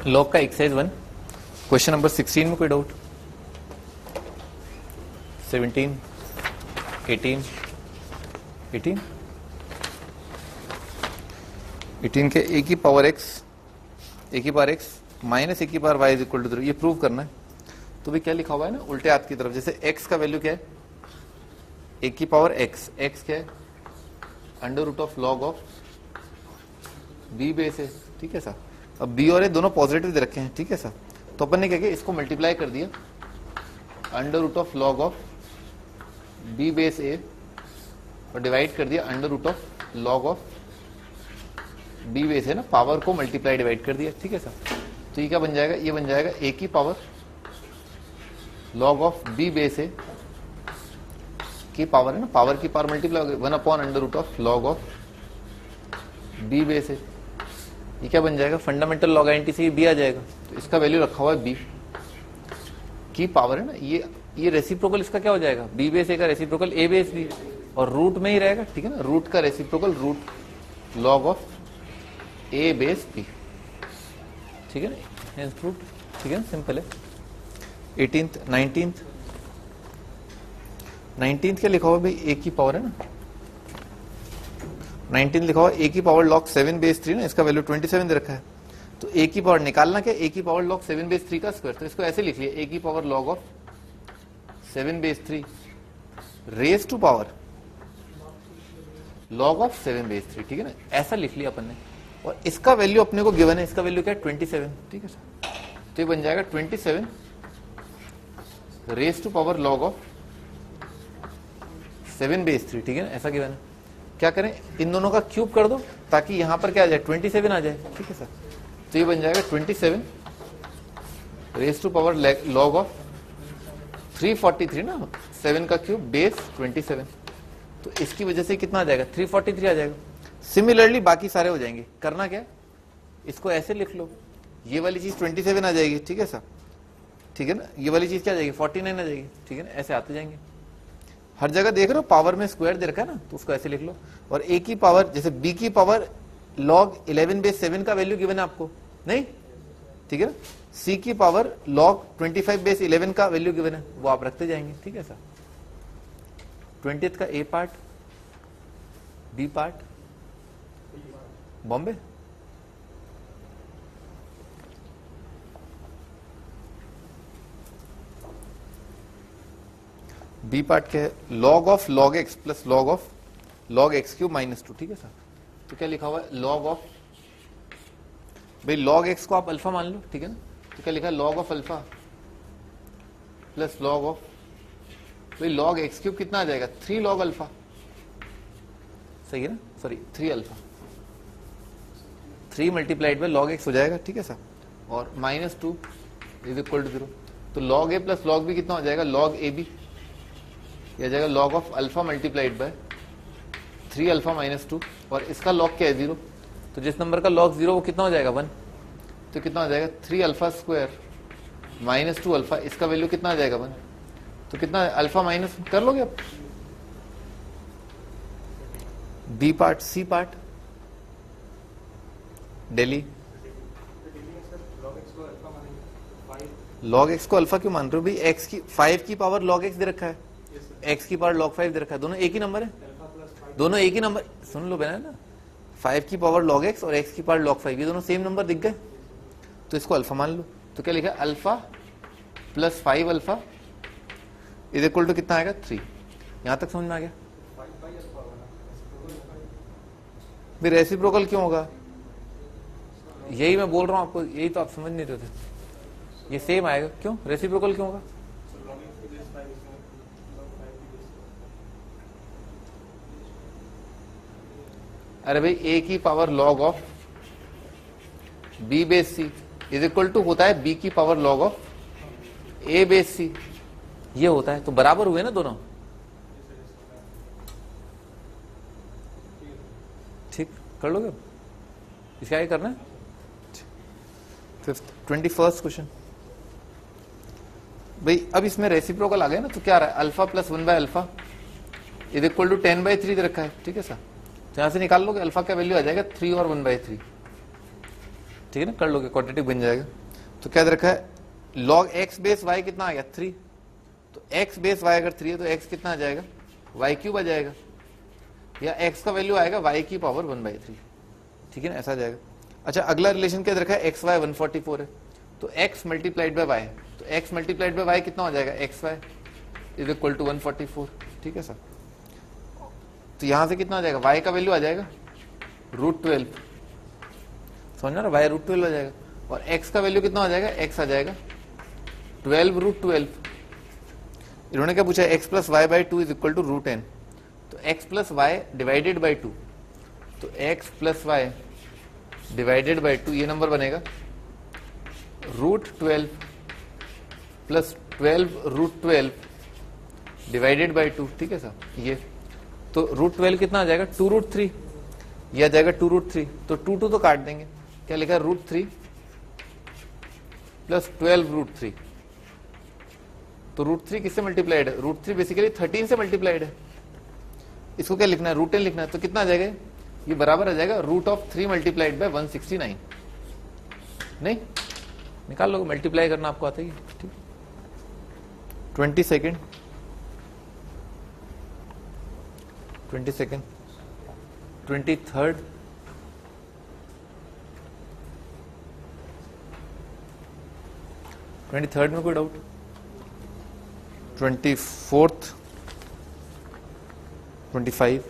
Log का exercise 1 question number 16 में कोई डाउट? 17 18 18 18 के ए की पावर x माइनस ए की power y is equal to 0 ये प्रूव करना है। तो भी क्या लिखा हुआ है ना उल्टे हाथ की तरफ, जैसे x का वैल्यू क्या है, ए की पावर x क्या है under root of log of b base है, ठीक है सर। अब b और a दोनों पॉजिटिव दे रखे हैं, ठीक है सर। तो अपन ने क्या किया, इसको मल्टीप्लाई कर दिया under root of log of b base a और डिवाइड कर दिया under root of log of b base है ना, पावर को मल्टीप्लाई डिवाइड कर दिया, ठीक है सर। तो ये क्या बन जाएगा, ये बन जाएगा a की power log of b base है की पावर है ना, पावर की पावर मल्टीप्लाई हो गई 1 upon under root of log of b base है। ये क्या बन जाएगा, फंडामेंटल लॉग आइडेंटिटी से b आ जाएगा। तो इसका वैल्यू रखा हुआ है b की पावर है ना, ये रेसिप्रोकल इसका क्या हो जाएगा, b बेस a का रेसिप्रोकल a बेस b और रूट में ही रहेगा, ठीक है ना। रूट का reciprocal root log of a base b, ठीक है ना, रूट, ठीक है ना, सिंपल है। 18th 19th क्या लिखा हुआ भाई, a की पावर है ना, 19 लिखा हुआ a की पावर लॉग 7 बेस 3 ना, इसका वैल्यू 27 दे रखा है। तो a की पावर निकालना क्या, a की पावर लॉग 7 बेस 3 का स्क्वायर। तो इसको ऐसे लिख लिया a की power log of 7 base 3 raise to power log of 7 base 3, ठीक है ना, ऐसा लिख लिया अपन ने। और इसका वैल्यू अपने को गिवन है, इसका वैल्यू क्या है 27, ठीक है सर। तो ये बन जाएगा 27 raise to power log of 7 base 3, ठीक है ना, ऐसा गिवन है। क्या करें, इन दोनों का क्यूब कर दो ताकि यहां पर क्या आ जाए 27 आ जाए, ठीक है सर। तो ये बन जाएगा 27 raise to power log of 343 ना, 7 का क्यूब बेस 27। तो इसकी वजह से कितना आ जाएगा 343 आ जाएगा। सिमिलरली बाकी सारे हो जाएंगे। करना क्या, इसको ऐसे लिख लो, ये वाली चीज 27 आ जाएगी, ठीक है सर, ठीक है ना, ये वाली चीज क्या आ जाएगी 49 आ जाएगी, ठीक है ना, ऐसे आते जाएंगे। हर जगह देख रहे हो पावर में स्क्वायर दे रखा है ना, तो उसको ऐसे लिख लो। और a की पावर, जैसे b की पावर log 11 बेस 7 का वैल्यू गिवन है आपको, नहीं, ठीक है ना। c की पावर log 25 बेस 11 का वैल्यू गिवन है, वो आप रखते जाएंगे, ठीक है सर। 20th का a part, b part Bombay, b part क्या है, log of log x plus log of log x cube minus 2, ठीक है सर। तो क्या लिखा हुआ है, लॉग ऑफ, भाई लॉग एक्स को आप अल्फा मान लो, ठीक है ना। तो क्या लिखा है, log of alpha plus log of, भाई लॉग एक्स क्यूब कितना आ जाएगा 3 लॉग अल्फा, सही है ना, sorry 3 alpha, 3 multiplied by log x हो जाएगा, ठीक है सर। और माइनस 2 इज इक्वल टू 0। तो log a plus log b कितना हो जाएगा, लॉग ए बी, यह जाएगा log of alpha multiplied by 3 alpha minus 2। और इसका लॉग क्या है 0, तो जिस नंबर का लॉग 0 वो कितना हो जाएगा 1। तो कितना हो जाएगा 3 अल्फा स्क्वायर माइनस 2 अल्फा, इसका वैल्यू कितना आ जाएगा 1। तो कितना अल्फा माइनस कर लोगे आप। B part, c part Delhi, log x को अल्फा क्यों मान रहे हो भाई, एक्स की 5 की पावर लॉग एक्स दे रखा है, एक्स की पावर लॉग 5 दे रखा है, दोनों एक ही नंबर है, दोनों एक ही नंबर, सुन लो बेटा ना, 5 की पावर लॉग एक्स और एक्स की पावर लॉग 5 ये दोनों सेम नंबर दिख गए, तो इसको अल्फा मान लो। तो क्या लिखा है, alpha plus 5 alpha is equal to कितना आएगा 3। यहां तक समझ में आ गया भाई, रेसिप्रोकल क्यों होगा, यही मैं बोल रहा हूं आपको, यही तो आप समझ नहीं रहे थे, ये सेम आएगा, क्यों रेसिप्रोकल क्यों होगा। अरे भाई a की power log of b base c is equal to होता है b की power log of a base c, ये होता है। तो बराबर हुए ना दोनों, ठीक कर लोगे। इसका क्या करना है, 21st क्वेश्चन भाई। अब इसमें रेसिप्रोकल आ गया ना, तो क्या आ रहा है, alpha plus 1 by alpha is equal to 10/3 दे रखा है, ठीक है सर। तो यहां से निकाल लोगे, अल्फा का वैल्यू आ जाएगा 3 और 1/3। ठीक है ना, कर लोगे क्वाड्रेटिक बन जाएगा। तो क्या दे रखा है, log x बेस y कितना आ गया 3, तो x बेस y अगर 3 है तो x कितना आ जाएगा y क्यूब आ जाएगा, या x का वैल्यू आएगा y की पावर 1/3, ठीक है ना, ऐसा आ जाएगा। अच्छा अगला रिलेशन क्या दे रखा है, एक्स वाई 144 है, तो x मल्टीप्लाइड बाय y, तो x मल्टीप्लाइड बाय y कितना हो जाएगा, x y is equal to 144, ठीक है सर। तो यहां से कितना आ जाएगा, y का वैल्यू आ जाएगा √12, समझ ना, y √12 आ जाएगा, और x का वैल्यू कितना हो जाएगा, x आ जाएगा 12 √12। इन्होंने क्या पूछा, x plus y by two is equal to √10, तो x plus y divided by 2, तो x plus y divided by 2 ये नंबर बनेगा √12 प्लस 12 √12 डिवाइडेड बाई 2, ठीक है सर। ये तो √12 कितना आ जाएगा 2√3, ये आ जाएगा 2√3, तो 2 तो काट देंगे, क्या लिखा है √3 प्लस 12 √3, तो √3 किससे मल्टीप्लाइड है, √3 बेसिकली 13 से मल्टीप्लाइड है, इसको क्या लिखना है √10 लिखना है, तो कितना आ जाएगा, ये बराबर आ जाएगा √3 मल्टीप्लाइड बाय 169, नहीं निकाल लो, मल्टीप्लाई करना आपको आता है, ठीक। 22nd 23rd 23rd में कोई डाउट, 24th 25,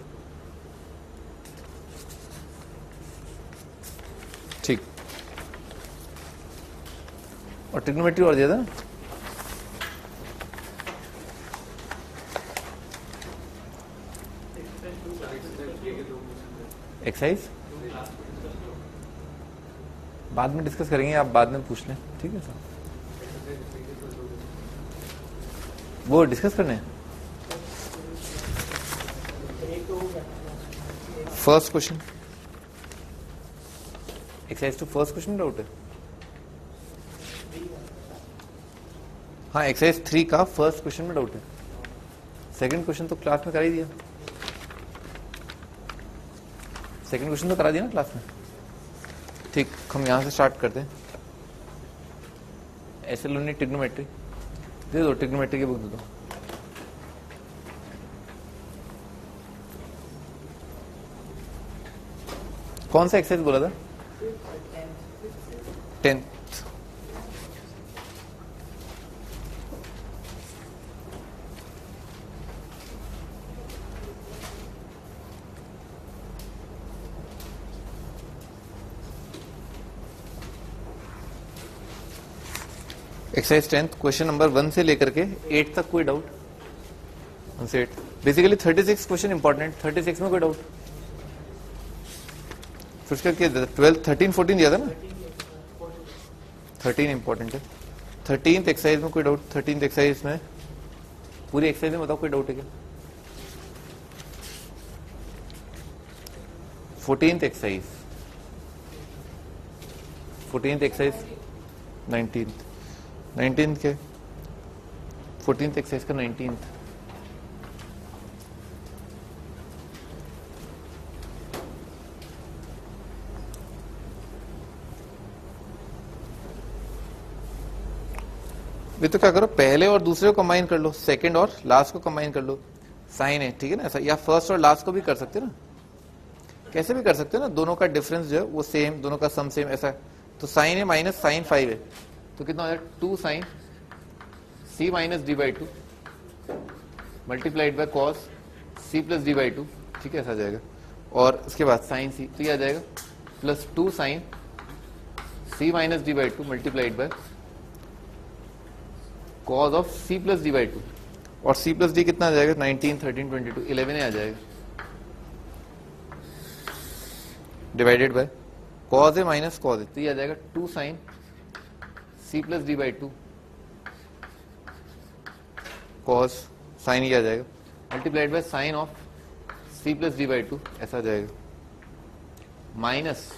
ठीक। और ट्रिग्नोमेट्री और दिया था ना, एक्सरसाइज बाद में डिस्कस करेंगे, आप बाद में पूछ लें, ठीक है सर, वो डिस्कस करने हैं। First question, exercise two first question doubt है, हाँ एक्सरसाइज 3 का फर्स्ट क्वेश्चन में डाउट है, सेकंड क्वेश्चन तो क्लास में करा ही दिया, सेकंड क्वेश्चन तो करा दिया ना क्लास में, ठीक। हम यहां से स्टार्ट करते हैं, एसएलओनी ट्रिग्नोमेट्री दे दो, ट्रिग्नोमेट्री की बुक दे दो। कौन सा एक्सरसाइज बोला था, 10th। Exercise 10th question number 1 से लेकर के 8 तक कोई डाउट, 1 से 8 बेसिकली 36 क्वेश्चन इंपॉर्टेंट, 36 में कोई डाउट, फिर उसका क्या 12 13 14 दिया था ना, 13 इंपॉर्टेंट है। 13th एक्सरसाइज में कोई डाउट, 13th एक्सरसाइज में पूरी एक्सरसाइज में बताओ कोई डाउट है क्या, 14th exercise, 14th exercise 19th के 14th एक्सरसाइज का 19th, ये तो क्या करो, पहले और दूसरे को कंबाइन कर लो, सेकंड और लास्ट को कंबाइन कर लो, साइन है, ठीक है ना, ऐसा, या फर्स्ट और लास्ट को भी कर सकते हो ना, कैसे भी कर सकते हो ना, दोनों का डिफरेंस जो है वो सेम, दोनों का सम सेम, ऐसा। तो साइन है माइनस साइन 5 है, तो कितना हो जाएगा 2 sine c minus d by 2 multiplied by cos c plus D by 2, ठीक है, ऐसा आ जाएगा। और उसके बाद साइन c, तो ये आ जाएगा plus 2 sine c minus d by 2 multiplied by cos of c plus D by 2, और c प्लस डी कितना आ जाएगा 19 13 22 11 आ जाएगा, डिवाइडेड बाय कॉज है माइनस कॉज है, तो ये आ जाएगा 2 sine c plus D by 2 cos sine ये आ जाएगा multiplied by sine of c plus D by 2, ऐसा आ जाएगा, माइनस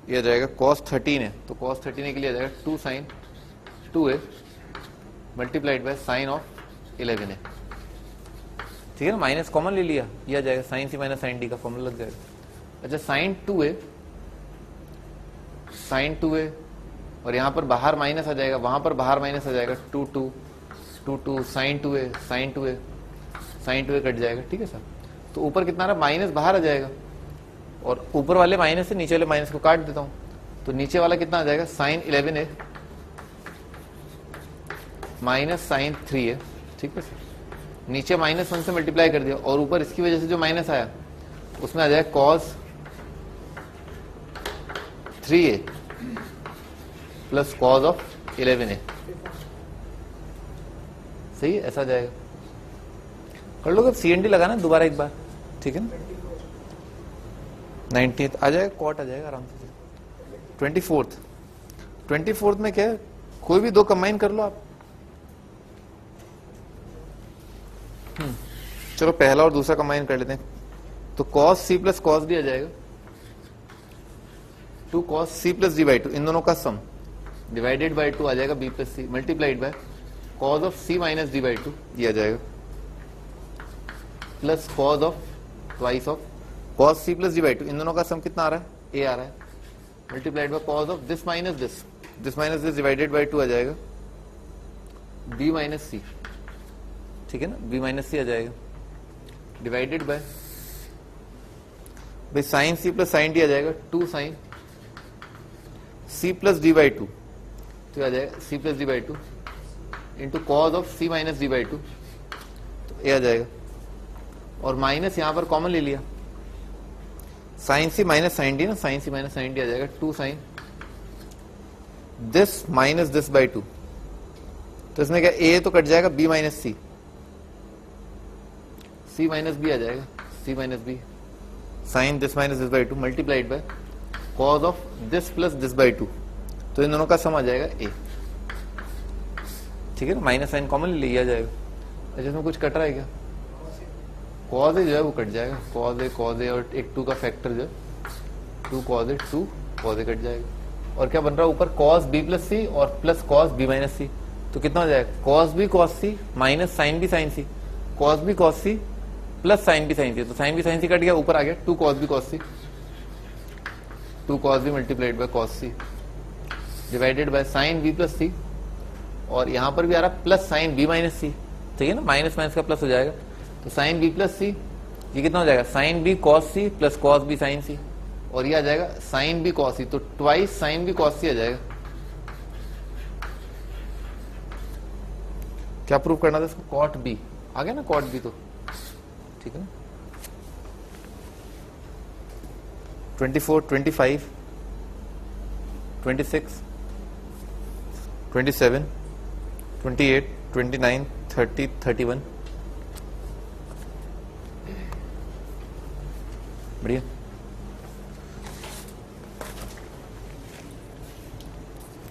ये आ जाएगा कॉस 13 है, तो कॉस 13 के लिए आ जाएगा 2 साइन 2 है मल्टीप्लाइड बाय साइन ऑफ 11 है, ठीक है ना, माइनस कॉमन ले लिया, ये आ जाएगा sign c minus sine d का फॉर्मूला लग जाएगा। अच्छा साइन 2 है साइन 2a, और यहां पर बाहर माइनस आ जाएगा, वहां पर बाहर माइनस आ जाएगा, 2 2 2 2 sign 2a sign 2a sign 2a cut जाएगा। ठीक है सर, तो ऊपर कितना रहा, माइनस बाहर आ जाएगा, और ऊपर वाले माइनस से नीचे वाले माइनस को काट देता हूं, तो नीचे वाला कितना आ जाएगा, sign 11a minus sign 3a। ठीक है सर, नीचे -1 से मल्टीप्लाई कर दिया, और ऊपर इसकी वजह से जो माइनस आया उसमें आ जाएगा cos 3a plus cos of 11a। सही है, ऐसा जाएगा। कर लो, अब CND लगाना दोबारा एक बार, ठीक है ना। 19th आ जाएगा, कॉट आ जाएगा आराम से। 24th में क्या है, कोई भी दो कंबाइन कर लो आप। चलो पहला और दूसरा कंबाइन कर लेते हैं, तो cos c plus cos d आ जाएगा, 2 cos c plus d by 2, इन दोनों का सम डिवाइडेड बाई 2 आ जाएगा b plus c multiplied by cos of c minus d by 2, ये आ जाएगा, plus cos of twice of cos c plus d by 2, इन दोनों का सम कितना आ रहा है, a आ रहा है, multiplied by cos of this minus this divided by 2 आ जाएगा b माइनस सी। ठीक है ना, b माइनस सी आ जाएगा, divided by by sine c plus sine d आ जाएगा, 2 sine c plus d by 2, तो आ जाएगा c plus d by 2 into cos of c minus d by 2, तो a आ जाएगा, और माइनस यहां पर कॉमन ले लिया, sine c minus sine d ना, sine c minus sine d आ जाएगा, 2 sine this minus this by 2, तो इसमें क्या a तो कट जाएगा, b minus c, c minus b आ जाएगा, c minus b sine this minus this by 2 multiplied by cos of this plus this by 2, तो इन दोनों का सम आ जाएगा a। ठीक है ना, माइनस साइन कॉमन ले लिया जाएगा। अच्छा, इसमें कुछ कट रहा है क्या, कॉज ए जो है वो कट जाएगा, कॉज ए और एक 2 का फैक्टर जो है 2 कॉज ए कट जाएगा, और क्या बन रहा है ऊपर कॉस b प्लस सी और plus cos b minus C, तो कितना हो जाएगा, cos b cos C minus sine b sine C, cos b cos C plus sine b sine C, तो साइन b साइन सी कट गया, ऊपर आ गया 2 cos b cos C, 2 cos b multiplied by cos C divided by sine b plus C, और यहां पर भी आ रहा प्लस साइन b माइनस सी। ठीक है ना, माइनस माइनस का प्लस हो जाएगा, तो साइन b प्लस सी, ये कितना हो जाएगा, sine b cos C plus cos b sine C, और ये आ जाएगा साइन b कॉस सी, तो twice sine b cos C आ जाएगा। क्या प्रूव करना था इसको, कॉट b आ गया ना, कॉट b, तो ठीक है ना। 24 25 26 27 28 29 30 31, बढ़िया।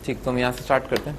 ठीक, तो हम यहां से स्टार्ट करते हैं।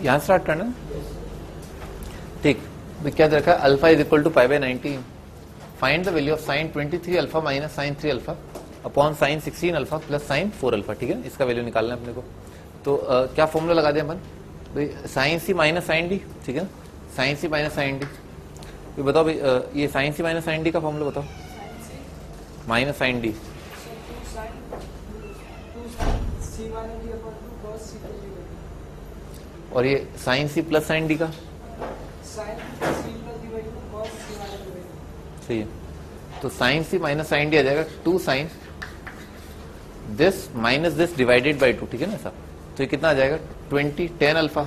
यहां स्टार्ट करना, ठीक। क्या रखा है, alpha is equal to pi by 90, find the value of sine 23 alpha minus sine 3 alpha upon sine 16 alpha plus sine 4 alpha. ठीक है, इसका वैल्यू निकालना है अपने को। तो क्या फॉर्मूला लगा दें अपन, भाई sine c minus sine d, ठीक है, sine c minus sine d. तो बताओ भाई, ये sine c minus sine d का फॉर्मूला बताओ, माइनस साइन डी, और ये साइन सी प्लस साइन डी का, सही है। तो sine c minus sine D आ जाएगा 2 sine this minus this divided by 2। ठीक है ना सर, तो ये कितना आ जाएगा 10 alpha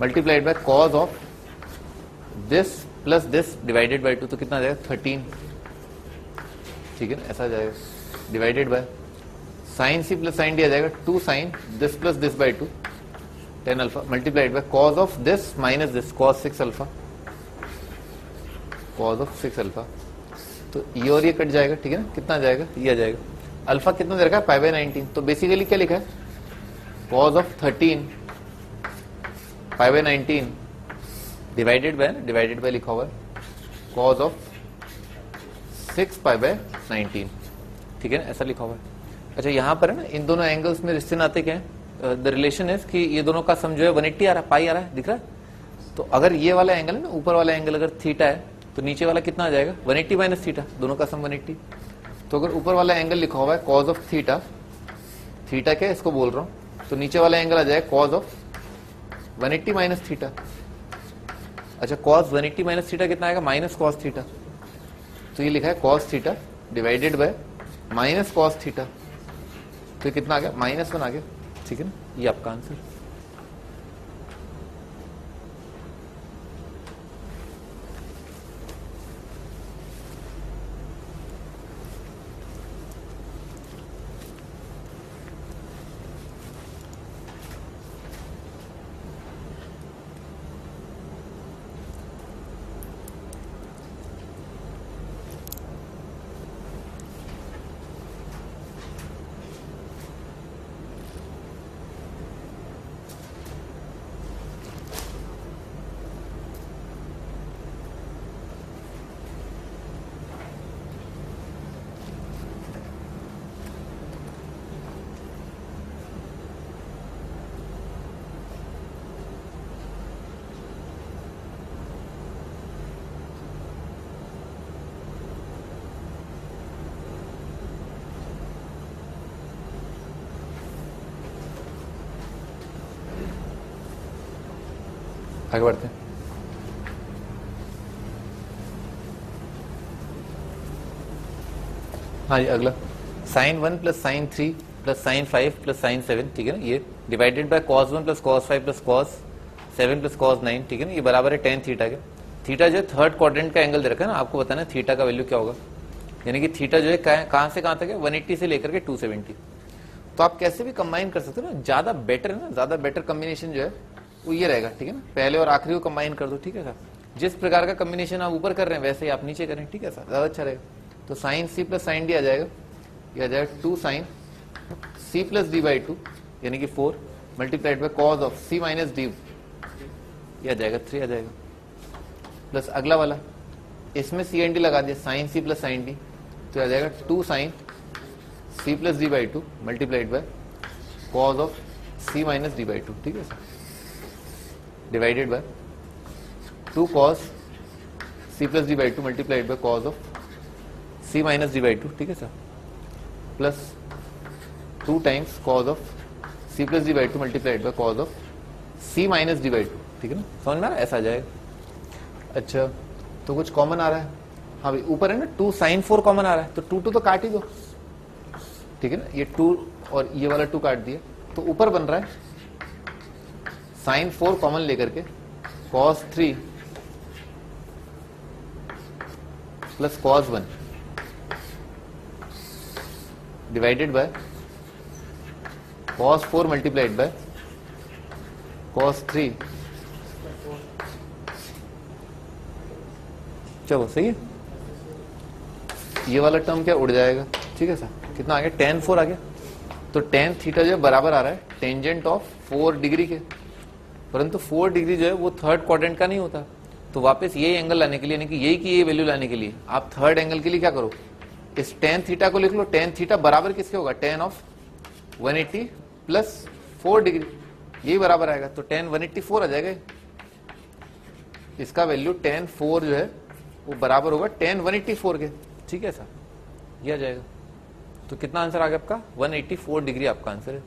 multiplied by cos of this plus this divided by 2, तो कितना आ जाएगा 13। ठीक है ना, ऐसा आ जाएगा, divided by sine C plus sine D आ जाएगा 2 sine this plus this by 2 10 alpha multiplied by cos of this minus this cos 6 alpha, cos of 6 alpha. तो ये और ये कट जाएगा, ठीक है ना, कितना आ जाएगा, ये आ जाएगा। अल्फा कितना दे रखा है, पाई बाय 19, तो बेसिकली क्या लिखा है, cause of 13 pi by 19 divided by लिखा हुआ है कॉज ऑफ 6 पाई बाय 19, ठीक है ना, ऐसा लिखा हुआ है। अच्छा यहाँ पर है ना, इन दोनों एंगल्स में रिश्ते नाते क्या है, द रिलेशन इज कि ये दोनों का सम जो है 180 आ रहा है, पाई आ रहा है, दिख रहा है। तो अगर ये वाला एंगल है ना, ऊपर वाला एंगल अगर थीटा है तो नीचे वाला कितना आ जाएगा, 180 माइनस थीटा, दोनों का सम 180। तो अगर ऊपर वाला एंगल लिखा हुआ है कॉज ऑफ थीटा, थीटा क्या है इसको बोल रहा हूं, तो नीचे वाला एंगल आ जाएगा कॉज ऑफ 180 माइनस थीटा। अच्छा कॉस 180 माइनस थीटा कितना आएगा, माइनस कॉस थीटा। तो ये लिखा है cos theta divided bye minus cos theta, तो कितना आ गया, -1 आ गया, ठीक है ना, ये आपका आंसर। आगे बढ़ते हैं। हाँ जी अगला, sine 1 plus sine 3 plus sine 5 plus sine 7, ठीक है ना, ये divided by cos 1 plus cos 5 plus cos 7 plus cos 9, ठीक है ना, ये बराबर है tan थीटा के। थीटा जो है थर्ड क्वाड्रेंट का एंगल दे रखा है ना, आपको बताना है थीटा का वैल्यू क्या होगा, यानी कि थीटा जो है कहां से कहां तक है, 180 से लेकर के 270। तो आप कैसे भी कंबाइन कर सकते हो ना, ज्यादा बेटर है ना, ज्यादा बेटर कॉम्बिनेशन जो है वो ये रहेगा, ठीक है ना, पहले और आखिरी को कंबाइन कर दो, ठीक है सर। जिस प्रकार का कॉम्बिनेशन आप ऊपर कर रहे हैं वैसे ही आप नीचे करें, ठीक है सर, ज्यादा अच्छा रहेगा। तो साइन सी प्लस साइन डी आ जाएगा, ये आ जाएगा 2 sine C plus D by 2 यानी कि 4 multiplied by cos of C minus D, ये आ जाएगा 3 आ जाएगा, प्लस अगला वाला इसमें सी एन डी लगा दिया, साइन सी प्लस साइन डी, तो आ जाएगा 2 sine C plus D by 2 multiplied by cos of C minus d by 2, ठीक है sir, divided by 2 cos c plus D by 2 multiplied by cos of c minus d by 2, ठीक है sir, plus 2 times cos of c plus D by 2 multiplied by cos of c minus d by 2, ठीक है ना, समझ में आ रहा है, ऐसा आ जाएगा। अच्छा तो कुछ कॉमन आ रहा है, हाँ भाई ऊपर है ना 2 sin 4 कॉमन आ रहा है, तो 2 तो काट ही दो, ठीक है ना, ये 2 और ये वाला 2 काट दिया, तो ऊपर बन रहा है sin 4 कॉमन लेकर के cos 3 plus cos 1 divided by cos 4 multiplied by cos 3, चलो सही है, ये वाला टर्म क्या उड़ जाएगा, ठीक है सर, कितना आ गया, tan 4 आ गया। तो tan थीटा जो बराबर आ रहा है टेंजेंट ऑफ 4 डिग्री के, परंतु 4 डिग्री जो है वो थर्ड क्वाड्रेंट का नहीं होता, तो वापस यही एंगल लाने के लिए, यानी कि यही की ये वैल्यू लाने के लिए आप थर्ड एंगल के लिए क्या करो, इस tan थीटा को लिख लो, tan थीटा बराबर किसके होगा, tan ऑफ 180 प्लस 4 डिग्री, यही बराबर आएगा, तो tan 184 आ जाएगा, इसका वैल्यू tan 4 जो है वो बराबर होगा tan 184 के, ठीक है सर, ये आ जाएगा। तो कितना आंसर आ गया आपका, 184 डिग्री आपका आंसर है।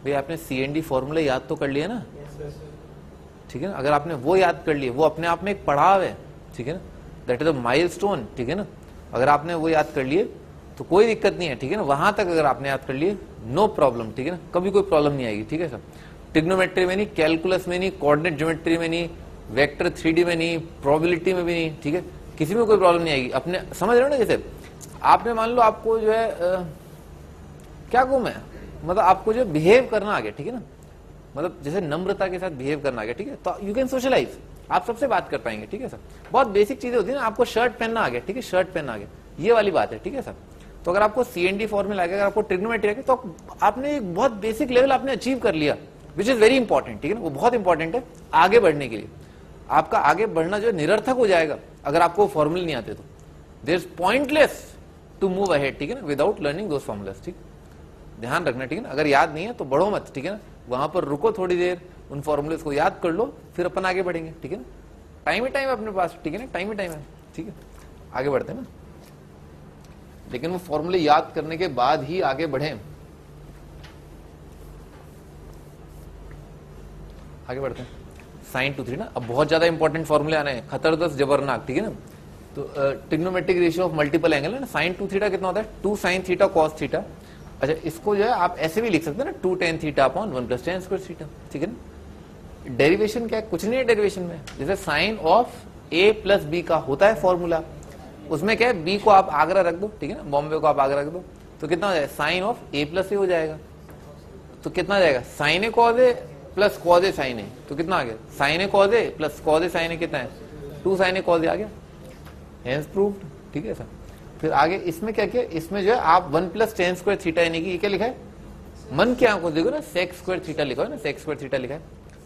भाई आपने CND फॉर्मूला याद तो कर लिया ना, ठीक है ना, अगर आपने वो याद कर लिया, वो अपने आप में एक पड़ाव है, ठीक है ना, दैट इज अ माइलस्टोन, ठीक है ना, अगर आपने वो याद कर लिए तो कोई दिक्कत नहीं है, ठीक है ना, वहां तक अगर आपने याद कर लिए नो प्रॉब्लम, ठीक है ना, कभी कोई प्रॉब्लम नहीं आएगी, ठीक है सर, ट्रिग्नोमेट्री में नहीं, कैलकुलस में नहीं, कोऑर्डिनेट ज्योमेट्री में नहीं, वेक्टर 3D में नहीं, प्रोबेबिलिटी में भी नहीं, ठीक है, किसी में कोई प्रॉब्लम नहीं आएगी, अपने समझ रहे हो ना, जैसे आपने मान लो आपको जो है क्या कहूं मैं, मतलब आपको जो बिहेव करना आ गया, ठीक है ना, मतलब जैसे नम्रता के साथ बिहेव करना आ गया, ठीक है, तो यू कैन सोशलाइज, आप सबसे बात कर पाएंगे, ठीक है सर। बहुत बेसिक चीजें होती है ना, आपको शर्ट पहनना आ गया, ठीक है, शर्ट पहनना आ गया, ये वाली बात है, ठीक है सर। तो अगर आपको CND फॉर्मूला आ गया, अगर आपको ट्रिग्नोमेट्री आ गया, तो आपने एक बहुत बेसिक लेवल आपने अचीव कर लिया, विच इज वेरी इंपॉर्टेंट, ठीक है ना, वो बहुत इंपॉर्टेंट है आगे बढ़ने के लिए। आपका आगे बढ़ना जो निरर्थक हो जाएगा अगर आपको फॉर्मूले नहीं आते तो। There is pointless to move ahead, ठीक है ना, विदाउट लर्निंग दोस फॉर्मूलास, ठीक, ध्यान रखना, ठीक है ना। अगर याद नहीं है तो बढ़ो मत, ठीक है ना, वहां पर रुको थोड़ी देर, उन फॉर्मूलेस को याद कर लो, फिर अपन आगे बढ़ेंगे, ठीक है ना। टाइम ही टाइम है अपने पास, ठीक है ना, टाइम ही टाइम है, ठीक है, आगे बढ़ते हैं ना। लेकिन वो फॉर्मूले याद करने के बाद ही आगे बढ़े, आगे बढ़ते हैं। साइन 2 3 ना, अब बहुत ज्यादा इंपॉर्टेंट फॉर्मूले आने हैं, खतरदस्त जबरनाक, ठीक है ना। तो trigonometric ratio of multiple angle है ना, साइन 2 थीटा कितना होता है, 2 sin थीटा cos थीटा। अच्छा, इसको जो है आप ऐसे भी लिख सकते हैं ना, 2 tan theta upon 1 + tan square theta, ठीक है ना। डेरिवेशन क्या है, कुछ नहीं है डेरिवेशन में, जैसे साइन ऑफ A + B का होता है फॉर्मूला, उसमें क्या है, B को आप आगरा रख दो, ठीक है ना, बॉम्बे को आप आगरा रख दो, तो कितना हो जाएगा, साइन ऑफ A + A हो जाएगा। तो कितना आ जाएगा, sine A cos A plus cos A sin A, तो कितना आ गया, sine A cos A plus cos A sin A कितना है, 2 sin A cos A आ गया, हेंस प्रूव्ड, ठीक है सर। फिर आगे इसमें क्या किया, इसमें जो है आप 1 + tan स्क्वायर थीटा, यानी कि ये क्या लिखा है, मन के आंखों देखो ना, sec स्क्वायर थीटा लिखा है ना, sec स्क्वायर थीटा लिखा है,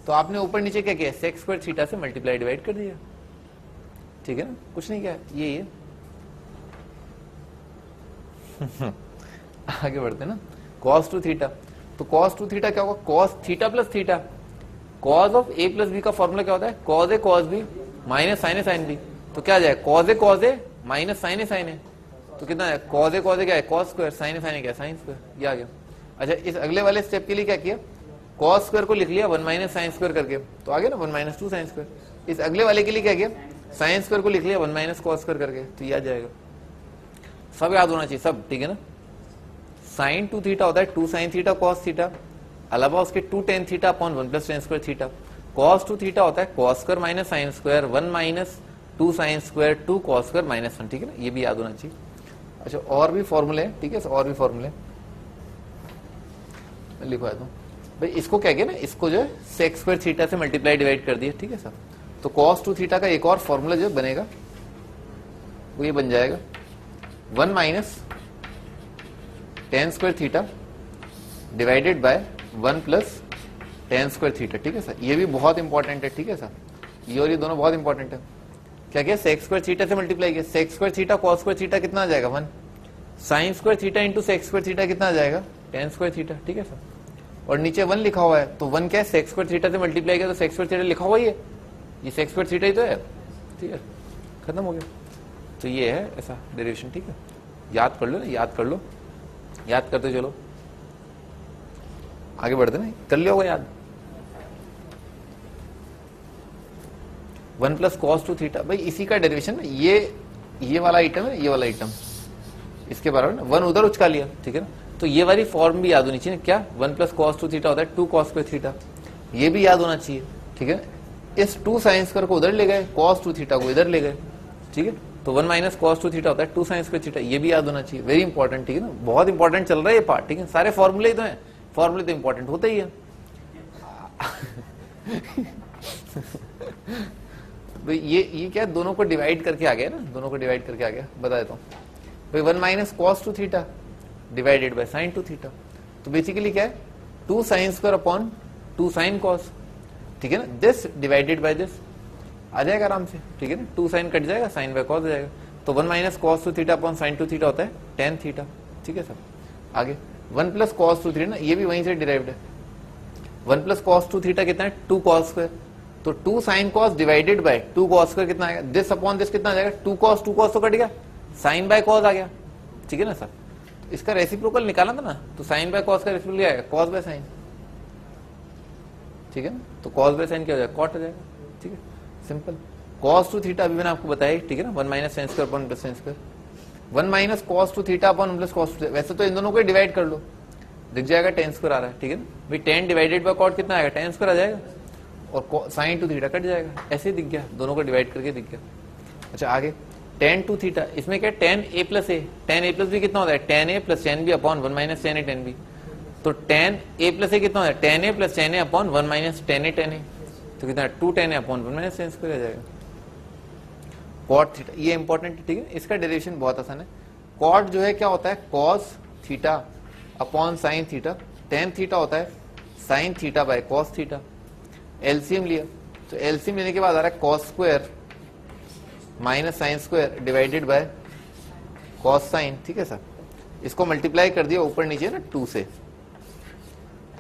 तो आपने ऊपर नीचे क्या किया, sec स्क्वायर थीटा से मल्टीप्लाई डिवाइड कर दिया, ठीक है ना, कुछ नहीं किया, ये आगे बढ़ते ना, cos 2 थीटा, तो cos 2 थीटा क्या होगा, cos theta plus theta, cos of A + B का फॉर्मूला क्या होता है, cos A cos B minus sin A sin B, तो क्या आ जाएगा, cos A cos A minus sin A sin A, तो कितना है, cos A cos A क्या है, cos square, sin A sin A क्या है, sin स्क्वायर, ये आ गया। अच्छा, इस अगले वाले स्टेप के लिए क्या किया, cos स्क्वायर को लिख लिया 1 - sin स्क्वायर करके, तो आ गया ना 1 - 2 sin स्क्वायर। इस अगले वाले के लिए क्या किया, sin स्क्वायर को लिख लिया 1 - cos स्क्वायर करके, तो ये आ जाएगा। सब याद होना चाहिए, सब, ठीक है ना। साइन 2 थीटा होता है 2 sin थीटा cos थीटा, अलावा उसके 2 tan theta upon 1 + tan square theta. cos 2 theta होता है cos square minus sin square 1 - 2 sin square 2 cos square -1, ठीक है ना, ये भी याद होना चाहिए। अच्छा, और भी फॉर्मूले हैं, ठीक है, और भी फॉर्मूले लिखवा दूं भाई, इसको क्या किया ना, इसको जो है sec स्क्वायर थीटा से मल्टीप्लाई डिवाइड कर दिया, ठीक है सर। तो cos 2 थीटा का एक और फॉर्मूला जो बनेगा वो ये बन जाएगा 1 - tan square theta divided by 1 + tan square theta, ठीक है सर। ये भी बहुत इंपॉर्टेंट है, ठीक है सर, ये और ये दोनों बहुत इंपॉर्टेंट है। क्या किया, sec स्क्वायर थीटा से मल्टीप्लाई किया, sec square theta cos square theta कितना आ जाएगा 1, sin square theta into sec square theta कितना आ जाएगा, tan स्क्वायर थीटा, ठीक है सर। और नीचे 1 लिखा हुआ है, तो 1 क्या है, sec स्क्वायर थीटा से मल्टीप्लाई किया, तो sec स्क्वायर थीटा लिखा हुआ ही है, ये sec स्क्वायर थीटा ही तो है, ठीक है, खत्म हो गया। तो ये है ऐसा डेरिवेशन, ठीक है, याद कर लो ना, याद कर लो, याद करते चलो, आगे बढ़ते ना, कर लिया होगा याद। 1 + cos 2 थीटा, भाई इसी का डेरिवेशन ना, ये वाला आइटम है, ये वाला आइटम, इसके बराबर ना 1 उधर उचका लिया, ठीक है ना। तो ये वाली फॉर्म भी याद होनी चाहिए, क्या 1 + cos 2 थीटा होता है 2 cos स्क्वायर थीटा, ये भी याद होना चाहिए, ठीक है। इस 2 sin स्क्वायर को उधर ले गए, cos 2 थीटा को इधर ले गए, ठीक है, तो 1 - cos 2 थीटा होता है 2 sin स्क्वायर थीटा, ये भी याद होना चाहिए, वेरी इंपॉर्टेंट, ठीक है ना, बहुत इंपॉर्टेंट चल रहा है ये पार्ट, ठीक है। सारे फॉर्मूले ही तो है, फॉर्मूले तो इंपॉर्टेंट होते ही है। ये क्या, दोनों को डिवाइड करके आ गया ना, दोनों को डिवाइड करके आ गया, बता देता हूँ भाई, 1 - cos 2 theta divided bye sin 2 theta, तो बेसिकली क्या है, 2 sin square upon 2 sin cos, ठीक है ना, दिस डिवाइडेड बाय दिस आ जाएगा आराम से, ठीक है ना, 2 sin कट जाएगा, sin बाय cos हो जाएगा, तो 1 - cos 2 theta upon sin 2 theta होता है tan थीटा, ठीक है सर। आगे 1 + cos 2 थीटा ना, ये भी वहीं से डिराइव्ड है, 1 + cos 2 थीटा कितना है 2 cos स्क्वायर, तो 2 sin cos divided by 2 cos square कितना आएगा, दिस अपॉन दिस कितना आ जाएगा, 2 cos तो कट गया, sin बाय cos आ गया, ठीक है ना सर। इसका रेसिप्रोकल निकाला था ना, तो sin बाय cos का रेसिप्रोकल आएगा cos बाय sin, ठीक है ना, तो cos बाय sin क्या हो जाएगा, cot हो जाएगा, ठीक है, सिंपल। cos 2 थीटा अभी मैंने आपको बताया, ठीक है ना, 1 - sin square upon plus sin square, 1 - cos 2 theta upon plus cos 2, वैसे तो इन दोनों को डिवाइड कर लो, दिख जाएगा tan स्क्वायर आ रहा है, ठीक है ना भाई, tan डिवाइडेड बाय cot कितना आएगा, tan स्क्वायर आ जाएगा, और sin 2 थीटा कट जाएगा, ऐसे ही दिख गया, दोनों को डिवाइड करके दिख गया। अच्छा, आगे tan 2 थीटा, इसमें क्या tan A + A, tan A + B कितना होता है, tan A + tan B upon 1 - tan A tan B, तो टेन ए प्लस ए कितना है, tan A plus tan A upon one minus tan A tan A, तो कितना है, two tan A upon one minus tan square आ जाएगा। Cot theta, ये important है, ठीक है, इसका डेरिवेशन बहुत आसान है। कॉट जो है क्या होता है, cos theta upon sine theta, ten theta होता है sine theta by cos theta. LCM लिया, तो एलसीएम लेने के बाद आ रहा है cos square minus sine square divided by cos sine, ठीक है सर। इसको मल्टीप्लाई कर दिया ऊपर नीचे ना टू से।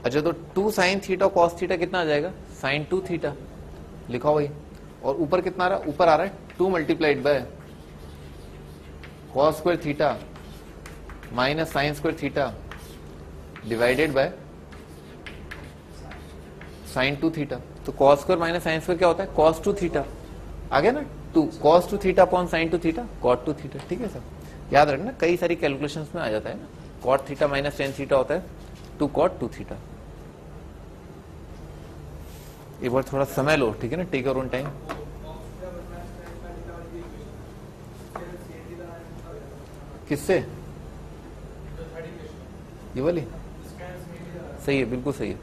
अच्छा, तो two sine theta cos theta कितना आ जाएगा, साइन टू थीटा लिखा भाई। और ऊपर कितना आ रहा है, ऊपर आ रहा है two multiplied by cos square theta minus sine square theta divided by sine two theta. तो cos square minus sine square क्या होता है, कॉस टू थीटा, आ गया ना, two cos two theta upon sine two theta cot two theta, ठीक है sir. याद रखना, कई सारी कैलकुलेशंस में आ जाता है ना, cot theta minus ten theta होता है टू कॉट टू थीटा। एक बार थोड़ा समय लो, ठीक है ना, टेक योर ओन टाइम। किससे, ये वाली सही है, बिल्कुल सही है,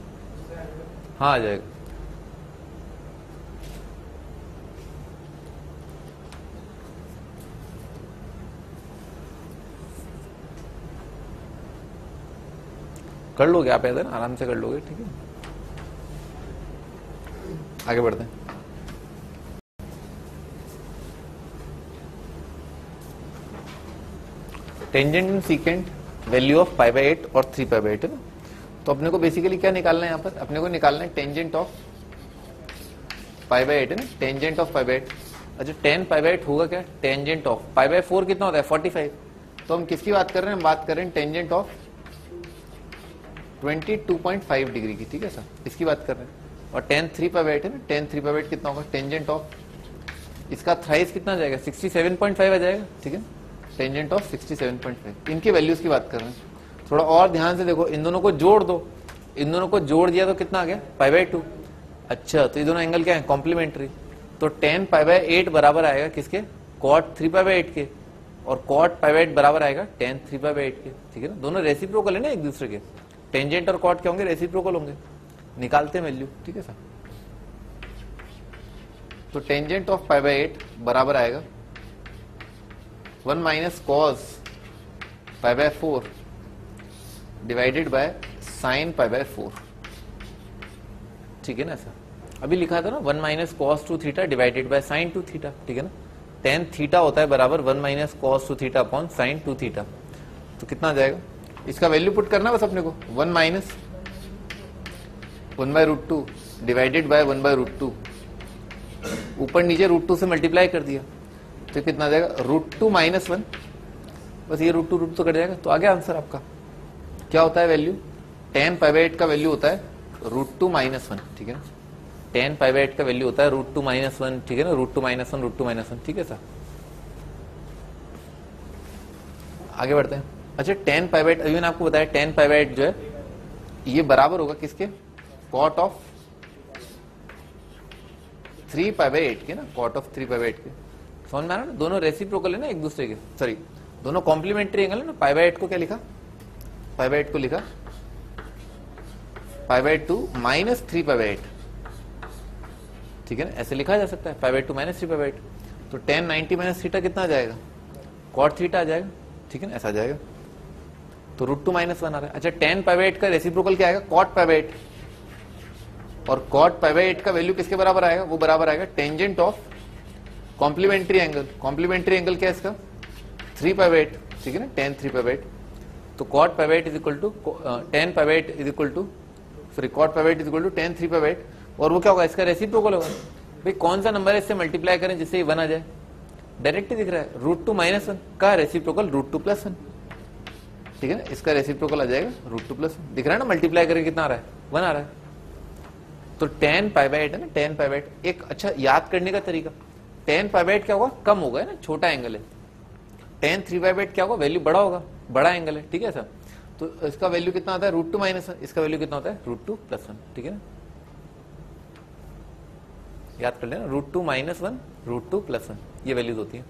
हाँ आ जाएगा। कर लोगे आप, ऐसा ना आराम से कर लोगे, ठीक है। आगे बढ़ते हैं। Tangent and secant value of pi by 8 और 3 पाई बाय 8 है ना। तो अपने को बेसिकली क्या निकालना है, यहाँ पर अपने को निकालना है टेंजेंट ऑफ पाई बाय 8 है ना, टेंजेंट ऑफ पाई बाय 8। अच्छा, 10 पाई बाय 8 होगा क्या, टेंजेंट ऑफ पाई बाय 4 कितना होता है, 45। तो हम किसकी बात कर रहे हैं, हम बात कर रहे हैं टेंजेंट ऑफ 22.5 डिग्री की, ठीक है सर, इसकी बात कर रहे हैं। और tan 3 पाई बाय 8 है ना, tan 3 पाई बाय 8 कितना होगा, टेंजेंट ऑफ इसका थ्राइस कितना आ जाएगा, 67.5 आ जाएगा, ठीक है, टेंजेंट ऑफ 67.5। इनकी वैल्यूज की बात कर रहे हैं। थोड़ा और ध्यान से देखो, इन दोनों को जोड़ दो, इन दोनों को जोड़ दिया तो कितना आ गया, पाई बाय 2। अच्छा, तो ये दोनों एंगल क्या है, कॉम्प्लीमेंट्री। तो tan पाई बाय 8 बराबर आएगा किसके, cot 3 पाई बाय 8 के, और cot पाई बाय 8 बराबर आएगा tan 3 पाई बाय 8 के, ठीक है ना। दोनों रेसिप्रोकल है ना एक दूसरे के, टेंजेंट और कॉट क्या होंगे, रेसिप्रोकल होंगे। निकालते हैं वैल्यू, ठीक है सर। तो टेंजेंट ऑफ पाई बाय 8 बराबर आएगा 1 minus cos pi by 4 divided by sine pi by 4, ठीक है ना सर। अभी लिखा था ना 1 minus cos two theta divided by sine two theta, ठीक है ना। टेन थीटा होता है बराबर 1 minus cos two theta upon sine two theta. तो कितना आ जाएगा, इसका वैल्यू पुट करना बस अपने को, 1 minus 1 by root 2 divided by 1 by root 2, ऊपर नीचे रूट 2 से मल्टीप्लाई कर दिया, तो कितना आ जाएगा, रूट 2 माइनस 1, बस ये रूट 2 कट जाएगा। तो आ गया आंसर आपका। क्या होता है वैल्यू, tan पाई बाय 8 का वैल्यू होता है रूट 2 माइनस 1, ठीक है ना। tan पाई बाय 8 का वैल्यू होता है रूट 2 माइनस 1, ठीक है ना, रूट 2 माइनस 1, रूट 2 माइनस 1, ठीक है सर। आगे बढ़ते हैं। अच्छा, tan पाई बाय 8 अभी मैंने आपको बताया, tan पाई बाय 8 जो है ये बराबर होगा किसके, cot ऑफ 3 पाई बाय 8 के ना, cot ऑफ 3 पाई बाय 8 के। समझ में आ रहा है ना, दोनों रेसिप्रोकल है ना एक दूसरे के, सॉरी दोनों कॉम्प्लीमेंट्री एंगल है ना। पाई बाय 8 को क्या लिखा, पाई बाय 8 को लिखा pi by 2 minus 3 pi by 8, ठीक है ना, ऐसे लिखा जा सकता है, pi by 2 minus 3 pi by 8। तो tan 90 माइनस थीटा कितना आ जाएगा, cot थीटा आ जाएगा, ठीक है ना, ऐसा आ जाएगा। तो रूट 2 माइनस 1 आ रहा है। अच्छा, tan पाई बाय 8 का रेसिप्रोकल क्या आएगा, cot पाई बाय 8, और cot पाई बाय 8 का वैल्यू किसके बराबर आएगा, वो बराबर आएगा tangent of complementary angle. Complementary angle क्या है इसका, 3 पाई बाय 8, ठीक है ना, tan 3 पाई बाय 8। तो cot pi by 8 is equal to tan pi by 8 is equal to, sorry cot pi by 8 is equal to tan 3 pi by 8, और वो क्या होगा, इसका रेसिप्रोकल होगा। भाई कौन सा नंबर है इससे मल्टीप्लाई करें जिससे ये 1 आ जाए, डायरेक्ट ही दिख रहा है, रूट 2 माइनस 1 का रेसिप्रोकल रूट 2 प्लस 1, ठीक है ना, इसका रेसिप्रोकल आ जाएगा रूट 2 प्लस 1, दिख रहा है ना, मल्टीप्लाई करके कितना आ रहा है, 1 आ रहा है। तो tan पाई बाय 8 है ना, tan पाई बाय 8 एक अच्छा याद करने का तरीका, tan पाई बाय 8 क्या होगा, कम होगा है ना, छोटा एंगल है। tan 3 पाई बाय 8 क्या होगा, वैल्यू बड़ा होगा, बड़ा एंगल है, ठीक है सर। तो इसका वैल्यू कितना आता है, रूट 2 माइनस 1, इसका वैल्यू कितना होता है, रूट 2 प्लस 1, ठीक है ना, याद कर लेना, रूट 2 माइनस 1, रूट 2 प्लस 1, ये वैल्यूज होती है।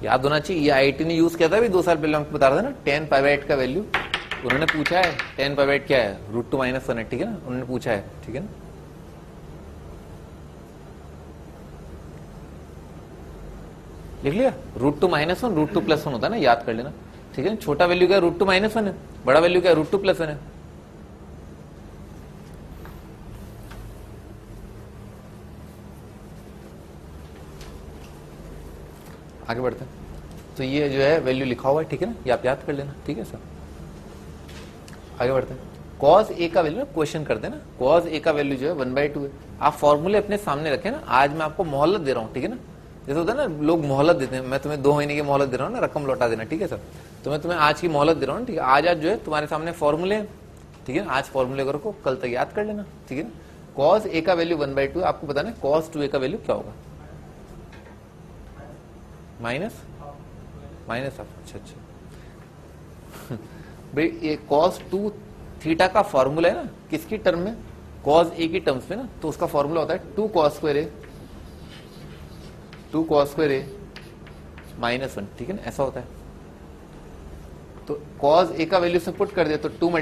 याद होना चाहिए, ये आईआईटी ने यूज किया था भी 2 साल पहले, हमको बता रहा था ना, tan π/8 का वैल्यू उन्होंने पूछा है। tan π/8 क्या है, √2 - 1 है, ठीक है ना, उन्होंने पूछा है, ठीक है ना। लिख लिया, √2 - 1 √2 + 1 होता है ना, याद कर लेना, ठीक है। छोटा वैल्यू क्या है, √2 - 1 है, बड़ा वैल्यू क्या है, √2 + 1 है। आगे बढ़ते हैं, तो ये जो है वैल्यू लिखा हुआ है, ठीक है ना, ये आप याद कर लेना, ठीक है सर। आगे बढ़ते हैं, cos a का वैल्यू ना क्वेश्चन करते हैं ना, cos a का वैल्यू जो है 1/2 है। आप फॉर्मूले अपने सामने रखें ना, आज मैं आपको मोहलत दे रहा हूँ, ठीक है ना, जैसे होता है ना लोग मोहलत देते हैं, मैं तुम्हें 2 महीने की मोहलत दे रहा हूँ ना, रकम लौटा देना, ठीक है सर। तो मैं तुम्हें आज की मोहलत दे रहा हूँ, ठीक है। आज जो है तुम्हारे सामने फॉर्मूले, ठीक है, आज फॉर्मूले करो, कल तक याद कर लेना, ठीक है ना। cos a का वैल्यू 1/2, आपको बताना है cos 2a का वैल्यू क्या होगा, माइनस अच्छा भाई, ये cos 2 थीटा का फॉर्मूला है ना, किसकी टर्म में, cos a की टर्म्स में ना, तो उसका फॉर्मूला होता है 2 cos square a -1, ठीक है ना, ऐसा होता है। तो cos a का वैल्यू से पुट कर दिया तो 2 ×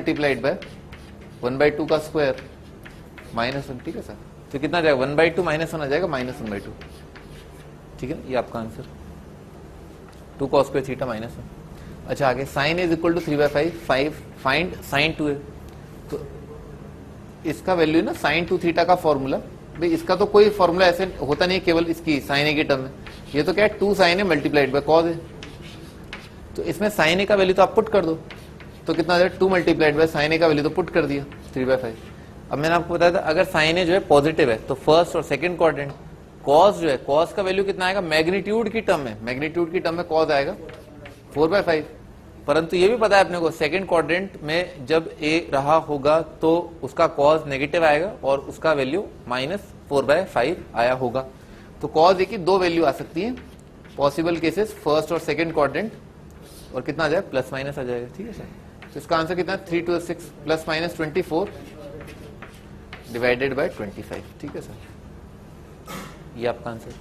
1/2 का स्क्वायर -1, ठीक है सर। तो कितना आ जाएगा, 1/2 -1 आ जाएगा, -1/2, ठीक है ना, ये आपका आंसर 2 cos square थीटा -1। अच्छा आगे, sin a = 3/5 find sin 2a, तो इसका वैल्यू ना sin 2 थीटा का फॉर्मूला, भाई इसका तो कोई फॉर्मूला ऐसे होता नहीं, केवल इसकी sin a की टर्म में, ये तो क्या है 2 sin a × cos a, तो इसमें sin a का वैल्यू तो आप पुट कर दो, तो कितना आ जाएगा 2 × sin a का वैल्यू तो पुट कर दिया 3/5। अब मैंने आपको बताया था अगर sin a जो है पॉजिटिव है तो फर्स्ट और सेकंड क्वाड्रेंट, cos जो है, cos का वैल्यू कितना आएगा, मैग्नीट्यूड की टर्म में, मैग्नीट्यूड की टर्म में cos आएगा 4/5, परंतु ये भी पता है अपने को सेकंड क्वाड्रेंट में जब a रहा होगा तो उसका cos नेगेटिव आएगा और उसका वैल्यू -4/5 आया होगा। तो cos a की 2 वैल्यू आ सकती है, पॉसिबल केसेस फर्स्ट और सेकंड क्वाड्रेंट, और कितना आ जाएगा, ± आ जाएगा, ठीक है सर। तो इसका आंसर कितना, 3 to 6 ±24 डिवाइडेड बाय 25, ठीक है सर, ये आपका आंसर।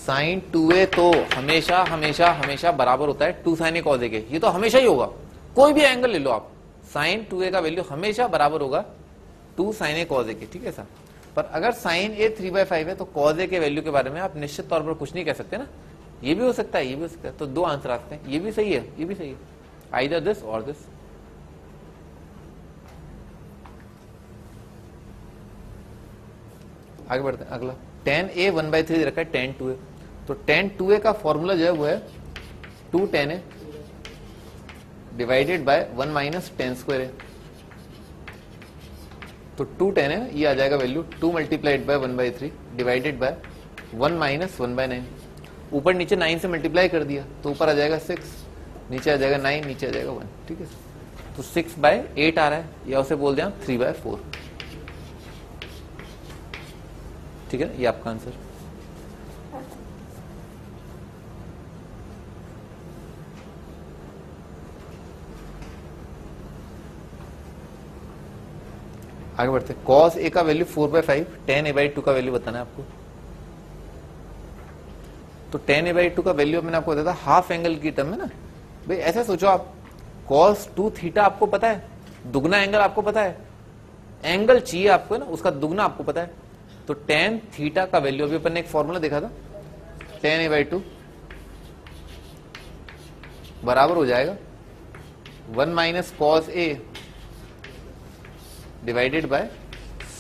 sin 2a तो हमेशा हमेशा हमेशा बराबर होता है 2 sin a cos a के, ये तो हमेशा ही होगा, कोई भी एंगल ले लो आप, sin 2a का वैल्यू हमेशा बराबर होगा 2 sin a cos a के, ठीक है सर। पर अगर sin a 3/5 है तो cos a के वैल्यू के बारे में आप निश्चित तौर पर कुछ नहीं कह सकते ना, ये भी हो सकता है, ये भी हो सकता है, तो 2 आंसर आते हैं, ये भी सही है, ये भी सही है, आइदर दिस और दिस। आगे बढ़ते हैं, अगला tan a 1/3 रखा है tan 2a, तो tan 2a का फॉर्मूला जो है वो है 2 tan a divided by 1 - tan square a, तो 2 tan a ये आ जाएगा वैल्यू 2 × 1/3 डिवाइडेड बाय 1 - 1/9, ऊपर नीचे 9 से मल्टीप्लाई कर दिया तो ऊपर आ जाएगा 6, नीचे आ जाएगा 9, नीचे आ जाएगा 1, ठीक है। तो 6/8 आ रहा है, या उसे बोल दें 3/4, ठीक है, ये आपका आंसर। आगे बढ़ते हैं, cos a का वैल्यू 4/5, tan a/2 का वैल्यू बताना है आपको। तो tan a/2 का वैल्यू मैंने आपको बताया था हाफ एंगल की टर्म में ना, भाई ऐसे सोचो आप, cos 2 थीटा आपको पता है, दुगना एंगल आपको पता है, एंगल चाहिए आपको ना, उसका दुगना आपको पता है, तो tan थीटा का वैल्यू, अभी अपन ने एक फॉर्मूला देखा था, tan a/2 बराबर हो जाएगा 1 - cos a divided by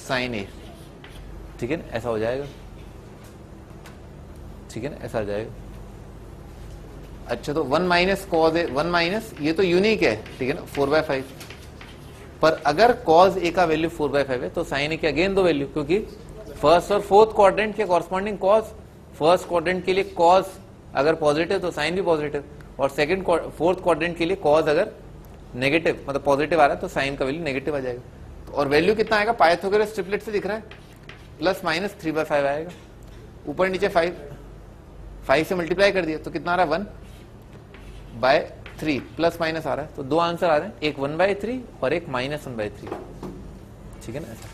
sin a, ठीक है ना, ऐसा हो जाएगा, ठीक है ना, ऐसा आ जाएगा। अच्छा तो 1 - cos a, 1 ये तो यूनिक है, ठीक है ना, 4/5, पर अगर cos a का वैल्यू 4/5 है तो sin a की अगेन 2 वैल्यू, क्योंकि फर्स्ट और फोर्थ क्वाड्रेंट के कॉरस्पॉन्डिंग cos, फर्स्ट क्वाड्रेंट के लिए cos अगर पॉजिटिव तो साइन भी पॉजिटिव, और सेकंड फोर्थ क्वाड्रेंट के लिए cos अगर नेगेटिव मतलब पॉजिटिव आ रहा है तो साइन का वैल्यू नेगेटिव आ जाएगा। तो और वैल्यू कितना आएगा, पाइथागोरस ट्रिपलेट से दिख रहा है, ±3/5 आएगा, ऊपर नीचे 5 से मल्टीप्लाई कर दिया तो कितना आ रहा है 1/3, ± आ रहा है, तो 2 आंसर आ रहे हैं, एक 1/3 और एक -1/3, ठीक है ना, ऐसा।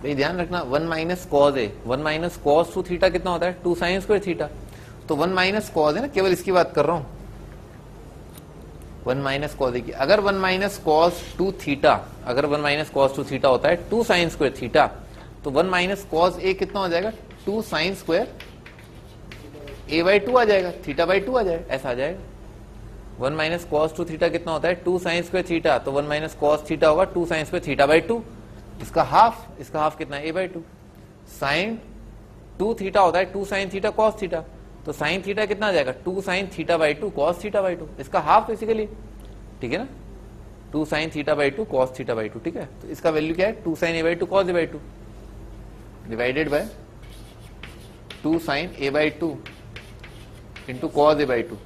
भाई ध्यान रखना 1 minus cos a, 1 minus cos two theta कितना होता है 2 साइन स्क्वायर थीटा। तो 1 माइनस कॉज है ना, केवल इसकी बात कर रहा हूं, 1 माइनस कॉज ए की। अगर 1 माइनस कॉज टू थीटा, अगर 1 माइनस कॉज टू थीटा होता है 2 साइन स्क्वायर थीटा, तो 1 माइनस कॉज ए कितना हो जाएगा 2 साइन स्क्वायर ए बाई 2 आ जाएगा, थीटा बाई 2 आ जाएगा, ऐसा आ जाएगा। 1 माइनस कॉस टू थीटा कितना होता है 2 साइन स्क्वायर थीटा, तो 1 माइनस कॉस थीटा होगा 2 साइन स्क्वायर थीटा बाई 2, इसका हाफ कितना है ए बाई 2। साइन 2 थीटा होता है 2 साइन थीटा कॉस थीटा, तो साइन थीटा कितना आ जाएगा 2 sine theta by 2 cos theta by 2, इसका हाफ बेसिकली, ठीक है ना, 2 sine theta by 2 cos theta by 2, ठीक है। तो इसका वैल्यू क्या है 2 sine A by 2 cos a by 2 divided by 2 sine A by 2 into cos a by 2,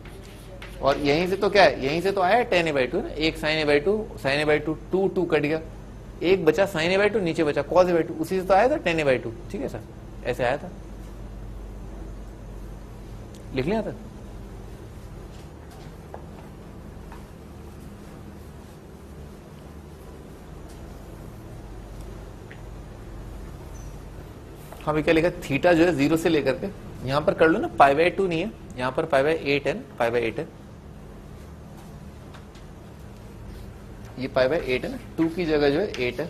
और यहीं से तो क्या है, यहीं से तो आया टेन ए बाई 2 ना, एक sine A by 2 sine A by 2 2 cut गया, एक बचा साइन ए बाई 2, नीचे बचा कॉस ए बाई 2, उसी से तो आया था टेन ए बाई 2, ठीक है सर, ऐसे आया था, लिख लिया था। हाँ क्या लिखा, थीटा जो है 0 से लेकर के, यहां पर कर लो ना, पाई बाई 2 नहीं है, यहां पर पाई बाई 8 है, पाई बाई 8 है, ये पाई बाई 8 है ना, 2 की जगह जो है 8 है।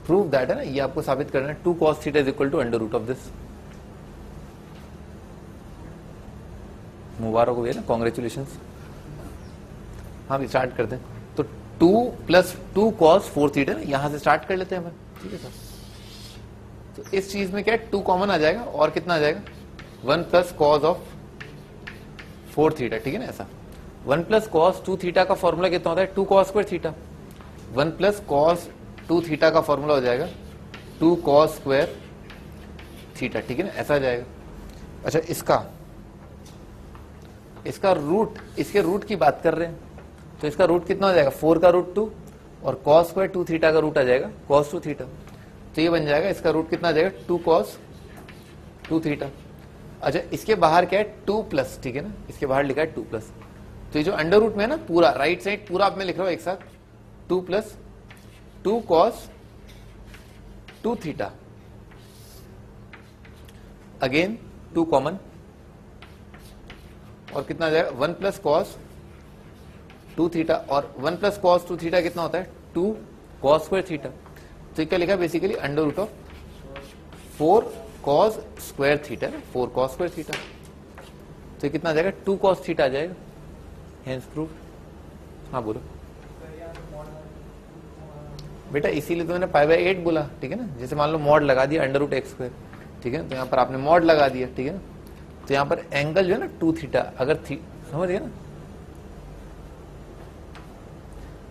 प्रूव दैट है ना, ये आपको साबित करना है 2 cos theta is equal to under root of this. मुबारक हो गया ना, कॉन्ग्रेचुलेशन। हाँ भी स्टार्ट करते हैं, तो 2 प्लस 2 cos 4 थीटा ना, यहां से स्टार्ट कर लेते हैं अपन, ठीक है सर। तो इस चीज में क्या है 2 कॉमन आ जाएगा, और कितना आ जाएगा 1 प्लस कॉस ऑफ 4 थीटा, ठीक है ना, ऐसा 1 प्लस कॉस 2 थीटा का फॉर्मूला कितना होता है 2 cos square theta, 1 plus cos 2 theta का फॉर्मूला हो जाएगा 2 cos स्क्वायर थीटा, ठीक है ना, ऐसा आ जाएगा। अच्छा इसका रूट, इसके रूट की बात कर रहे हैं, तो इसका रूट कितना हो जाएगा 4 का रूट 2, और cos स्क्वायर 2 थीटा का रूट आ जाएगा cos 2 थीटा, तो ये बन जाएगा, इसका रूट कितना आ जाएगा 2 cos 2 थीटा। अच्छा इसके बाहर क्या है 2 प्लस, ठीक है ना, इसके बाहर लिखा है 2 प्लस, तो ये जो अंडर रूट में है ना पूरा राइट साइड पूरा आप में लिख रहा हूं एक साथ, 2 plus 2 cos 2 theta, again 2 common, और कितना आ जाएगा 1 प्लस कॉस 2 थीटा, और 1 प्लस कॉस 2 थीटा कितना होता है 2 cos स्क्वायर थीटा, तो क्या लिखा basically under root of 4 cos square theta, 4 cos square theta, तो ये कितना आ जाएगा 2 cos थीटा आ जाएगा, हेंस प्रूव। हाँ बोलो बेटा, इसीलिए तो मैंने पाई बाई 8 बोला, ठीक है ना, जैसे मान लो मॉड लगा दिया अंडर रूट एक्स स्क्वायर, ठीक है ना, तो यहाँ पर आपने मॉड लगा दिया, ठीक है ना, तो यहाँ पर एंगल जो है ना 2 थीटा, अगर समझ गए ना,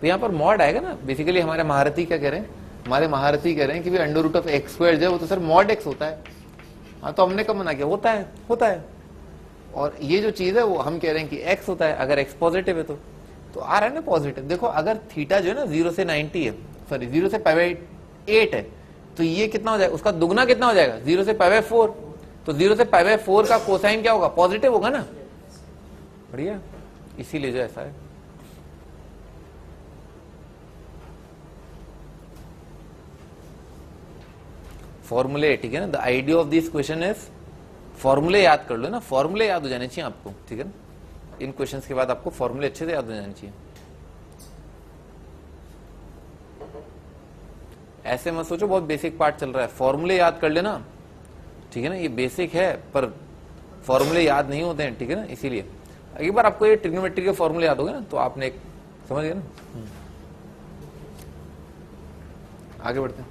तो यहाँ पर मॉड आएगा ना, बेसिकली हमारे महारथी क्या कह रहे हैं, हमारे महारथी कह रहे हैं कि भाई under root of x square जो है वो तो सर मॉड एक्स होता है। हाँ तो हमने कब मना किया, होता है, और ये जो चीज है वो हम कह रहे हैं कि एक्स होता है, अगर एक्स पॉजिटिव है तो आ रहा है ना पॉजिटिव। देखो अगर थीटा जो है ना 0 से 90 है, सॉरी 0 से पाई बाई 8 है, तो ये कितना हो जाएगा, उसका दुगना कितना हो जाएगा 0 से पाई बाई 4, तो 0 से पाई बाई 4 का कोसाइन क्या होगा पॉजिटिव होगा ना, बढ़िया, इसीलिए जो ऐसा है। फॉर्मूले, ठीक है ना, the idea of this question is फॉर्मूले याद कर लो ना, फॉर्मूले याद हो जाने चाहिए आपको, ठीक है ना, इन क्वेश्चंस के बाद आपको फॉर्मूले अच्छे से याद हो जाने चाहिए। ऐसे मत सोचो बहुत बेसिक पार्ट चल रहा है, फॉर्मूले याद कर लेना, ठीक है ना, ये बेसिक है पर फॉर्मूले याद नहीं होते हैं, ठीक है ना, इसीलिए एक बार आपको ये ट्रिग्नोमेट्री के फॉर्मूले याद हो गए ना तो आपने एक समझ गए ना। आगे बढ़ते हैं।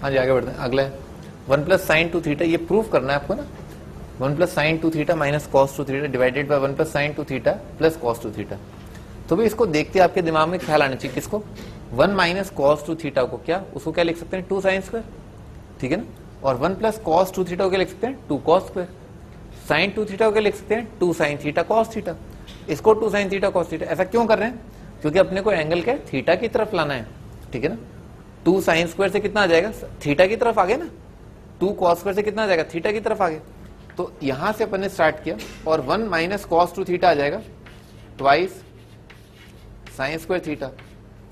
हाँ जी, आगे बढ़ते हैं। अगला है 1 प्लस साइन 2 थीटा, ये प्रूफ करना है आपको ना। 1 plus sign 2 theta minus cos 2 theta divided by 1 plus sign 2 theta plus cos 2 theta. तो भी इसको देखते आपके दिमाग में ख्याल आना चाहिए, किसको? 1 माइनस कॉस 2 थीटा को क्या, उसको क्या लिख सकते हैं? 2 साइन स्क्वायर, ठीक है ना। और 1 प्लस कॉस 2 थीटा को क्या लिख सकते हैं? 2 कॉस स्क्वायर। साइन 2 थीटा को क्या लिख सकते हैं? 2 साइन थीटा कॉस थीटा। इसको 2 साइन थीटा कॉस थीटा। ऐसा क्यों कर रहे हैं? क्योंकि अपने को एंगल के थीटा की तरफ लाना है, ठीक है ना। 2 साइन स्क्वायर से कितना आ जाएगा? थीटा की तरफ आ गया ना। 2 कॉस स्क्वायर से कितना आ जाएगा? थीटा की तरफ आ गया। तो यहां से अपन ने स्टार्ट किया और 1 माइनस कॉस 2 थीटा आ जाएगा twice sine square theta.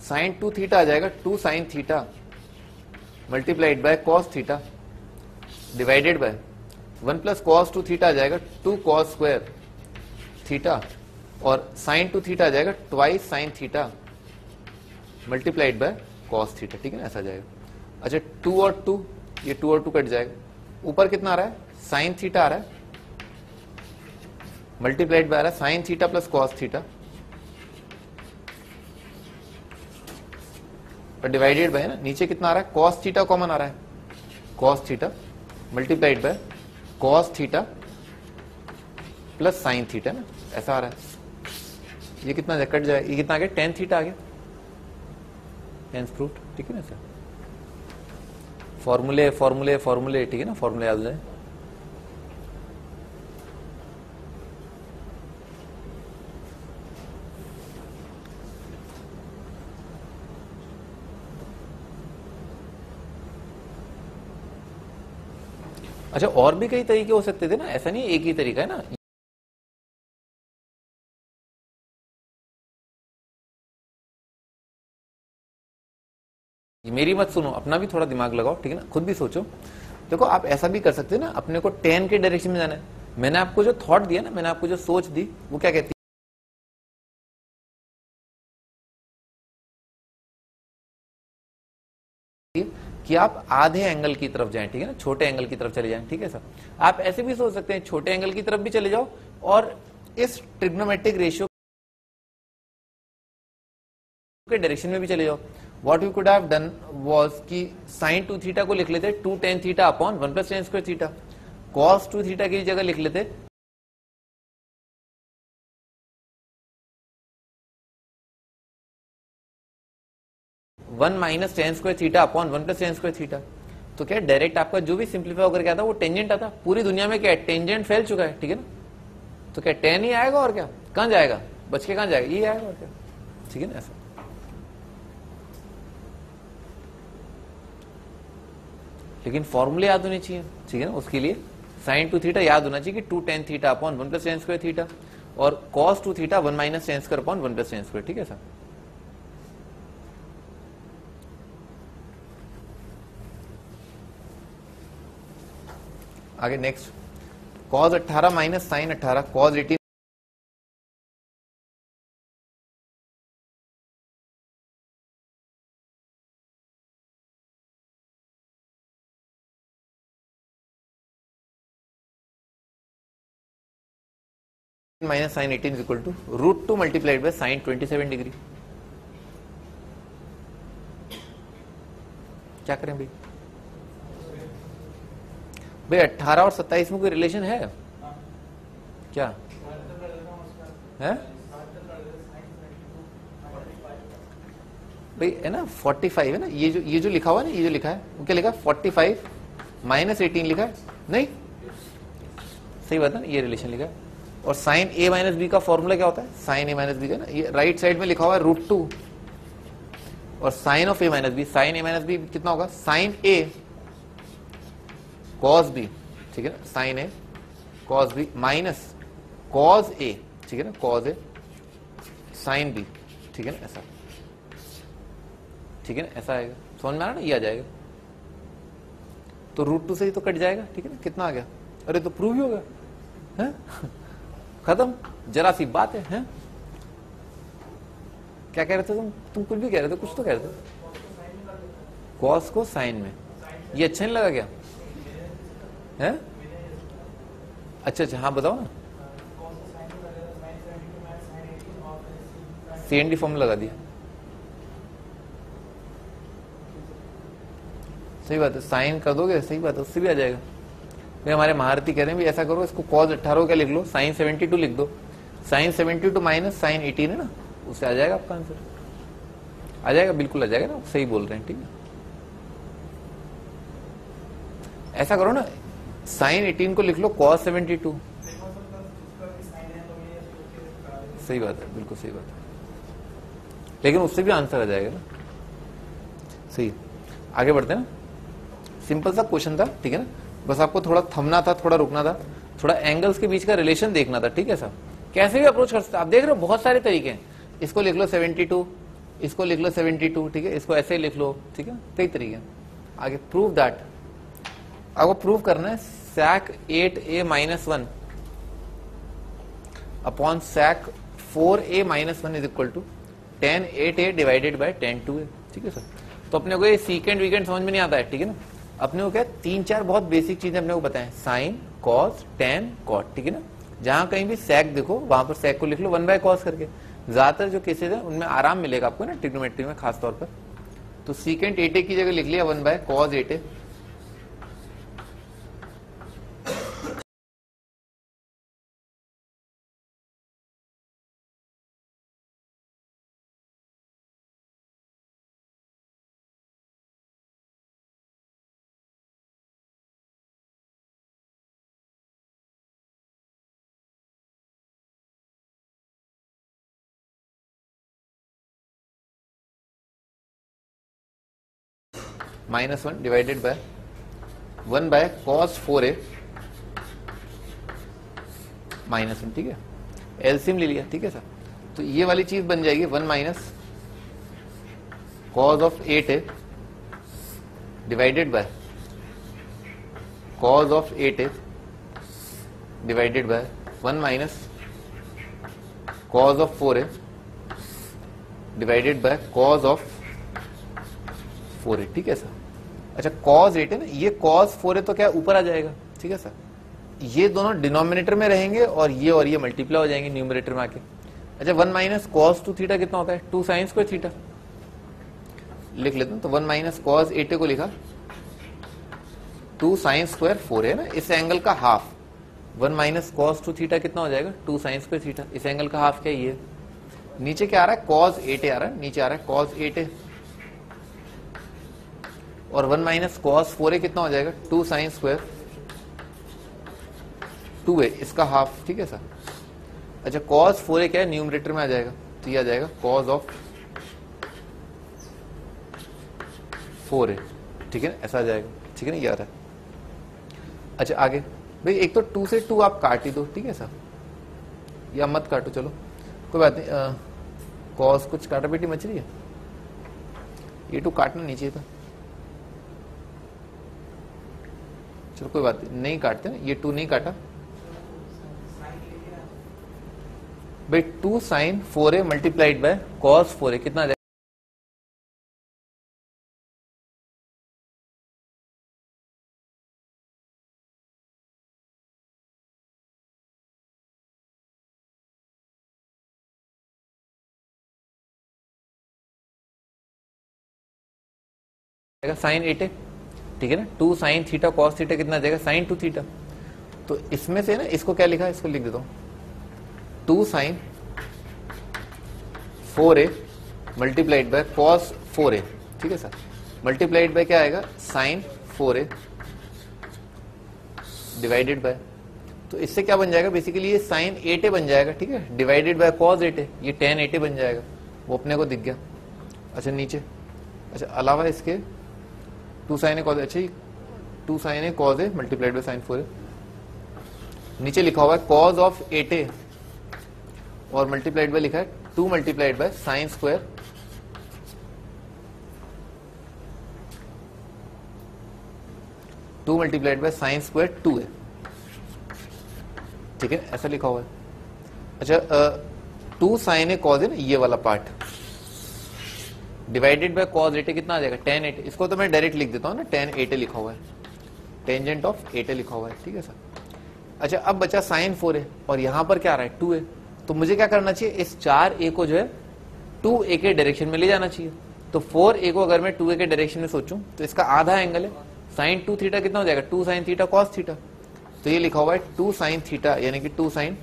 Sine 2 theta आ जाएगा 2 sine theta multiplied by cos theta divided by 1 plus cos 2 theta आ जाएगा 2 कॉस स्क्वायर थीटा और साइन 2 थीटा आ जाएगा twice sine theta multiplied by cos theta, ठीक है ना। ऐसा आ जाएगा। अच्छा 2 और 2, ये 2 और 2 कट जाएगा। ऊपर कितना आ रहा है? साइन थीटा आ रहा है मल्टीप्लाइड बाय आ रहा है sine theta plus cos theta और डिवाइडेड बाय ना, नीचे कितना आ रहा है? कॉस थीटा कॉमन आ रहा है, cos theta multiplied by cos theta plus sine theta ना, ऐसा आ रहा है। ये कितना कट जाएगा? ये कितना आ गया? टेन थीटा आ गया, टेंस प्रूफ, ठीक है ना सर। फॉर्मूले फॉर्मूले फॉर्मूले, ठीक है ना, फॉर्मूले याद हो जाए। अच्छा और भी कई तरीके हो सकते थे ना, ऐसा नहीं एक ही तरीका है ना। मेरी मत सुनो, अपना भी थोड़ा दिमाग लगाओ, ठीक है ना, खुद भी सोचो। देखो आप ऐसा भी कर सकते हैं ना, अपने को 10 के डायरेक्शन में जाना है। मैंने आपको जो थॉट दिया ना, मैंने आपको जो सोच दी, वो क्या कहती है कि आप आधे एंगल की तरफ जाएं, ठीक है ना, छोटे एंगल की तरफ चले जाएं, ठीक है सर। आप ऐसे भी सोच सकते हैं, छोटे एंगल की तरफ भी चले जाओ और इस ट्रिग्नोमेट्रिक रेशियो के डायरेक्शन में भी चले जाओ। What you could have done was कि साइन 2 थीटा को लिख लेते 2 tan theta upon 1 plus tan square theta. Cos 2 theta की जगह लिख लेते 1 minus tan square theta upon 1 plus tan square theta. तो क्या डायरेक्ट आपका जो भी सिंप्लीफाई होकर क्या था, वो टेंजेंट आता। पूरी दुनिया में क्या है? टेंजेंट फैल चुका है, ठीक है ना। तो क्या टेन ही आएगा और क्या? कहां जाएगा? बच के कहां जाएगा? ये आएगा और क्या, ठीक है ना। ऐसा लेकिन फॉर्मूले याद होने चाहिए, ठीक है ना। उसके लिए साइन 2 थीटा याद होना चाहिए कि 2 tan theta upon 1 plus tan square theta और cos 2 theta 1 minus tan square upon 1 plus tan square, ठीक है सर। आगे next cos 18 minus sine 18 cos 18 minus sine 18 equal to √2 multiplied by sine 27 degree. क्या करें भाई? भाई 18 और 27 में कोई रिलेशन है क्या? है भाई, है ना 45 है ना, ये जो लिखा हुआ है ना, ये जो लिखा है वो क्या लिखा है? 45 माइनस 18 लिखा है, नहीं सही बात है ना, ये रिलेशन लिखा है। और साइन a माइनस बी का फॉर्मूला क्या होता है? साइन a माइनस बी का ना, ये राइट साइड में लिखा हुआ है √2 और sine of a minus B. Sine a minus B कितना होगा? साइन a कॉस b, ठीक है ना, sine a cos b minus cos a, ठीक है ना, कॉस a साइन b, ठीक है ना, ऐसा, ठीक है ना, ऐसा आएगा। समझ में आ रहा ना, ये आ जाएगा। तो √2 से ही तो कट जाएगा, ठीक है ना। कितना आ गया? अरे तो प्रूव ही होगा, है? खत्म, जरा सी बात है, हैं? क्या कह रहे थे तुम कुछ भी कह रहे थे, कुछ तो कह रहे थे। कॉस को साइन में, ये अच्छा नहीं लगा क्या? है? अच्छा अच्छा, हाँ बताओ ना। CND फॉर्म लगा दिया, सही बात है, साइन कर दोगे, सही बात है, उससे भी आ जाएगा। भाई हमारे महारथी कह रहे हैं भी ऐसा करो, इसको cos 18 क्या लिख लो, साइन 72 लिख दो, साइन 72 माइनस साइन 18 है ना, उससे आ जाएगा आपका आंसर, आ जाएगा, बिल्कुल आ जाएगा ना, सही बोल रहे हैं, ठीक है। ऐसा करो ना, साइन 18 को लिख लो cos 72, सही बात है, बिल्कुल सही बात है, लेकिन उससे भी आंसर आ जाएगा ना, सही। आगे बढ़ते हैं ना, सिंपल सा क्वेश्चन था, ठीक है ना, बस आपको थोड़ा थमना था, थोड़ा रुकना था, थोड़ा एंगल्स के बीच का रिलेशन देखना था, ठीक है सर। कैसे भी अप्रोच कर सकते आप, देख रहे हो बहुत सारे तरीके हैं, इसको लिख लो 72, इसको लिख लो 72, ठीक है, इसको ऐसे ही लिख लो, ठीक है, कई तरीके हैं। आगे प्रूव दैट, आपको प्रूव करना है sec 8a minus 1 upon sec 4a minus 1 is equal to tan 8a divided by tan 2a, ठीक है सर। तो अपने को ये सीकेंड वीकेंड समझ में नहीं आता है, ठीक है ना, अपने को क्या 3-4 बहुत बेसिक चीजें अपने को बताएं, साइन, कॉस, tan, कॉट, ठीक है ना। जहां कहीं भी sec देखो वहां पर sec को लिख लो 1/cos करके, ज्यादातर जो केसेज है उनमें आराम मिलेगा आपको ना, ट्रिग्नोमेट्री में खास तौर पर। तो सीकेंड 8a की जगह लिख लिया 1/cos 8a, -1 divided by 1/cos 4a -1, ठीक है, एलसीएम ले लिया, ठीक है सर। तो ये वाली चीज बन जाएगी 1 minus cos of 8a divided bye cos of 8a divided by 1 minus cos of 4a divided by cos of 4a, ठीक है सर। अच्छा cos 8 है ना, ये cos 4a तो क्या ऊपर आ जाएगा, ठीक है सर, ये दोनों डिनोमिनेटर में रहेंगे और ये मल्टीप्लाई हो जाएंगे न्यूमरेटर में आके। अच्छा 1 माइनस cos 2 थीटा कितना होता है, 2 साइन स्क्वायर थीटा, लिख लेते हैं। तो 1 माइनस cos 8a को लिखा 2 साइन स्क्वायर 4 है ना, इस एंगल का हाफ, 1 माइनस cos 2 थीटा कितना हो जाएगा, 2 साइन स्क्वायर थीटा, इस एंगल का हाफ क्या है ये। नीचे क्या आ रहा है, cos 8a आ रहा है, नीचे आ रहा है cos 8a, और 1 माइनस cos 4a कितना हो जाएगा, 2 साइन स्क्वायर 2a, इसका हाफ, ठीक है सर। अच्छा cos 4a क्या है, न्यूमरेटर में आ जाएगा, तो ये आ जाएगा cos ऑफ 4a, ठीक है, ऐसा आ जाएगा, ठीक है ना, ये आ रहा है। अच्छा आगे भाई, एक तो 2 से 2 आप काट ही दो, ठीक है सर, या मत काटो, चलो कोई बात नहीं, cos कुछ काटा बेटी मच रही है, ये 2 काटना नहीं चाहिए था, चलो कोई बात नहीं काटते ना, ये 2 नहीं काटा भाई, 2 sign 4a multiplied by cos 4a कितना आ जाएगा, साइन 8a, ठीक है ना, 2 साइन थीटा cos थीटा कितना आ जाएगा, साइन 2 थीटा। तो इसमें से ना इसको क्या लिखा है, इसको लिख देता हूं, 2 sign 4a multiplied by cos 4a, ठीक है सर, मल्टीप्लाइड बाय क्या आएगा, साइन 4a डिवाइडेड बाय, तो इससे क्या बन जाएगा, बेसिकली ये साइन 8a बन जाएगा, ठीक है, डिवाइडेड बाय cos 8a, ये tan 8a बन जाएगा, वो अपने को दिख गया। अच्छा नीचे, अच्छा अलावा इसके 2 साइन ए cos, अच्छा 2 sine A cos a multiplied by sine 4a, नीचे लिखा हुआ है cos ऑफ 8a और मल्टीप्लाइड बाय लिखा है 2 multiplied by sine square 2 multiplied by sine square 2a, ठीक है, ऐसा लिखा हुआ है। अच्छा 2 साइन ए cos a ना, ये वाला part divided by cos 8a कितना आ जाएगा, tan 8a, इसको तो मैं डायरेक्ट लिख देता हूँ ना, tan 8a लिखा हुआ है, टेंजेंट ऑफ 8a लिखा हुआ है, ठीक है सर। अच्छा अब बचा साइन 4a और यहां पर क्या आ रहा है 2a, तो मुझे क्या करना चाहिए, इस 4a को जो है 2a के डायरेक्शन में ले जाना चाहिए, तो 4a को अगर मैं 2a के डायरेक्शन में सोचूं तो इसका आधा एंगल है, साइन 2 थीटा कितना हो जाएगा, 2 साइन थीटा कॉस थीटा। तो ये लिखा हुआ है 2 साइन थीटा यानी कि 2 sign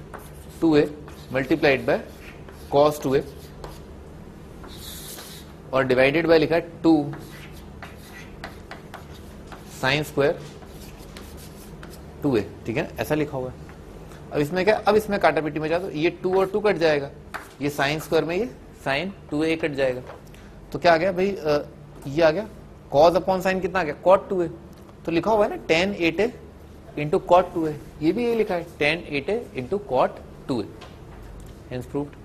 2a multiplied by cos 2a और डिवाइडेड बाय लिखा है 2 साइन स्क्वायर 2a, ठीक है, ऐसा लिखा हुआ है। अब इसमें क्या, अब इसमें काटापीटी में जा तो ये 2 और 2 कट जाएगा, ये साइन स्क्वायर में ये साइन 2a कट जाएगा। तो क्या आ गया भाई, ये आ गया कॉस अपॉन साइन कितना आ गया, कॉट 2a। तो लिखा हुआ है ना tan 8a into cot 2a, ये भी ये लिखा है tan 8a into cot 2a, hence proved.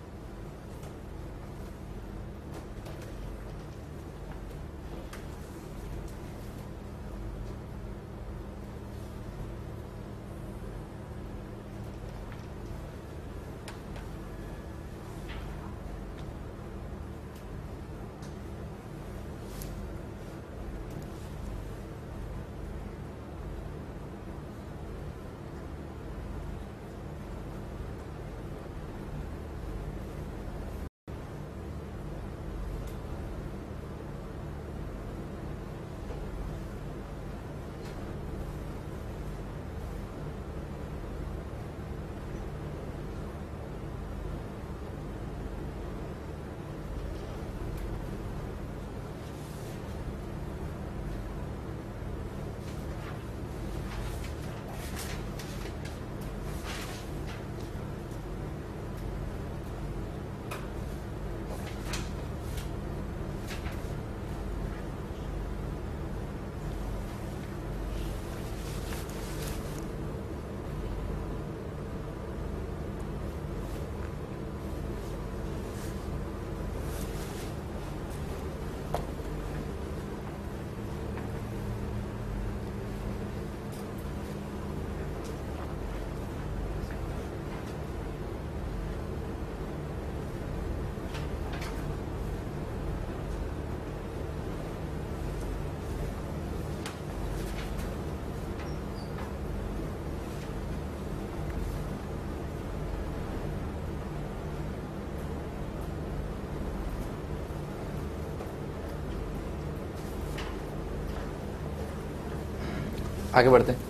आगे बढ़ते हैं,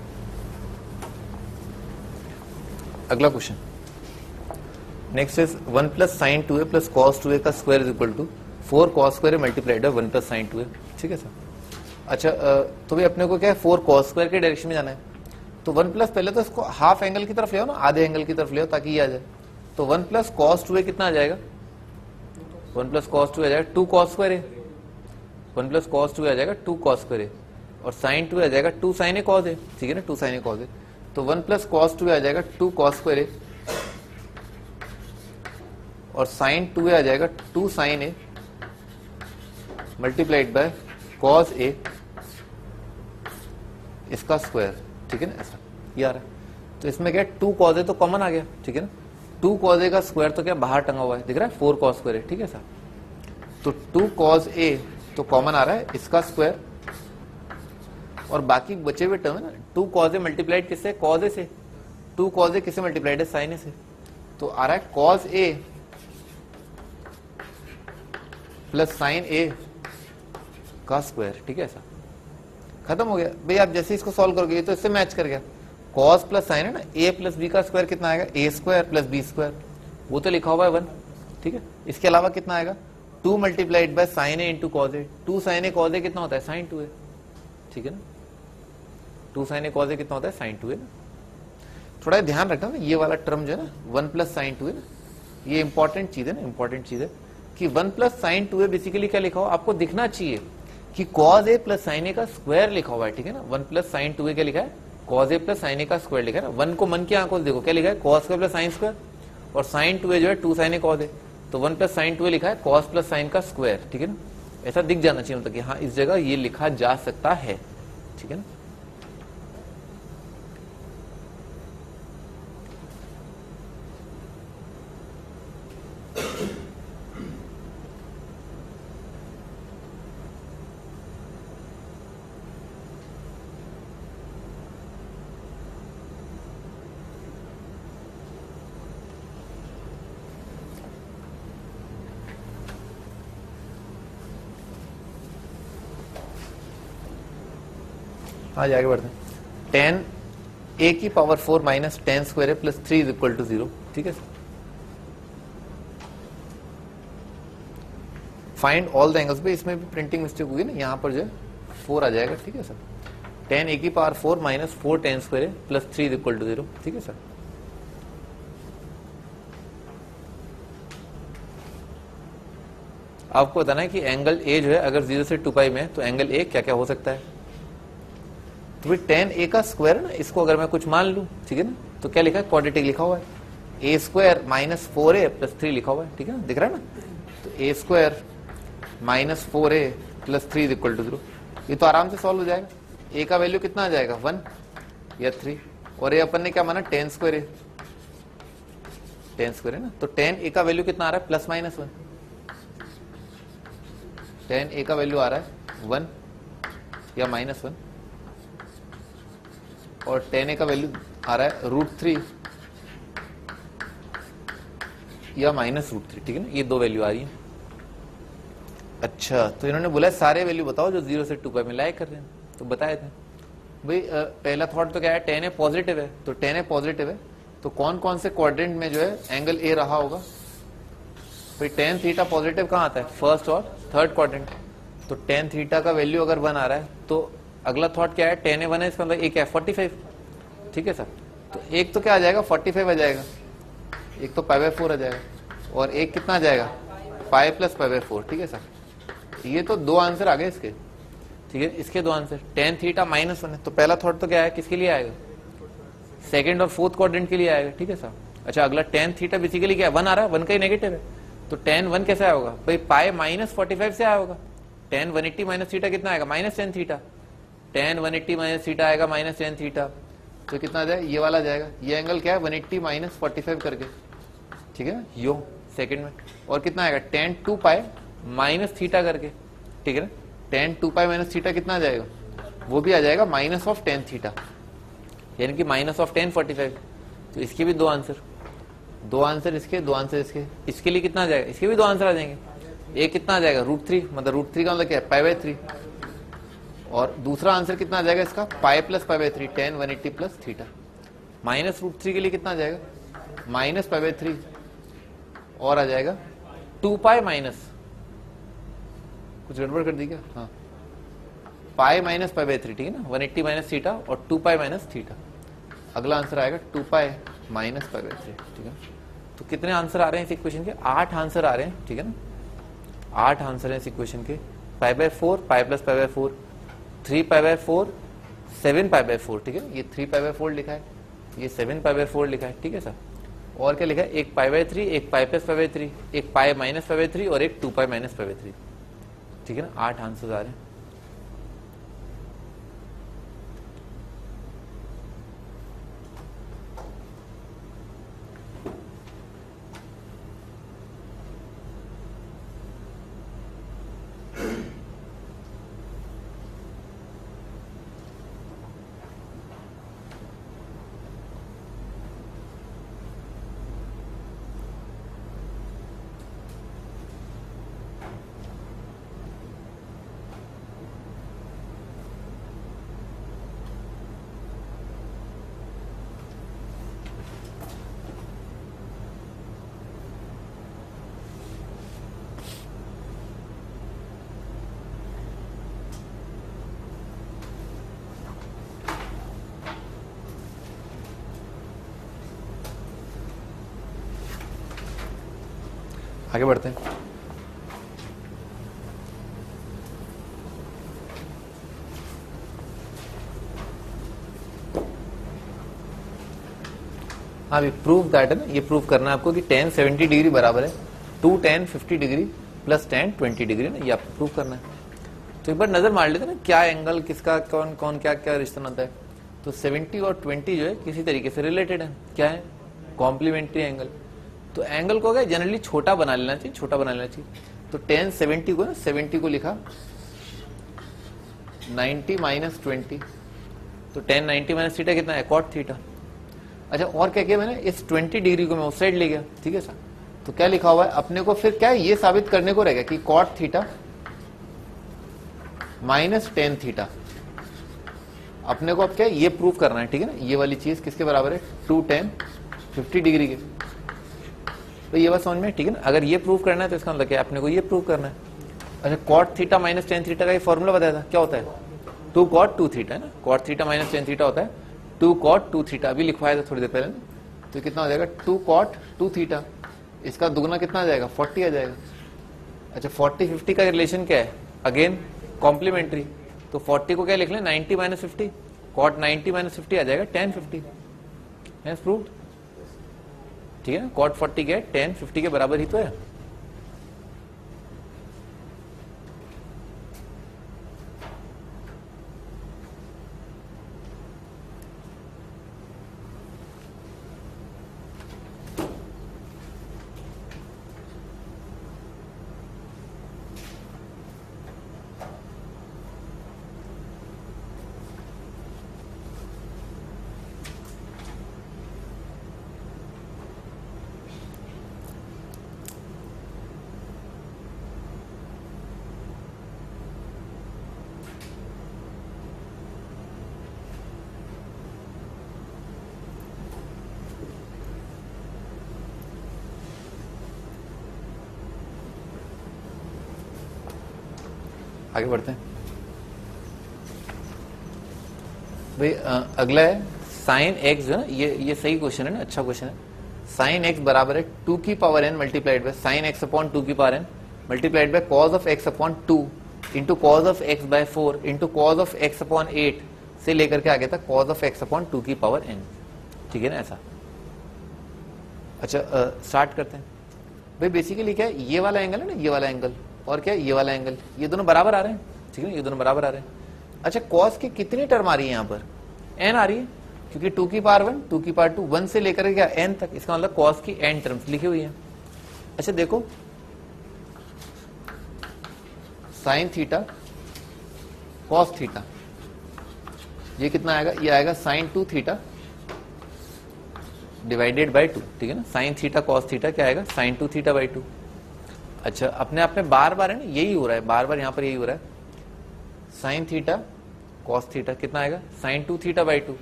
अगला question next is 1 plus sine 2a plus cos 2a का square is equal to 4 cos square multiplied by 1 plus sine 2a, ठीक है सर। अच्छा, तो भाई अपने को क्या है 4 कॉस स्क्वायर के डायरेक्शन में जाना है, तो 1 प्लस पहले तो इसको हाफ एंगल की तरफ ले आओ ना, आधे एंगल की तरफ ले आओ ताकि ये आ जाए। तो 1 प्लस कॉस 2a कितना आ जाएगा, 1 प्लस कॉस 2 आ जाएगा 2 कॉस स्क्वायर है, 1 प्लस कॉस 2 आ जाएगा 2 कॉस स्क्वायर है, और साइन 2 आ जाएगा 2 साइन ए कॉस है, ठीक है ना, 2 साइन ए कॉस है। तो 1 प्लस कॉस 2 आ जाएगा 2 कॉस स्क्वायर है, और साइन 2 आ जाएगा 2 sine A multiplied by cos A इसका स्क्वायर, ठीक है ना, ऐसा ये आ रहा है। तो इसमें क्या है 2 कॉस ए तो कॉमन आ गया, ठीक है ना, 2 कॉस ए का स्क्वायर तो क्या बाहर टंगा हुआ है, दिख रहा है 4 कॉस स्क्वायर है, ठीक है सर। तो 2 कॉस ए तो कॉमन आ रहा है, इसका स्क्वायर, और बाकी बचे हुए टर्म है ना 2 कॉस ए मल्टीप्लाइड किससे, कॉस ए से, 2 कॉस ए किससे मल्टीप्लाइड है, साइन ए से। तो आ रहा है कॉस ए प्लस साइन ए का स्क्वायर, ठीक है, ऐसा खत्म हो गया भाई। आप जैसे इसको सॉल्व करोगे तो इससे मैच कर गया, कॉस प्लस साइन है ना, ए प्लस बी का स्क्वायर कितना आएगा, ए स्क्वायर प्लस बी स्क्वायर, वो तो लिखा हुआ है 1, ठीक है। इसके अलावा कितना आएगा 2 multiplied by sine A into cos A, 2 sine A cos A कितना होता है, साइन 2a, ठीक है ना, 2 साइन ए कॉस ए कितना होता है, साइन 2a ना। थोड़ा ध्यान रखना ना, ये वाला टर्म जो है ना 1 प्लस साइन 2a ना, ये इंपॉर्टेंट चीज है ना, इंपॉर्टेंट चीज है कि 1 प्लस साइन 2a बेसिकली क्या लिखा हुआ, आपको दिखना चाहिए कि कॉस ए प्लस साइन ए का स्क्वायर लिखा हुआ है, ठीक है ना। 1 प्लस साइन 2a क्या लिखा है, कॉस ए प्लस साइन ए का स्क्वायर लिखा है ना। 1 को मन की आंखों से देखो, क्या लिखा है, cos square plus sine square, और साइन 2a जो है 2 साइन ए कॉस ए, तो 1 प्लस साइन 2a लिखा है कॉस प्लस साइन का स्क्वायर, ठीक है ना। ऐसा दिख जाना चाहिए मतलब कि हाँ इस जगह ये लिखा जा सकता है, ठीक है ना। आज आगे बढ़ते हैं। टेन ए की पावर 4 माइनस टेन स्क्वायर है प्लस 3 इज इक्वल टू 0। ठीक है sir, find all the angles. भाई इसमें भी प्रिंटिंग मिस्टेक होगी ना, यहां पर जो है 4 आ जाएगा। ठीक है सर, टेन ए की पावर 4 माइनस 4 टेन स्क्वायर है प्लस 3 इज इक्वल टू 0। ठीक है सर, आपको बताना है कि एंगल ए जो है अगर 0 से 2 पाई में है तो एंगल ए क्या क्या हो सकता है। तो भाई टेन ए का स्क्वायर है ना, इसको अगर मैं कुछ मान लूं, ठीक है ना, तो क्या लिखा है, क्वाड्रेटिक लिखा हुआ है। ए स्क्वायर माइनस 4a प्लस 3 लिखा हुआ है। ठीक है ना, दिख रहा है ना। तो A square minus 4a plus 3 is equal to 0। ये तो आराम से सॉल्व हो जाएगा। ए का वैल्यू कितना आ जाएगा, 1 या 3, और ये अपन ने क्या माना, टेन स्क्वायर है, टेन स्क्वायर है ना। तो टेन ए का वैल्यू कितना आ रहा है, प्लस माइनस 1। टेन ए का वैल्यू आ रहा है 1 या माइनस 1, और टेन ए का वैल्यू आ रहा है √3 या माइनस √3। ठीक है ना, ये दो वैल्यू आ रही है। अच्छा, तो इन्होंने बोला सारे वैल्यू बताओ जो 0 से 2 पाई में लाई कर रहे हैं, तो बताए थे भाई। पहला थॉट तो क्या है, टेन ए पॉजिटिव है, तो टेन ए पॉजिटिव है तो कौन कौन से क्वाड्रेंट में जो है एंगल ए रहा होगा। भाई टेन थीटा पॉजिटिव कहाँ आता है, फर्स्ट और थर्ड क्वाड्रेंट। तो टेन थीटा का वैल्यू अगर 1 आ रहा है तो अगला थॉट क्या है, टेन ए 1 है, इसका मतलब एक है 45। ठीक है सर, तो एक तो क्या आ जाएगा, 45 आ जाएगा, एक तो π/4 आ जाएगा, और एक कितना आ जाएगा, पाई प्लस π/4। ठीक है सर, ये तो दो आंसर आ गए इसके। ठीक है, इसके दो आंसर। टेन थीटा माइनस 1 है, तो पहला थॉट तो क्या है, किसके लिए आएगा, सेकंड और फोर्थ क्वाड्रेंट के लिए आएगा। ठीक है सर, अच्छा अगला टेन थीटा बेसिकली क्या है, 1 आ रहा है, 1 का ही नेगेटिव है, तो टेन 1 कैसे आया होगा भाई, पाई माइनस 45 से आया होगा। टेन 180 माइनस थीटा कितना आएगा, minus ten theta. Ten 180 minus theta आएगा माइनस टेन थीटा, तो कितना आ जाएगा, ये वाला जाएगा। ये एंगल क्या है, 180 माइनस 45 करके। ठीक है ना, यो सेकंड में। और कितना आएगा, टेन 2 पाई माइनस थीटा करके। ठीक है ना, टेन 2 पाई माइनस थीटा कितना आ जाएगा, वो भी आ जाएगा माइनस ऑफ टेन थीटा, यानी कि माइनस ऑफ टेन 45। तो इसके भी दो आंसर, दो आंसर इसके, दो आंसर इसके। इसके लिए कितना आ जाएगा, इसके भी दो आंसर आ जाएंगे। एक कितना आ जाएगा, √3, मतलब √3 का मतलब क्या है, π/3। और दूसरा आंसर कितना आ जाएगा इसका, pi plus π/3, tan 180 plus theta. Minus √3 के लिए कितना आ जाएगा, माइनस π/3, और आ जाएगा 2 पाई माइनस, कुछ गड़बड़ कर दी क्या, हाँ, पाई माइनस π/3। ठीक है ना, 180 माइनस थीटा और 2 पाई माइनस थीटा। अगला आंसर आएगा 2 पाई माइनस π/3। ठीक है, तो कितने आंसर आ रहे हैं इस इक्वेशन के, 8 आंसर आ रहे हैं। ठीक है ना, 8 आंसर हैं इस इक्वेशन के। π/4, पाई प्लस π/4, 3 π/4, 7 π/4। ठीक है, ये 3 π/4 लिखा है, ये 7 π/4 लिखा है। ठीक है सर, और क्या लिखा है, एक π/3, एक पाई प्लस π/3, एक पाई माइनस π/3 और एक 2 पाई माइनस π/3। ठीक है ना, 8 आंसर आ रहे हैं। आगे बढ़ते हैं। हाँ, अभी प्रूव दैट है ना, ये प्रूव करना है आपको कि tan 70 डिग्री बराबर है 2 tan 50 degree plus tan 20 degree ना, ये आपको प्रूव करना है। तो एक बार नजर मार लेते ना, क्या एंगल किसका कौन कौन क्या क्या रिश्ता होता है। तो 70 और 20 जो है किसी तरीके से रिलेटेड है, क्या है, कॉम्प्लीमेंट्री एंगल। तो एंगल को क्या जनरली छोटा बना लेना चाहिए, छोटा बना लेना चाहिए। तो tan 70 को ना, 70 को लिखा 90 माइनस 20, तो tan 90 माइनस थीटा कितना है, cot थीटा। अच्छा, और क्या किया मैंने, इस 20 डिग्री को मैं उस साइड ले गया। ठीक है सर, तो क्या लिखा हुआ है अपने को, फिर क्या है, ये साबित करने को रहेगा कि cot theta minus tan theta अपने को अब क्या है, ये प्रूव करना है, ठीक है ना, ये वाली चीज किसके बराबर है, 2 tan 50 डिग्री के। तो ये बात समझ में, ठीक है ना। अगर ये प्रूव करना है तो इसका मतलब क्या है, अपने को ये प्रूव करना है। अच्छा, cot theta minus tan theta का ये फॉर्मूला बताया था, क्या होता है, 2 cot 2 थीटा है ना, cot theta minus tan theta होता है 2 cot 2 थीटा। अभी लिखवाया था थोड़ी देर पहले ना, तो कितना हो जाएगा 2 cot 2 थीटा। इसका दुगना कितना आ जाएगा, 40 आ जाएगा। अच्छा, 40 50 का रिलेशन क्या है, अगेन कॉम्प्लीमेंट्री, तो 40 को क्या लिख लें, 90 माइनस 50, cot 90 माइनस 50 आ जाएगा tan 50। हैज प्रूव्ड, ठीक है ना। cot 40 के tan 50 के बराबर ही तो है। आगे बढ़ते हैं भाई। अगला है साइन एक्स, जो है ना, ये सही क्वेश्चन है ना, अच्छा क्वेश्चन है। साइन एक्स बराबर है 2 की power n multiplied by sine x upon 2 की power n multiplied by cos of x upon 2 into cos of x by 4 into cos of x upon 8 से लेकर के आगे तक कॉज ऑफ एक्स अपॉन 2 की पावर n, ठीक है ना, ऐसा। अच्छा, स्टार्ट करते हैं भाई। बेसिकली क्या है, ये वाला एंगल है ना, ये वाला एंगल, और क्या है, ये वाला एंगल, ये दोनों बराबर आ रहे हैं, ठीक है ना, ये दोनों बराबर आ रहे हैं। अच्छा, कॉस की कितनी टर्म आ रही है यहाँ पर, n आ रही है, क्योंकि 2 की पावर 1 2 की पावर 2 1 से लेकर क्या n तक, इसका मतलब कॉस की n टर्म्स लिखी हुई है। अच्छा देखो, साइन थीटा कॉस थीटा, ये कितना आएगा, ये आएगा साइन 2 थीटा डिवाइडेड बाय 2, ठीक है ना। साइन थीटा कॉस थीटा क्या आएगा, साइन 2 थीटा बाई 2। अच्छा, अपने आप में बार बार है ना, यही हो रहा है, बार बार यहाँ पर यही हो रहा है। साइन थीटा कॉस थीटा कितना आएगा, साइन 2 थीटा बाई 2,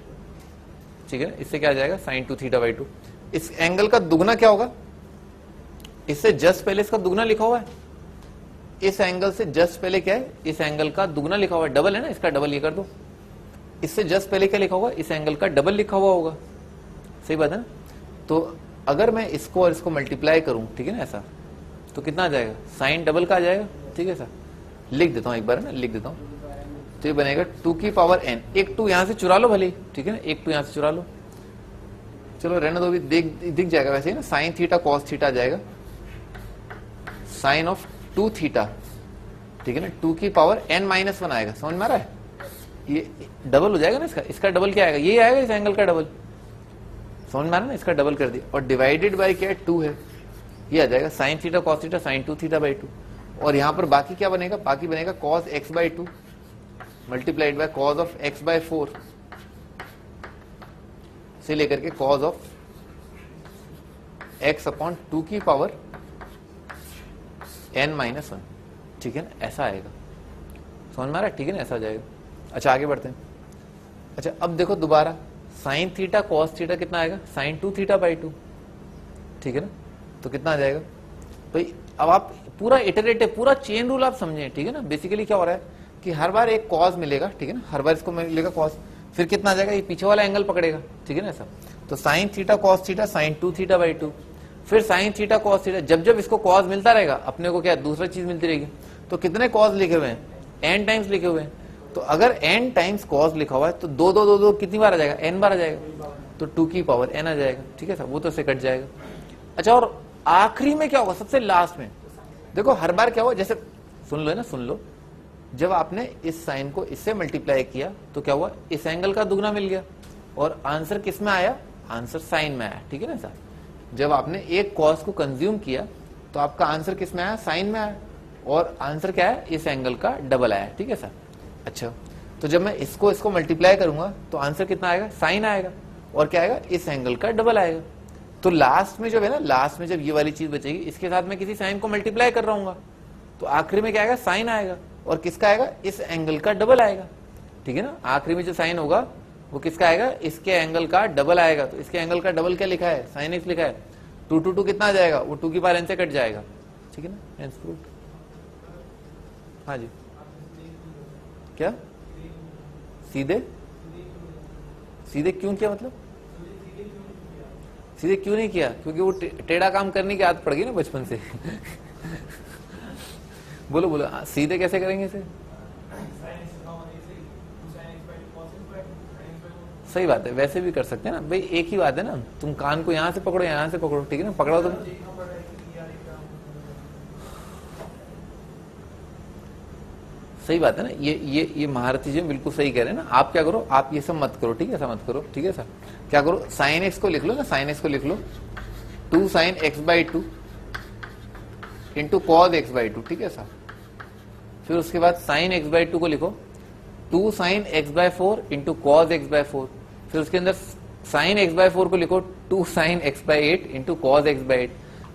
ठीक है ना। इससे क्या आ जाएगा, साइन 2 थीटा बाई 2। इस एंगल का दुगना क्या होगा, इससे जस्ट पहले इसका दुगना लिखा हुआ है, इस एंगल से जस्ट पहले क्या है, इस एंगल का दुगना लिखा हुआ है, डबल है ना, इसका डबल ये कर दो। इससे जस्ट पहले क्या लिखा हुआ, इस एंगल का डबल लिखा हुआ होगा, सही बात है ना। तो अगर मैं इसको और इसको मल्टीप्लाई करूं, ठीक है ना, ऐसा, तो कितना आ जाएगा, साइन डबल का आ जाएगा, ठीक है सर। लिख देता हूं एक बार, है ना, लिख देता हूं। तो ये बनेगा 2 की पावर n, एक 2 यहां से चुरा लो भले, ठीक है ना, एक 2 यहां से चुरा लो, चलो रहने दो, भी दिख जाएगा वैसे ही ना। साइन थीटा कॉस थीटा आ जाएगा साइन ऑफ 2 थीटा, ठीक है ना, 2 की पावर n माइनस 1 आएगा, समझ में आ रहा है। ये डबल हो जाएगा ना, इसका डबल क्या आएगा, ये आएगा इस एंगल का डबल, समझ में आ रहा है ना, इसका डबल कर दिया, और डिवाइडेड बाय क्या है, 2 है, ये आ जाएगा sine theta cos theta sine 2 theta by 2। और यहां पर बाकी क्या बनेगा, बाकी बनेगा cos x by 2 multiplied by cos of x by 4 से लेकर के कॉज ऑफ एक्स अपॉन 2 की पावर n माइनस 1, ठीक है ना, ऐसा आएगा, समझ में आ रहा है, ठीक है ना, ऐसा आ जाएगा। अच्छा, आगे बढ़ते हैं। अच्छा, अब देखो दोबारा, साइन थीटा कॉस थीटा कितना आएगा, साइन 2 थीटा बाई 2, ठीक है ना, तो कितना आ जाएगा भाई। अब आप पूरा इटरेटिव, पूरा चेन रूल आप समझें, ठीक है ना। बेसिकली क्या हो रहा है कि हर बार एक कॉज मिलेगा, ठीक है ना, हर बार इसको मिलेगा कॉज, फिर कितना आ जाएगा, ये पीछे वाला एंगल पकड़ेगा, ठीक है ना, ऐसा। तो sine theta cos theta sine 2 theta by 2, फिर साइन थीटा कॉस थीटा, जब जब इसको कॉज मिलता रहेगा अपने को क्या दूसरा चीज मिलती रहेगी। तो कितने कॉज लिखे हुए हैं, n टाइम्स लिखे हुए हैं। तो अगर n टाइम्स कॉज लिखा हुआ है तो 2 2 2 2 कितनी बार आ जाएगा, n बार आ जाएगा, तो 2 की पावर n आ जाएगा, ठीक है सर, वो तो से कट जाएगा। अच्छा, और आखिरी में क्या होगा, सबसे लास्ट में देखो, हर बार क्या हुआ, जैसे सुन लो ना, सुन लो, जब आपने इस साइन को इससे मल्टीप्लाई किया तो क्या हुआ, इस एंगल का दुगना मिल गया, और आंसर किस में आया, आंसर साइन में आया, ठीक है ना सर। जब आपने एक कॉस को कंज्यूम किया तो आपका आंसर किस में आया, साइन में आया, और आंसर क्या है, इस एंगल का डबल आया, ठीक है सर। अच्छा, तो जब मैं इसको मल्टीप्लाई करूंगा तो आंसर कितना आएगा, साइन आएगा, और क्या आएगा, इस एंगल का डबल आएगा। तो लास्ट में जब है ना, लास्ट में जब ये वाली चीज बचेगी, इसके साथ में किसी साइन को मल्टीप्लाई कर रहा हूँ, तो आखिरी में क्या आएगा, साइन आएगा, और किसका आएगा, इस एंगल का डबल आएगा। ठीक है ना, आखिरी में जो साइन होगा वो किसका आएगा, इसके एंगल का डबल आएगा। तो इसके एंगल का डबल क्या लिखा है, साइन एक्स लिखा है। 2 to 2 कितना आ जाएगा, वो 2 की पावर n से कट जाएगा, ठीक है ना, हेंस प्रूव्ड। हाँ जी, क्या सीधे सीधे क्यों किया, मतलब सीधे क्यों नहीं किया, क्योंकि वो टेढ़ा काम करने की आदत पड़ गई ना बचपन से। बोलो बोलो, सीधे कैसे करेंगे इसे? सही बात है, वैसे भी कर सकते हैं ना भाई, एक ही बात है ना, तुम कान को यहां से पकड़ो, यहां से पकड़ो, ठीक है ना, पकड़ो तुम। सही बात है ना, ये महारथी जी बिल्कुल सही कह रहे हैं ना। आप क्या करो, आप ये सब मत करो, ठीक है, ऐसा मत करो, ठीक है सर। क्या करो, साइन एक्स को लिख लो ना, साइन एक्स को लिख लो 2 sin x/2 into cos x/2, ठीक है सर। फिर उसके बाद साइन x/2 को लिखो 2 sin x/4 into cos x/4। फिर उसके अंदर साइन x/4 को लिखो 2 sin x/8 into cos x/8।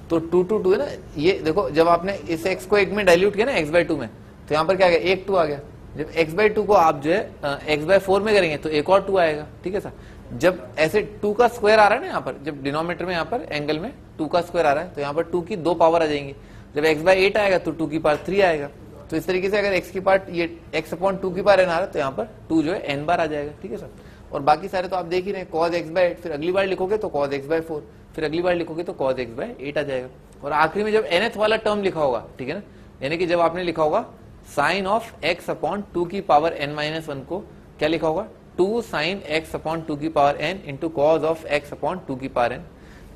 तो 2 to 2 है ना, ये देखो जब आपने इस x को एक में डाइल्यूट किया ना x/2 में, तो यहाँ पर क्या आ गया, एक 2 आ गया। जब x/2 को आप जो है x/4 में करेंगे तो एक और 2 आएगा, ठीक है सर। जब ऐसे 2 का स्क्वायर आ रहा है ना यहाँ पर, जब डिनोमिनेटर में यहाँ पर एंगल में 2 का स्क्वायर आ रहा है, तो यहाँ पर 2 की 2 पावर आ जाएंगी। जब x/8 आएगा तो 2 की पावर 3 आएगा। तो इस तरीके से अगर x की पार्ट ये x/2 की पावर n आ रहा है, तो यहाँ पर 2 जो है n बार आ जाएगा, ठीक है सर। और बाकी सारे तो आप देख ही रहे हैं, cos x/8, फिर अगली बार लिखोगे तो cos x/4, फिर अगली बार लिखोगे तो cos x/8 आ जाएगा। और आखिरी में जब nth वाला टर्म लिखा होगा, ठीक है ना, यानी कि जब आपने लिखा होगा साइन ऑफ x/2 की पावर n-1 को क्या लिखा होगा, 2 sin x/2 की power n into cos of x/2 की पावर n।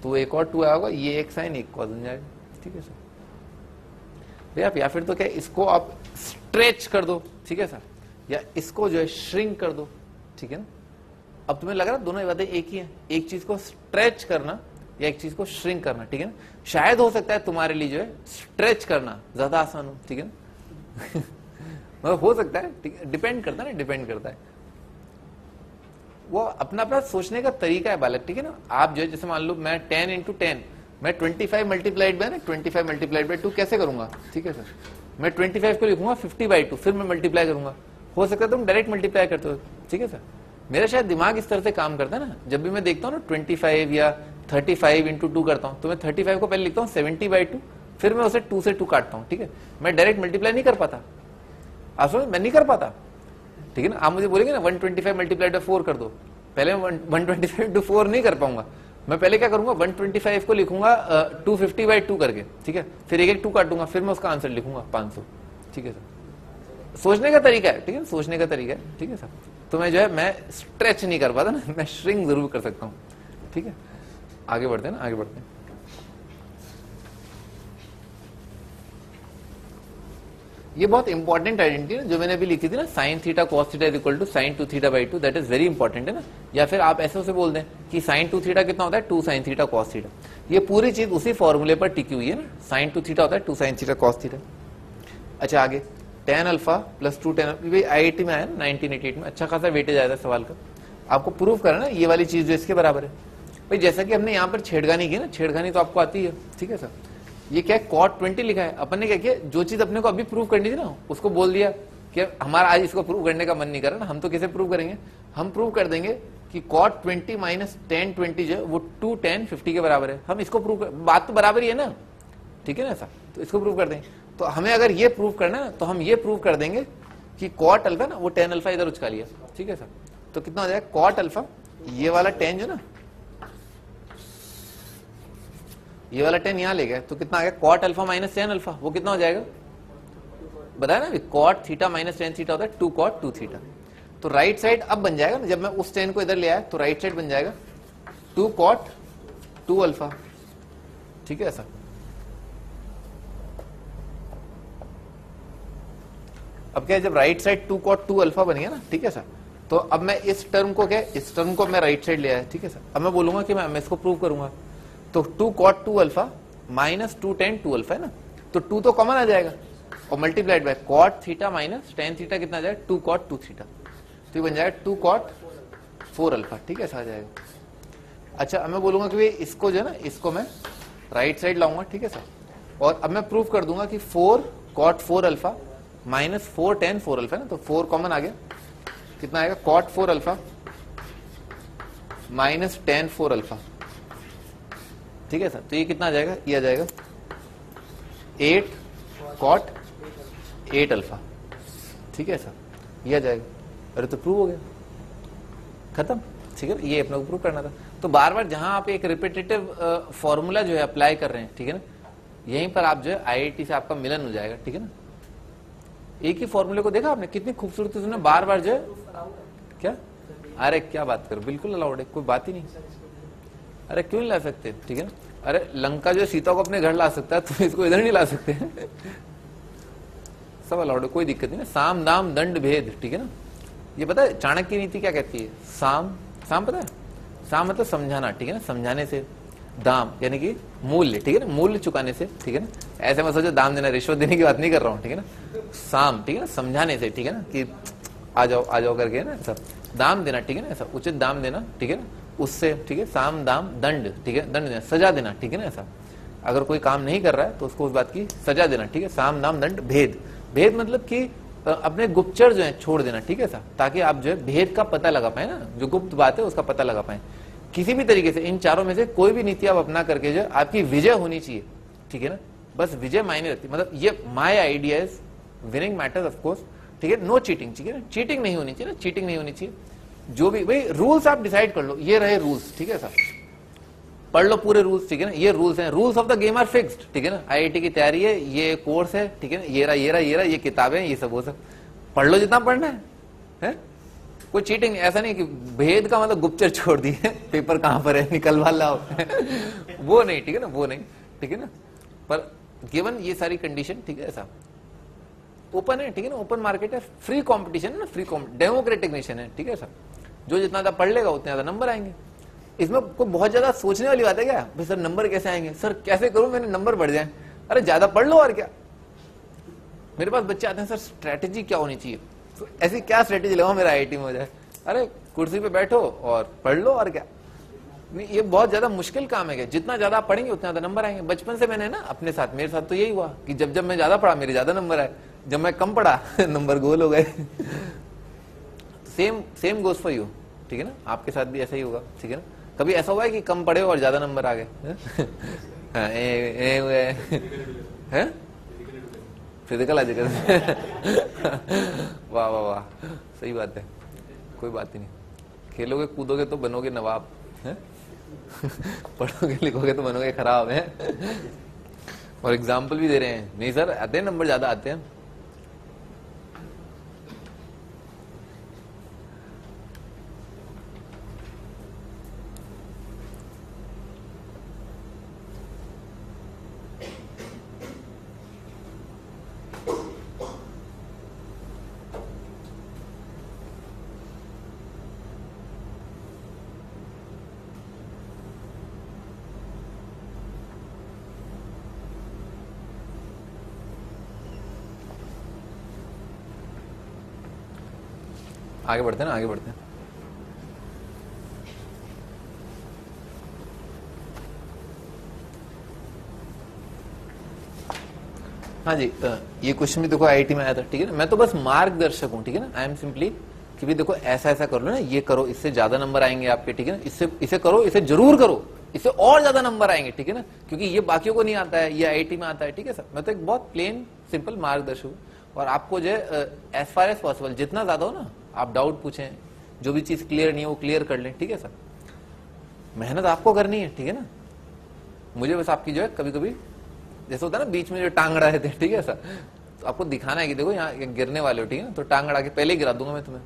तो एक और 2 आया होगा, ये एक साइन एक कॉज बन जाएगा, ठीक है सर। भैया या फिर तो क्या, इसको आप स्ट्रेच कर दो, ठीक है सर, या इसको जो है श्रिंक कर दो, ठीक है ना। अब तुम्हें लग रहा है दोनों बातें एक ही है, एक चीज को स्ट्रेच करना या एक चीज को श्रिंक करना, ठीक है ना। शायद हो सकता है तुम्हारे लिए जो है स्ट्रेच करना ज्यादा आसान हो, ठीक है ना। मतलब हो सकता है, ठीक है, डिपेंड करता है ना, डिपेंड करता है, वो अपना अपना सोचने का तरीका है बालक, ठीक है ना। आप जो है जैसे मान लो मैं 10 into 10, मैं 25 मल्टीप्लाइड बाय ना 25 मल्टीप्लाइड बाय 2 कैसे करूंगा, ठीक है सर। मैं 25 को लिखूंगा 50/2, फिर मैं मल्टीप्लाई करूंगा। हो सकता है तुम डायरेक्ट मल्टीप्लाई करते हो, ठीक है सर। मेरा शायद दिमाग इस तरह से काम करता है ना, जब भी मैं देखता हूँ ना 25 या 35 into 2 करता हूँ, तो मैं 35 को पहले लिखता हूँ 70/2, फिर मैं उसे 2 से 2 काटता हूँ, ठीक है। मैं डायरेक्ट मल्टीप्लाई नहीं कर पाता, आप समझ, मैं नहीं कर पाता, ठीक है ना। आप मुझे बोलेंगे ना 125 मल्टीप्लाइड बाय 4 कर दो, पहले मैं 125 into 4 नहीं कर पाऊंगा। मैं पहले क्या करूंगा, 125 को लिखूंगा 250/2 करके, ठीक है, फिर एक 2 काटूंगा, फिर मैं उसका आंसर लिखूंगा 500, ठीक है सर। सोचने का तरीका है, ठीक है, सोचने का तरीका है, ठीक है सर। तो मैं जो है मैं स्ट्रेच नहीं कर पाता ना, मैं श्रिंक जरूर कर सकता हूँ, ठीक है। आगे बढ़ते हैं ना, आगे बढ़ते हैं। ये बहुत इंपॉर्टेंट आइडेंटिटी ना, जो मैंने अभी लिखी थी ना, sine theta cos theta is equal to sine 2 theta, that is very important है ना। या फिर आप ऐसे उसे बोल दें कि साइन 2 थीटा कितना होता है, 2 sin थीटा कॉस थीटा। ये पूरी चीज उसी फॉर्मूले पर टिकी हुई है ना, साइन 2 थीटा होता है 2 sin थीटा कॉस थीटा। अच्छा आगे tan अल्फा प्लस 2 tan, भाई IIT में आया ना 1988 में, अच्छा खासा वेटेज आया था सवाल का। आपको प्रूव करना ना ये वाली चीज जो इसके बराबर है। भाई जैसा कि हमने यहाँ पर छेड़खानी की ना, छेड़खानी तो आपको आती है, ठीक है सर। ये क्या है, cot 20 लिखा है, अपन ने क्या किया, जो चीज अपने को अभी प्रूव करनी थी ना, उसको बोल दिया कि हमारा आज इसको प्रूव करने का मन नहीं कर रहा ना, हम तो कैसे प्रूव करेंगे, हम प्रूव कर देंगे कि cot 20 माइनस tan 20 जो है वो 2 tan 50 के बराबर है। हम इसको प्रूव बात तो बराबर ही है ना, ठीक है ना सर, तो इसको प्रूव कर देंगे। तो हमें अगर ये प्रूव करना है तो हम ये प्रूव कर देंगे कि cot अल्फा ना, वो tan अल्फा इधर उचका लिया, ठीक है सर। तो कितना हो जाएगा, cot अल्फा, ये वाला tan जो ना, ये वाला 10 यहां ले गए, तो कितना आ गया, cot alpha minus tan alpha, वो कितना हो जाएगा, बताया ना, cot theta minus tan theta होता है 2 cot 2 थीटा। तो राइट साइड अब बन जाएगा ना, जब मैं उस 10 को इधर ले आया तो राइट साइड बन जाएगा 2 cot 2 अल्फा, ठीक है सर। अब क्या है, जब राइट साइड 2 cot 2 अल्फा बन गया ना, ठीक है सर, तो अब मैं इस टर्म को क्या, इस टर्म को मैं राइट साइड ले आया, ठीक है सर। अब मैं बोलूंगा कि मैं इसको प्रूव करूंगा, तो 2 cot 2 alpha minus 2 tan 2 alpha है ना, तो 2 तो कॉमन आ जाएगा और multiplied by cot theta minus tan theta कितना आ जाएगा, 2 cot 2 थीटा, तो ये बन जाएगा 2 cot 4 अल्फा, ठीक है, ऐसा आ जाएगा। अच्छा अब मैं बोलूंगा कि इसको जो है ना, इसको मैं राइट साइड लाऊंगा, ठीक है सर, और अब मैं प्रूव कर दूंगा कि 4 cot 4 alpha minus 4 tan 4 alpha है ना, तो 4 कॉमन आ गया, कितना आएगा cot 4 alpha minus tan 4 alpha, ठीक है सर। तो ये कितना आ जाएगा, ये आ जाएगा 8 cot 8 अल्फा, ठीक है सर, ये आ जाएगा। अरे तो प्रूव हो गया, खत्म, ठीक है। ये अपने को प्रूव करना था। तो बार बार जहां आप एक रिपीटेटिव फॉर्मूला जो है अप्लाई कर रहे हैं, ठीक है ना, यहीं पर आप जो है आईआईटी से आपका मिलन हो जाएगा, ठीक है ना। एक ही फॉर्मूले को देखा आपने, कितनी खूबसूरती से बार बार जो है क्या, अरे क्या बात करो, बिल्कुल अलाउड है, कोई बात ही नहीं। अरे क्यों नहीं ला सकते, ठीक है ना। अरे लंका जो है सीता को अपने घर ला सकता है, तो इसको इधर नहीं ला सकते सब अलाउड है, कोई दिक्कत नहीं ना। साम दाम दंड भेद, ठीक है ना। ये पता है चाणक्य नीति क्या कहती है, साम, साम पता है, साम मतलब समझाना, ठीक है ना, समझाने से, दाम यानी कि मूल्य, ठीक है ना, मूल्य चुकाने से, ठीक है ना। ऐसे मत सोचो दाम देना, रिश्वत देने की बात नहीं कर रहा हूं, ठीक है ना। साम, ठीक है ना, समझाने से, ठीक है ना, कि आ जाओ करके ना, ऐसा दाम देना, ठीक है ना, ऐसा उचित दाम देना, ठीक है ना, उससे, ठीक है। साम दाम दंड, ठीक है, दंड देना, सजा देना, ठीक है ना, ऐसा अगर कोई काम नहीं कर रहा है तो उसको उस बात की सजा देना, ठीक है। साम दाम दंड भेद, भेद मतलब कि अपने गुप्तचर जो है छोड़ देना, ठीक है सर, ताकि आप जो है भेद का पता लगा पाए ना, जो गुप्त बात है उसका पता लगा पाए। किसी भी तरीके से इन चारों में से कोई भी नीति आप अपना करके जो आपकी विजय होनी चाहिए, ठीक है ना, बस विजय मायने रखती है। मतलब ये my idea is winning matters of course, ठीक है, नो चीटिंग, ठीक है ना, चीटिंग नहीं होनी चाहिए ना, चीटिंग नहीं होनी चाहिए। जो भी भाई रूल्स आप डिसाइड कर लो, ये रहे रूल्स, ठीक है सर, पढ़ लो पूरे रूल्स, ठीक है ना, ये रूल्स हैं, rules of the game are fixed, ठीक है ना। आईआईटी की तैयारी है, ये कोर्स है, ठीक है ना, ये किताबें, ये सब वो सब पढ़ लो जितना पढ़ना है? कोई चीटिंग नहीं, ऐसा नहीं कि भेद का मतलब गुप्तचर छोड़ दिए पेपर कहां पर है निकलवा लाओ वो नहीं, ठीक है ना, वो नहीं, ठीक है ना। पर गिवन ये सारी कंडीशन, ठीक है, ऐसा ओपन है, ठीक है ना, ओपन मार्केट है, फ्री कॉम्पिटिशन है ना, फ्री डेमोक्रेटिक नेशन है, ठीक है सर। जो जितना ज्यादा पढ़ लेगा उतने ज्यादा नंबर आएंगे। इसमें कोई बहुत ज्यादा सोचने वाली बात है क्या, भाई सर नंबर कैसे आएंगे, सर कैसे करूं मेरे नंबर बढ़ जाए। अरे ज्यादा पढ़ लो और क्या। मेरे पास बच्चे आते हैं, सर स्ट्रेटेजी क्या होनी चाहिए, तो ऐसी क्या स्ट्रेटेजी लगाओ मेरा आईआईटी में हो जाए। अरे कुर्सी पे बैठो और पढ़ लो और क्या। नहीं, ये बहुत ज्यादा मुश्किल काम है, जितना ज्यादा आप पढ़ेंगे उतना ज्यादा नंबर आएंगे। बचपन से मैंने ना अपने साथ, मेरे साथ तो यही हुआ कि जब जब मैं ज्यादा पढ़ा मेरे ज्यादा नंबर आए, जब मैं कम पढ़ा नंबर गोल हो गए सेम गोज फॉर यू, ठीक है ना, आपके साथ भी ऐसा ही होगा, ठीक है ना। कभी ऐसा हुआ है कि कम पढ़े और ज्यादा नंबर आ गए फिजिकल एजुकेशन वाह वाह वाह, सही बात है, कोई बात ही नहीं। खेलोगे कूदोगे तो बनोगे नवाब है पढ़ोगे लिखोगे तो बनोगे खराब है और एग्जाम्पल भी दे रहे हैं, नहीं सर आते हैं नंबर ज्यादा आते हैं। आगे बढ़ते हैं ना, आगे बढ़ते हैं। हाँ जी, ये क्वेश्चन भी देखो आईआईटी में आया था, ठीक है ना। मैं तो बस मार्गदर्शक हूं, ठीक है ना, आई एम सिंपली कि भी देखो ऐसा ऐसा कर लो ना, ये करो इससे ज्यादा नंबर आएंगे आपके, ठीक है ना, इसे करो, इसे जरूर करो, इससे और ज्यादा नंबर आएंगे, ठीक है ना, क्योंकि ये बाकियों को नहीं आता है, ये आईआईटी में आता है, ठीक है सर। मैं तो एक बहुत प्लेन सिंपल मार्गदर्शक हूँ और आपको जो है एज फार एज पॉसिबल जितना ज्यादा हो ना आप डाउट पूछें, जो भी चीज क्लियर नहीं है वो क्लियर कर लें, ठीक है सर। मेहनत आपको करनी है, ठीक है ना, मुझे बस आपकी जो है कभी कभी जैसे होता है ना बीच में जो टांग अड़ा रहते हैं, ठीक है सर, तो आपको दिखाना है कि देखो यहाँ गिरने वाले हो, ठीक है ना, तो टांग अड़ा के पहले ही गिरा दूंगा मैं तुम्हें,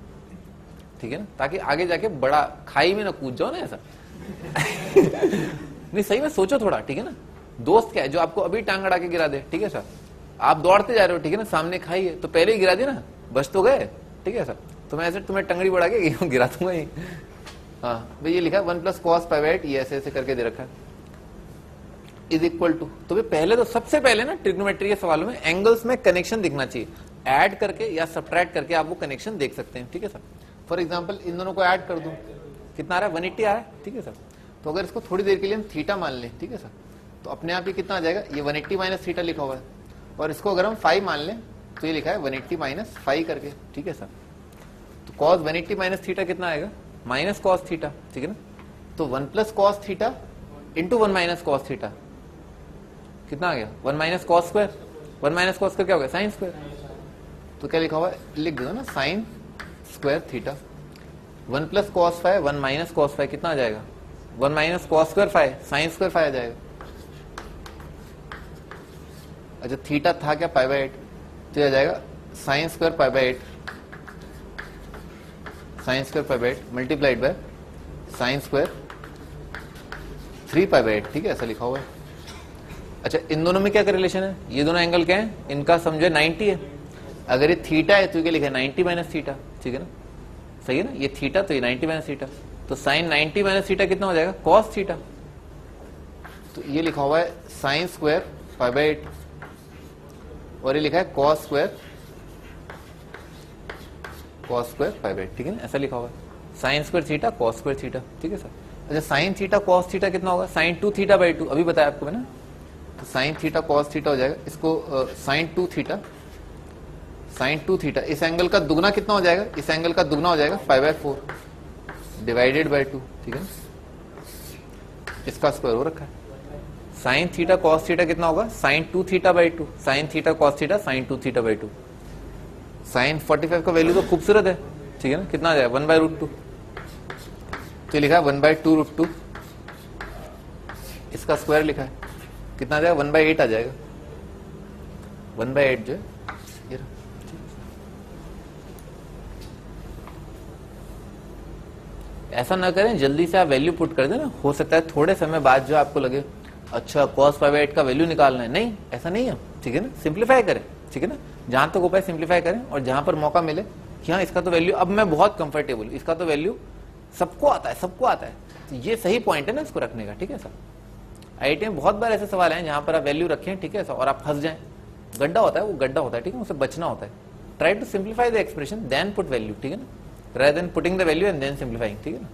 ठीक है ना, ताकि आगे जाके बड़ा खाई में ना कूद जाओ ना ऐसा नहीं सही में सोचो थोड़ा, ठीक है ना। दोस्त क्या है जो आपको अभी टांग अड़ा के गिरा दे, ठीक है सर, आप दौड़ते जा रहे हो, ठीक है ना, सामने खाई है तो पहले ही गिरा दे ना, बच तो गए, ठीक है सर। तो मैं ऐसे तुम्हें टंगड़ी बढ़ा के गिरा दूंगा ही। हाँ भाई ये लिखा 1 + cos π/8 ये ऐसे ऐसे करके दे रखा है इज इक्वल टू। तो पहले तो सबसे पहले ना ट्रिग्नोमेट्री के सवालों में एंगल्स में कनेक्शन दिखना चाहिए, ऐड करके या सब्ट्रैक्ट करके आप वो कनेक्शन देख सकते हैं, ठीक है सर। फॉर एग्जाम्पल इन दोनों को ऐड कर दूं, कितना आ रहा है 180 आ रहा है, ठीक है सर। तो अगर इसको थोड़ी देर के लिए हम थीटा मान लें, ठीक है सर, तो अपने आप ही कितना आ जाएगा, ये 180 - थीटा लिखा हुआ है, और इसको अगर हम 5 मान लें तो ये लिखा है 180 - 5 करके, ठीक है सर। तो कॉस 180 माइनस थीटा कितना आएगा, माइनस कॉस थीटा, ठीक है ना। तो 1 plus cos theta into 1 minus cos theta कितना आ गया, 1 minus cos square, 1 minus cos square क्या हो गया, साइन स्क्वायर। तो क्या लिखा हुआ है, लिख दो ना, sine square theta. 1 plus cos five 1 minus cos five कितना आ जाएगा, 1 minus cos square five sine square five आ जाएगा। अच्छा थीटा था क्या पाई बाय 8, तो आ जाएगा sine square pi by 8, sine square pi by 8 multiplied by sine square 3 pi by 8, ठीक है, ऐसा लिखा हुआ है। अच्छा इन दोनों में क्या रिलेशन है, ये दोनों एंगल क्या है, इनका समझे 90 है। अगर ये थीटा है तो क्या लिखा है, 90 माइनस थीटा, ठीक है ना, सही है ना, ये थीटा तो ये 90 माइनस थीटा, तो साइन 90 माइनस थीटा कितना हो जाएगा, कॉस थीटा। तो ये लिखा हुआ है साइन स्क्वायर पाई बाय 8 और ये लिखा है कॉस स्क्वायर पाई बाय 8, ठीक है ना, ऐसा लिखा हुआ है, sign square theta cos square theta, ठीक है सर। अच्छा साइन थीटा कॉस थीटा कितना होगा, साइन 2 थीटा बाई 2, अभी बताया आपको मैंने। तो साइन थीटा कॉस थीटा हो जाएगा, इसको साइन 2 थीटा, साइन 2 थीटा, इस एंगल का दुगना कितना हो जाएगा, इस एंगल का दुगना हो जाएगा 5/4 डिवाइडेड बाय 2, ठीक है, इसका स्क्वायर हो रखा है। साइन थीटा कॉस थीटा कितना होगा, sine 2 theta by 2, sine theta cos theta sine 2 theta by 2। Sine 45 का वैल्यू तो खूबसूरत है, ठीक है ना, कितना आ जाएगा 1/√2, तो लिखा है 1/2√2, इसका स्क्वायर लिखा है, कितना आ जाएगा 1/8 आ जाएगा, 1/8 जो है ये रहा। ऐसा ना करें जल्दी से आप वैल्यू पुट कर देना, हो सकता है थोड़े समय बाद जो आपको लगे अच्छा cos पाई/8 का वैल्यू निकालना है, नहीं ऐसा नहीं है, ठीक है ना, सिंप्लीफाई करें, ठीक है ना, जहां तक उपाय सिंप्लीफाई करें, और जहां पर मौका मिले कि हाँ इसका तो वैल्यू अब मैं बहुत कंफर्टेबल, इसका तो वैल्यू सबको आता है, सबको आता है, तो ये सही पॉइंट है ना इसको रखने का, ठीक है सर। आईआईटी में बहुत बार ऐसे सवाल हैं जहां पर आप वैल्यू रखें, ठीक है सर, और आप फंस जाएं, गड्ढा होता है, वो गड्ढा होता है, ठीक है, उससे बचना होता है। Try to simplify the expression then put value, ठीक है ना, rather than putting the value and then simplifying, ठीक है ना।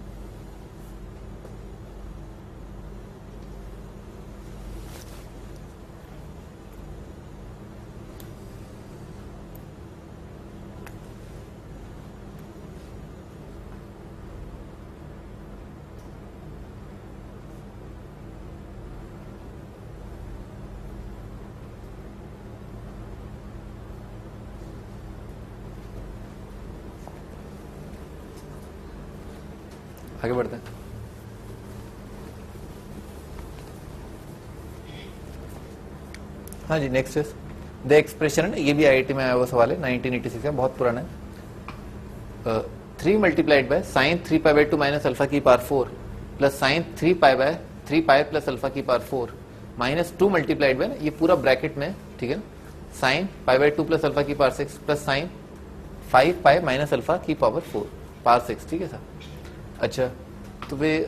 आगे बढ़ते हैं। हाँ जी नेक्स्ट इज द एक्सप्रेशन, ये भी आईआईटी में आया हुआ सवाल है, 1986 का, बहुत पुराना है। 3 multiplied by sine 3π/2 minus alpha की power 4 plus sine 3π plus alpha की पावर 4 माइनस 2 मल्टीप्लाइड बाय, ये पूरा ब्रैकेट में, ठीक है ना, साइन π/2 प्लस अल्फा की power 6 plus sine 5π minus alpha की पावर 4 पावर 6, ठीक है सर। अच्छा तो भाई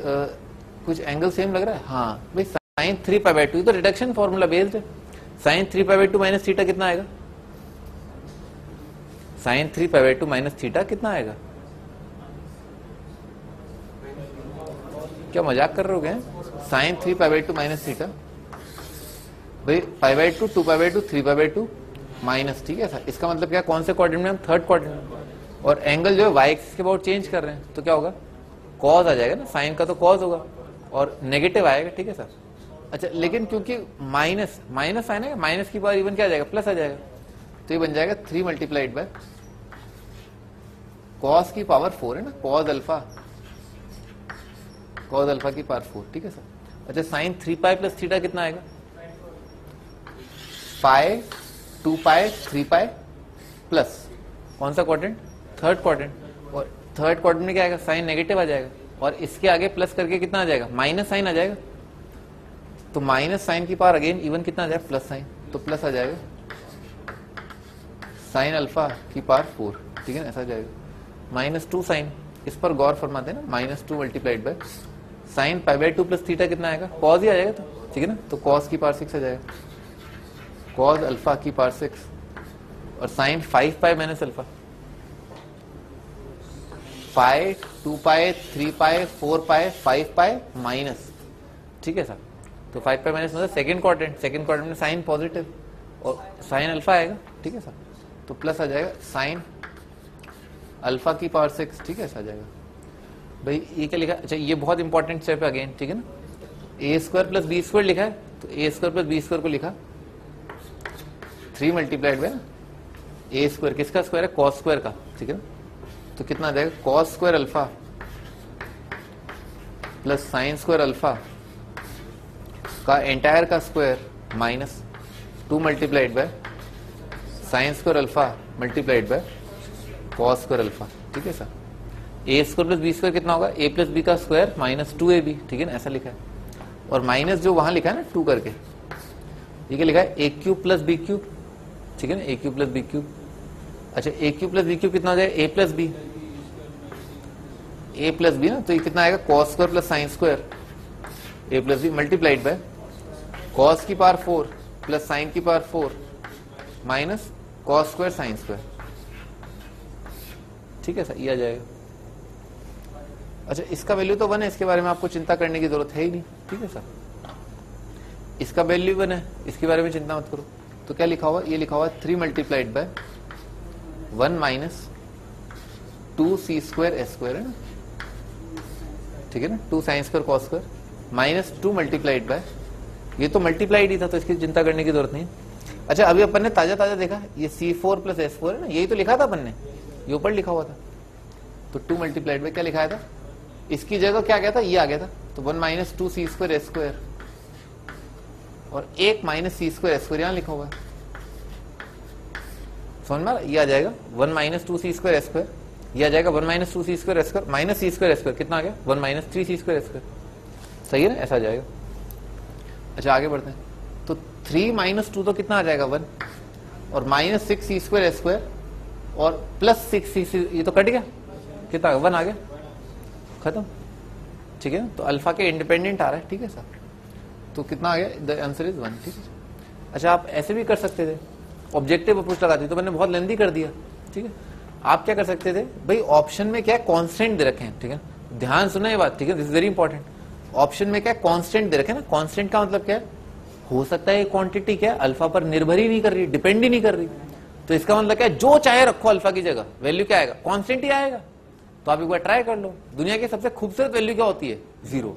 कुछ एंगल सेम लग रहा है, हाँ भाई साइन 3π/2 तो रिडक्शन फॉर्मूला बेस्ड है, साइन 3π/2 माइनस थीटा कितना आएगा, साइन 3π/2 माइनस थीटा कितना आएगा, क्या मजाक कर रहे हो क्या, साइन 3π/2 माइनस थीटा, भाई π/2 2π/2 3π/2 माइनस, ठीक है सर, इसका मतलब क्या, कौन से क्वाड्रेंट में, हम थर्ड क्वाड्रेंट में, और एंगल जो है वाई एक्सिस के अबाउट चेंज कर रहे हैं, तो क्या होगा, कॉस आ जाएगा ना, साइन का तो कॉस होगा और नेगेटिव आएगा, ठीक है सर। अच्छा लेकिन क्योंकि माइनस माइनस साइन है, माइनस की पावर इवन क्या आ जाएगा, प्लस आ जाएगा, तो ये बन जाएगा 3 मल्टीप्लाइड बाय कॉस की पावर 4 है ना, कॉस अल्फा की पावर 4, ठीक है सर। अच्छा साइन 3π प्लस थीटा कितना आएगा, पाई 2π 3π प्लस कौन सा क्वाड्रेंट, थर्ड क्वाड्रेंट, और थर्ड क्वाड्रेंट में क्या आएगा, साइन नेगेटिव आ जाएगा, और इसके आगे प्लस करके कितना आ जाएगा, माइनस साइन आ जाएगा, तो माइनस साइन की पावर अगेन इवन कितना आ जाएगा, प्लस साइन, तो प्लस आ जाएगा साइन अल्फा की पावर 4, ठीक है ना, ऐसा आ जाएगा -2 साइन, इस पर गौर फरमाते हैं ना, -2 multiplied by sine π/2 plus theta कितना आएगा, कॉस ही आ जाएगा, तो ठीक है ना, तो कॉस की पावर 6 आ जाएगा, कॉस अल्फा की पावर 6, और साइन 5π माइनस अल्फा, 5 2π 3π 4π 5π माइनस, ठीक है सर, तो 5π माइनस मतलब सेकंड क्वाड्रेंट में साइन पॉजिटिव और साइन अल्फा आएगा, ठीक है सर, तो प्लस आ जाएगा साइन अल्फा की पावर 6, ठीक है, ऐसा आ जाएगा। भाई ये क्या लिखा, अच्छा ये बहुत इंपॉर्टेंट स्टेप है अगेन, ठीक है ना, ए स्क्वायर प्लस बी स्क्वायर लिखा है, तो A square plus B square को लिखा 3 मल्टीप्लाइड बाय ए स्क्वायर, किसका स्क्वायर है, कॉस स्क्वायर का, ठीक है ना, तो कितना आ जाएगा, cos square alpha plus sine square alpha का एंटायर का square minus 2 multiplied by sine square alpha multiplied by cos square alpha, ठीक है सर। ए स्क्वायर प्लस बी स्क्वायर कितना होगा, ए प्लस बी का स्क्वायर माइनस 2ab, ठीक है ना, ऐसा लिखा है। और माइनस जो वहां लिखा है ना 2 करके, ये क्या लिखा है, A cube plus B cube, ठीक है ना, A cube plus B cube. अच्छा A cube plus B cube कितना हो जाएगा, A plus B, A plus B ना, तो ये कितना आएगा, cos square plus sine square A plus B multiplied by cos की पावर 4 प्लस साइन की power 4 minus cos square sine square, ठीक है सर, ये आ जाएगा। अच्छा इसका वैल्यू तो 1 है, इसके बारे में आपको चिंता करने की जरूरत है ही नहीं, ठीक है सर, इसका वैल्यू 1 है, इसके बारे में चिंता मत करो। तो क्या लिखा हुआ, ये लिखा हुआ 3 multiplied by 1 minus 2c square S square है ना, ठीक है ना, 2 sine square cos square minus 2 multiplied by, ये तो मल्टीप्लाइड ही था तो इसकी चिंता करने की जरूरत नहीं। अच्छा अभी अपन ने ताजा ताजा देखा, ये c4 प्लस s4 है ना, यही तो लिखा था अपन ने, ये ऊपर लिखा हुआ था, तो 2 मल्टीप्लाइड बाय क्या लिखा था, इसकी जगह क्या गया था, ये आ गया था, तो 1 minus 2c square S square और 1 minus c square S square यहां लिखा हुआ है, समझ में, ये आ जाएगा 1 minus 2c square S square, ये आ जाएगा 1 minus 2c square S square minus c square S square, कितना आ गया 1 minus 3c square S square, सही है ना, ऐसा आ जाएगा। अच्छा आगे बढ़ते हैं, तो 3 माइनस 2 तो कितना आ जाएगा 1 और minus 6c square S square और प्लस 6c, ये तो कट गया, कितना 1 आ गया, खत्म, ठीक है, तो अल्फा के इंडिपेंडेंट आ रहा है, ठीक है सर, तो कितना आ गया, द आंसर इज 1, ठीक है। अच्छा आप ऐसे भी कर सकते थे, ऑब्जेक्टिव अप्रोच लगाती, तो मैंने बहुत लेंथी कर दिया, ठीक है, आप क्या कर सकते थे भाई, ऑप्शन में क्या कांस्टेंट दे रखे हैं, ठीक है, ध्यान सुना ये बात, ठीक है, this is very important, option में क्या कांस्टेंट दे रखे हैं ना, कांस्टेंट का मतलब क्या है, हो सकता है ये क्वांटिटी क्या है, अल्फा पर निर्भर ही नहीं कर रही, डिपेंड ही नहीं कर रही, तो इसका मतलब क्या है, जो चाहे रखो अल्फा की जगह, वैल्यू क्या आएगा, कांस्टेंट ही आएगा। तो आप एक बार ट्राई कर लो, दुनिया की सबसे खूबसूरत वैल्यू क्या होती है, 0,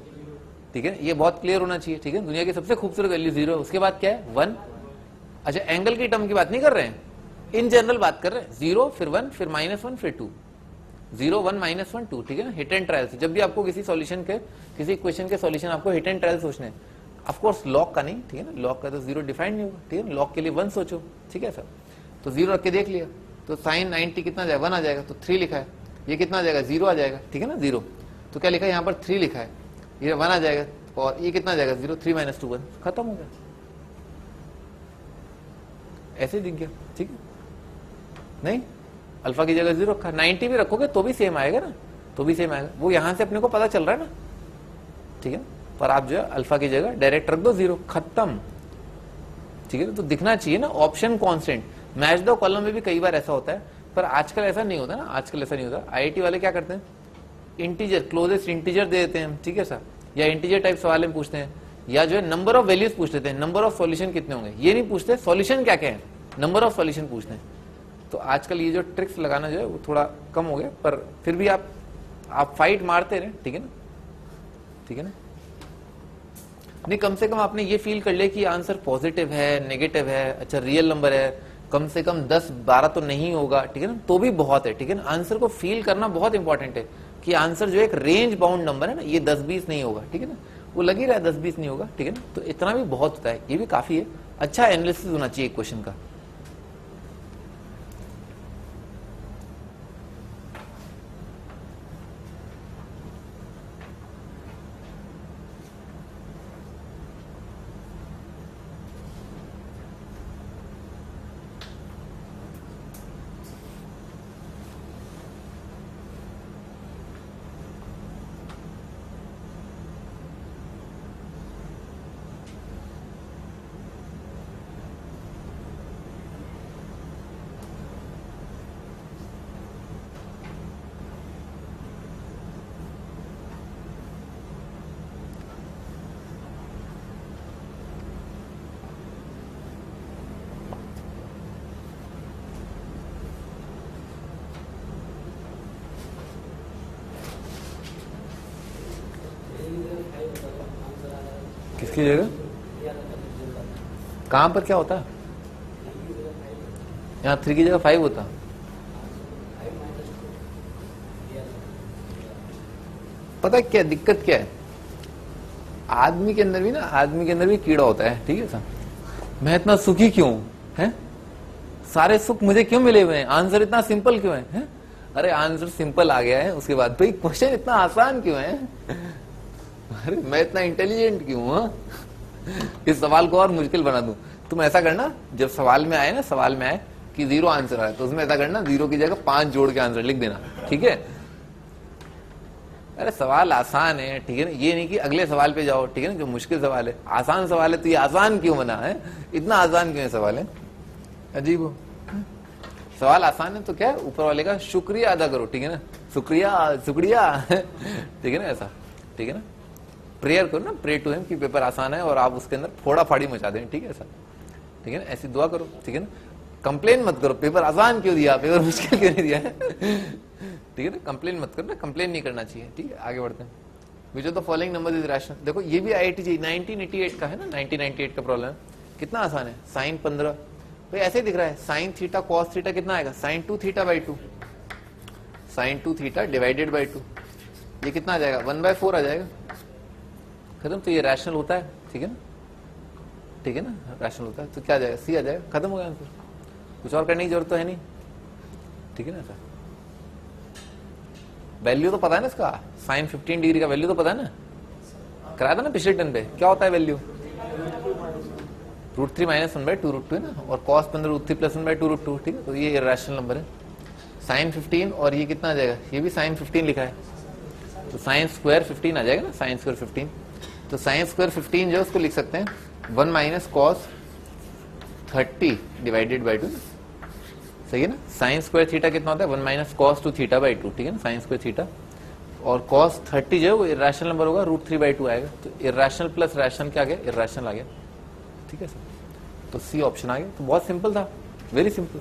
ठीक है, ये बहुत क्लियर होना चाहिए, ठीक है, दुनिया की सबसे खूबसूरत वैल्यू 0 है, उसके बाद क्या है 1। अच्छा एंगल की टर्म की बात नहीं कर रहे हैं, इन जनरल बात कर रहे हैं, 0 फिर 1 फिर -1 फिर 2, 0 1 -1 2, ठीक है ना, हिट एंड ट्रायल से, जब भी आपको किसी सॉल्यूशन के, किसी क्वेश्चन के सॉल्यूशन आपको हिट एंड ट्रायल सोचने, ऑफ कोर्स लॉग का नहीं, ठीक है ना, लॉग का तो 0 डिफाइंड नहीं होगा, ठीक है, लॉग के लिए 1 सोचो, ठीक है सर, तो 0 रख के देख लिया, तो साइन 90 कितना जाएगा 1 आ जाएगा, तो 3 लिखा है, ये कितना आ जाएगा 0 आ जाएगा, ठीक है ना 0, तो क्या लिखा है यहाँ पर 3 लिखा है, ये 1 आ जाएगा और ये कितना आ जाएगा 0, 3 - 2 1, खत्म हो गया, ऐसे दिख गया, ठीक है, नहीं अल्फा की जगह 0 रखा, 90 भी रखोगे तो भी सेम आएगा ना, तो भी सेम आएगा, वो यहां से अपने को पता चल रहा है ना, ठीक है, पर आप जो है अल्फा की जगह डायरेक्ट रख दो 0, खत्म, ठीक है, तो दिखना चाहिए ना option constant, match the column में भी कई बार ऐसा होता है, पर आजकल ऐसा नहीं होता ना, आजकल ऐसा नहीं होता, आईआईटी वाले क्या करते हैं, इंटीजर, क्लोजेस्ट इंटीजर दे देते हैं, ठीक है सर, या इंटीजर टाइप सवाल में पूछते हैं, या जो है नंबर ऑफ वैल्यूज पूछ लेते हैं, नंबर ऑफ सॉल्यूशन कितने होंगे, ये नहीं पूछते सॉल्यूशन क्या क्या है, नंबर ऑफ सॉल्यूशन पूछते हैं। तो आजकल ये जो ट्रिक्स लगाना जो है वो थोड़ा कम हो गया, पर फिर भी आप फाइट मारते रहे, ठीक है ना, ठीक है ना, नहीं कम से कम आपने ये फील कर लिया कि आंसर पॉजिटिव है, नेगेटिव है, अच्छा रियल नंबर है, कम से कम 10-12 तो नहीं होगा, ठीक है ना, तो भी बहुत है, ठीक है ना, आंसर को फील करना बहुत इंपॉर्टेंट है कि आंसर जो एक रेंज बाउंड नंबर है ना, ये 10-20 नहीं होगा, ठीक है ना, वो लग ही रहा है 10-20 नहीं होगा, ठीक है ना, तो इतना भी बहुत होता है, ये भी काफी है, अच्छा एनालिसिस होना चाहिए क्वेश्चन का। इसकी जगह कहां पर क्या होता? यहाँ 3 की जगह 5 होता। पता है क्या दिक्कत क्या है? आदमी के अंदर भी कीड़ा होता है, ठीक है सर। मैं इतना सुखी क्यों है? सारे सुख मुझे क्यों मिले हुए हैं? आंसर इतना सिंपल क्यों है? अरे आंसर सिंपल आ गया है, उसके बाद भाई क्वेश्चन इतना आसान क्यों है? अरे मैं इतना इंटेलिजेंट क्यों हूं? इस सवाल को और मुश्किल बना दूं। तुम ऐसा करना, जब सवाल में आए कि 0 आंसर आए, तो उसमें ऐसा करना 0 की जगह 5 जोड़ के आंसर लिख देना, ठीक है? अरे सवाल आसान है, ठीक है ना? ये नहीं कि अगले सवाल पे जाओ, ठीक है ना? जो मुश्किल सवाल है, आसान सवाल है, तो ये आसान क्यों बना है? इतना आसान क्यों है सवाल है? अजीब हो। सवाल आसान है तो क्या है, ऊपर वाले का शुक्रिया अदा करो, ठीक है ना? शुक्रिया ठीक है ना? ऐसा, ठीक है ना? प्रेयर करो ना, प्रे टू हिम कि पेपर आसान है और आप उसके अंदर फोड़ा फाड़ी मचा दें, ठीक है सर? ठीक है ना? ऐसी दुआ करो, ठीक है ना? कंप्लेन मत करो पेपर आसान क्यों दिया, पेपर मुश्किल क्यों नहीं दिया है? ठीक है ना? कंप्लेन मत करो ना, कंप्लेन नहीं करना चाहिए, ठीक है? आगे बढ़ते हैं। Which of the following number is rational? देखो ये भी IIT जी 1988 का है ना, 1998 का प्रॉब्लम है। कितना आसान है, साइन 15 भाई ऐसे दिख रहा है, साइन थीटा कॉस थीटा कितना आएगा? Sine 2 theta by 2, sine 2 theta divided by 2, ये कितना आ जाएगा? 1/4 आ जाएगा, खत्म। तो ये रैशनल होता है, ठीक है ना? ठीक है ना? रैशनल होता है तो क्या आ जाएगा? सी आ जाएगा, खत्म हो गया आंसर। कुछ और करने की जरूरत तो है नहीं, ठीक है ना सर? वैल्यू तो पता है ना इसका, साइन 15 डिग्री का वैल्यू तो पता है ना, कराया था ना पिछले टर्न पे। क्या होता है वैल्यू? √3 - 1/2√2 है ना, और cos 15 √3 + 1/2√2, ठीक है? तो ये इरेशनल नंबर है। साइन 15 और ये कितना आ जाएगा? ये भी साइन 15 लिखा है, तो साइन स्क्वायर 15 आ जाएगा ना, साइन स्क्वायर 15। तो साइन स्क्वायर 15 जो है उसको लिख सकते हैं 1 - cos 30 डिवाइडेड बाई 2, सही है ना? साइन स्क्वायर थीटा कितना होता है? 1 - cos 2 थीटा बाई 2, ठीक है ना? साइन स्क्वायर थीटा और cos 30 जो है वो इरेशनल नंबर होगा, √3/2 आएगा। तो इरेशनल प्लस रैशनल क्या आ गया? इरेशनल आ गया, ठीक है सर? तो सी ऑप्शन आ गया। तो बहुत सिंपल था, वेरी सिंपल।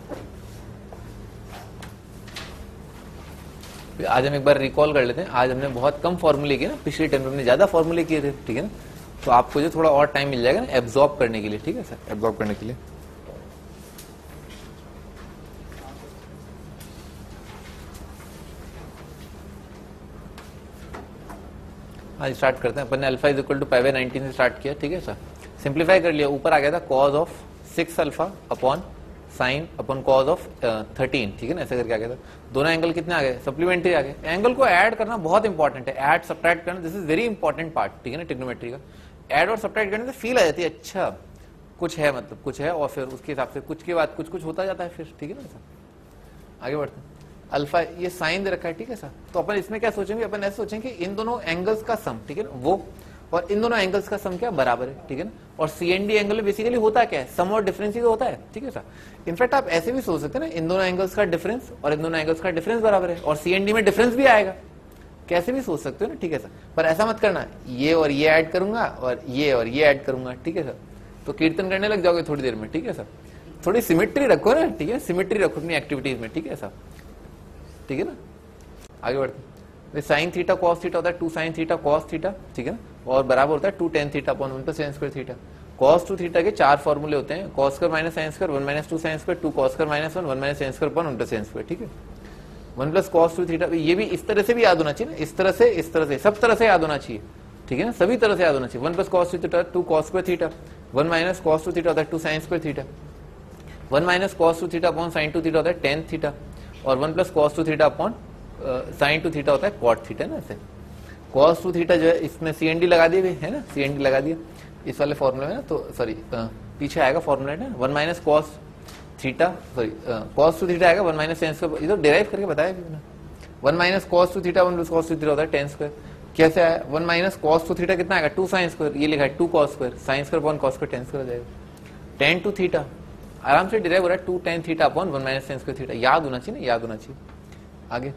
आज हम एक बार रिकॉल कर लेते हैं। आज हमने बहुत कम फॉर्मूले किए ना, पिछले टाइम में हमने ज्यादा फॉर्मूले किए थे, ठीक है ना? तो आपको जो थोड़ा और टाइम मिल जाएगा ना एब्जॉर्ब करने के लिए, ठीक है सर? एब्जॉर्ब करने के लिए आज स्टार्ट करते हैं। अपन ने अल्फा = π/19 से स्टार्ट किया, ठीक है सर? सिंप्लीफाई कर लिया, ऊपर आ गया था cos of 6 alpha upon sine upon cos of 13, ठीक है ना? ऐसे करके आ गया था। दोनों एंगल कितने आ गए? सप्लीमेंट्री आ गए। एंगल को ऐड करना बहुत इंपॉर्टेंट है, ऐड सब्ट्रैक्ट करना, this is very important part, ठीक है ना? ट्रिग्नोमेट्री का ऐड और सब्ट्रैक्ट करने से फील आ जाती है, अच्छा कुछ है, मतलब कुछ है, और फिर उसके हिसाब से कुछ के बाद कुछ होता जाता है फिर, ठीक है ना सर? आगे बढ़ते हैं। अल्फा ये साइन दे रखा है, ठीक है सर? तो अपन इसमें क्या सोचेंगे? अपन ऐसे सोचेंगे इन दोनों एंगल्स का सम, ठीक है ना, वो और इन दोनों एंगल्स का सम क्या बराबर है, ठीक है ना? और CND एंगल में बेसिकली होता क्या है? सम और डिफरेंस ही होता है, ठीक है सर? इनफैक्ट आप ऐसे भी सोच सकते हैं ना, इन दोनों एंगल्स का डिफरेंस और इन दोनों एंगल्स का डिफरेंस बराबर है, और CND में डिफरेंस भी आएगा, कैसे भी सोच सकते हो ना, ठीक है सर? पर ऐसा मत करना ये और ये ऐड करूंगा और ये ऐड करूंगा, ठीक है सर? तो कीर्तन करने लग जाओगे थोड़ी देर में, ठीक है सर? थोड़ी सिमेट्री रखो ना, ठीक है? सिमेट्री रखो अपनी एक्टिविटीज में, ठीक है सर? ठीक है ना? आगे बढ़ते हैं। साइन थीटा कॉस थीटा होता है 2 sin थीटा कॉस थीटा, ठीक है ना? और बराबर होता है 2 tan theta upon 1 + sin square theta. cos 2 theta के 4 फॉर्मूले होते हैं, cos square minus sin square 1 - 2 sin square 2 cos square minus 1 1 - sin square upon 1 + sin square, ठीक है? 1 + cos 2 थीटा, ये भी इस तरह से भी याद होना चाहिए ना, इस तरह से सब तरह से याद होना चाहिए, ठीक है ना? सभी तरह से याद होना चाहिए। 1 + cos 2 theta 2 cos square theta, 1 - cos 2 theta होता है 2 sin square theta, 1 - cos 2 theta upon sin 2 theta होता है tan थीटा, और 1 + cos 2 theta upon sin 2 theta होता है cot थीटा ना। ऐसे cos 2 थीटा जो है इसमें CND लगा दिए है ना, CND लगा दिया इस वाले फॉर्मूले में ना, तो सॉरी पीछे आएगा फॉर्मूला ना 1 - cos theta, sorry cos 2 theta आएगा 1 - sin स्क्वायर, ये तो डिराइव करके बताया मैंने। 1 - cos 2 थीटा 1 + cos 2 थीटा होता है tan स्क्वायर। कैसे आया? 1 - cos 2 थीटा कितना आएगा? 2 sin स्क्वायर, ये लिखा है 2 cos square, sin square upon cos square tan square हो जाएगा। tan 2 थीटा आराम से डिराइव हो रहा है 2 tan theta upon 1 - sin square theta, याद होना चाहिए ना, याद होना चाहिए। आगे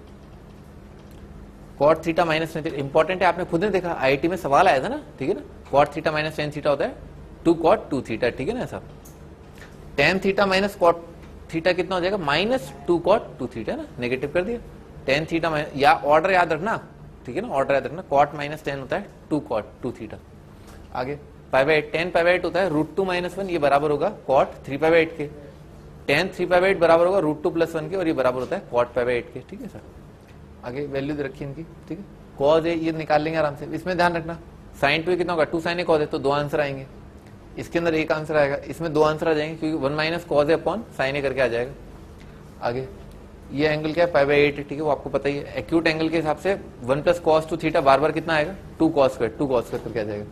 cot theta minus tan theta important है, आपने खुद ने देखा IIT में सवाल आया था ना, ठीक है ना? cot theta minus tan theta होता है 2 cot 2 थीटा, ठीक है ना? ऐसा tan theta minus cot theta कितना हो जाएगा? -2 cot 2 थीटा ना, नेगेटिव कर दिया। tan थीटा या ऑर्डर याद रखना, ठीक है ना? ऑर्डर याद रखना, cot माइनस tan होता है 2 cot 2 थीटा। आगे पाई/8, tan पाई/8 होता है √2 - 1, ये बराबर होगा cot 3 पाई/8 के। tan 3 पाई/8 बराबर होगा √2 + 1 के, और ये बराबर होता है cot पाई/8 के। ठीक है सर, आगे वैल्यू रखिए इनकी। ठीक है, cos है ये निकाल लेंगे आराम से। इसमें ध्यान रखना sin 2 कितना होगा, 2 sin a cos है, तो 2 आंसर आएंगे। इसके अंदर एक आंसर आएगा, इसमें 2 आंसर आ जाएंगे क्योंकि 1 - cos a / sin a करके आ जाएगा। आगे ये एंगल क्या है, पाई/8 है। ठीक है, वो आपको पता ही है। एक्यूट एंगल के हिसाब से 1 + cos 2 थीटा बार बार कितना आएगा, 2 cos स्क्वायर करके आ जाएगा।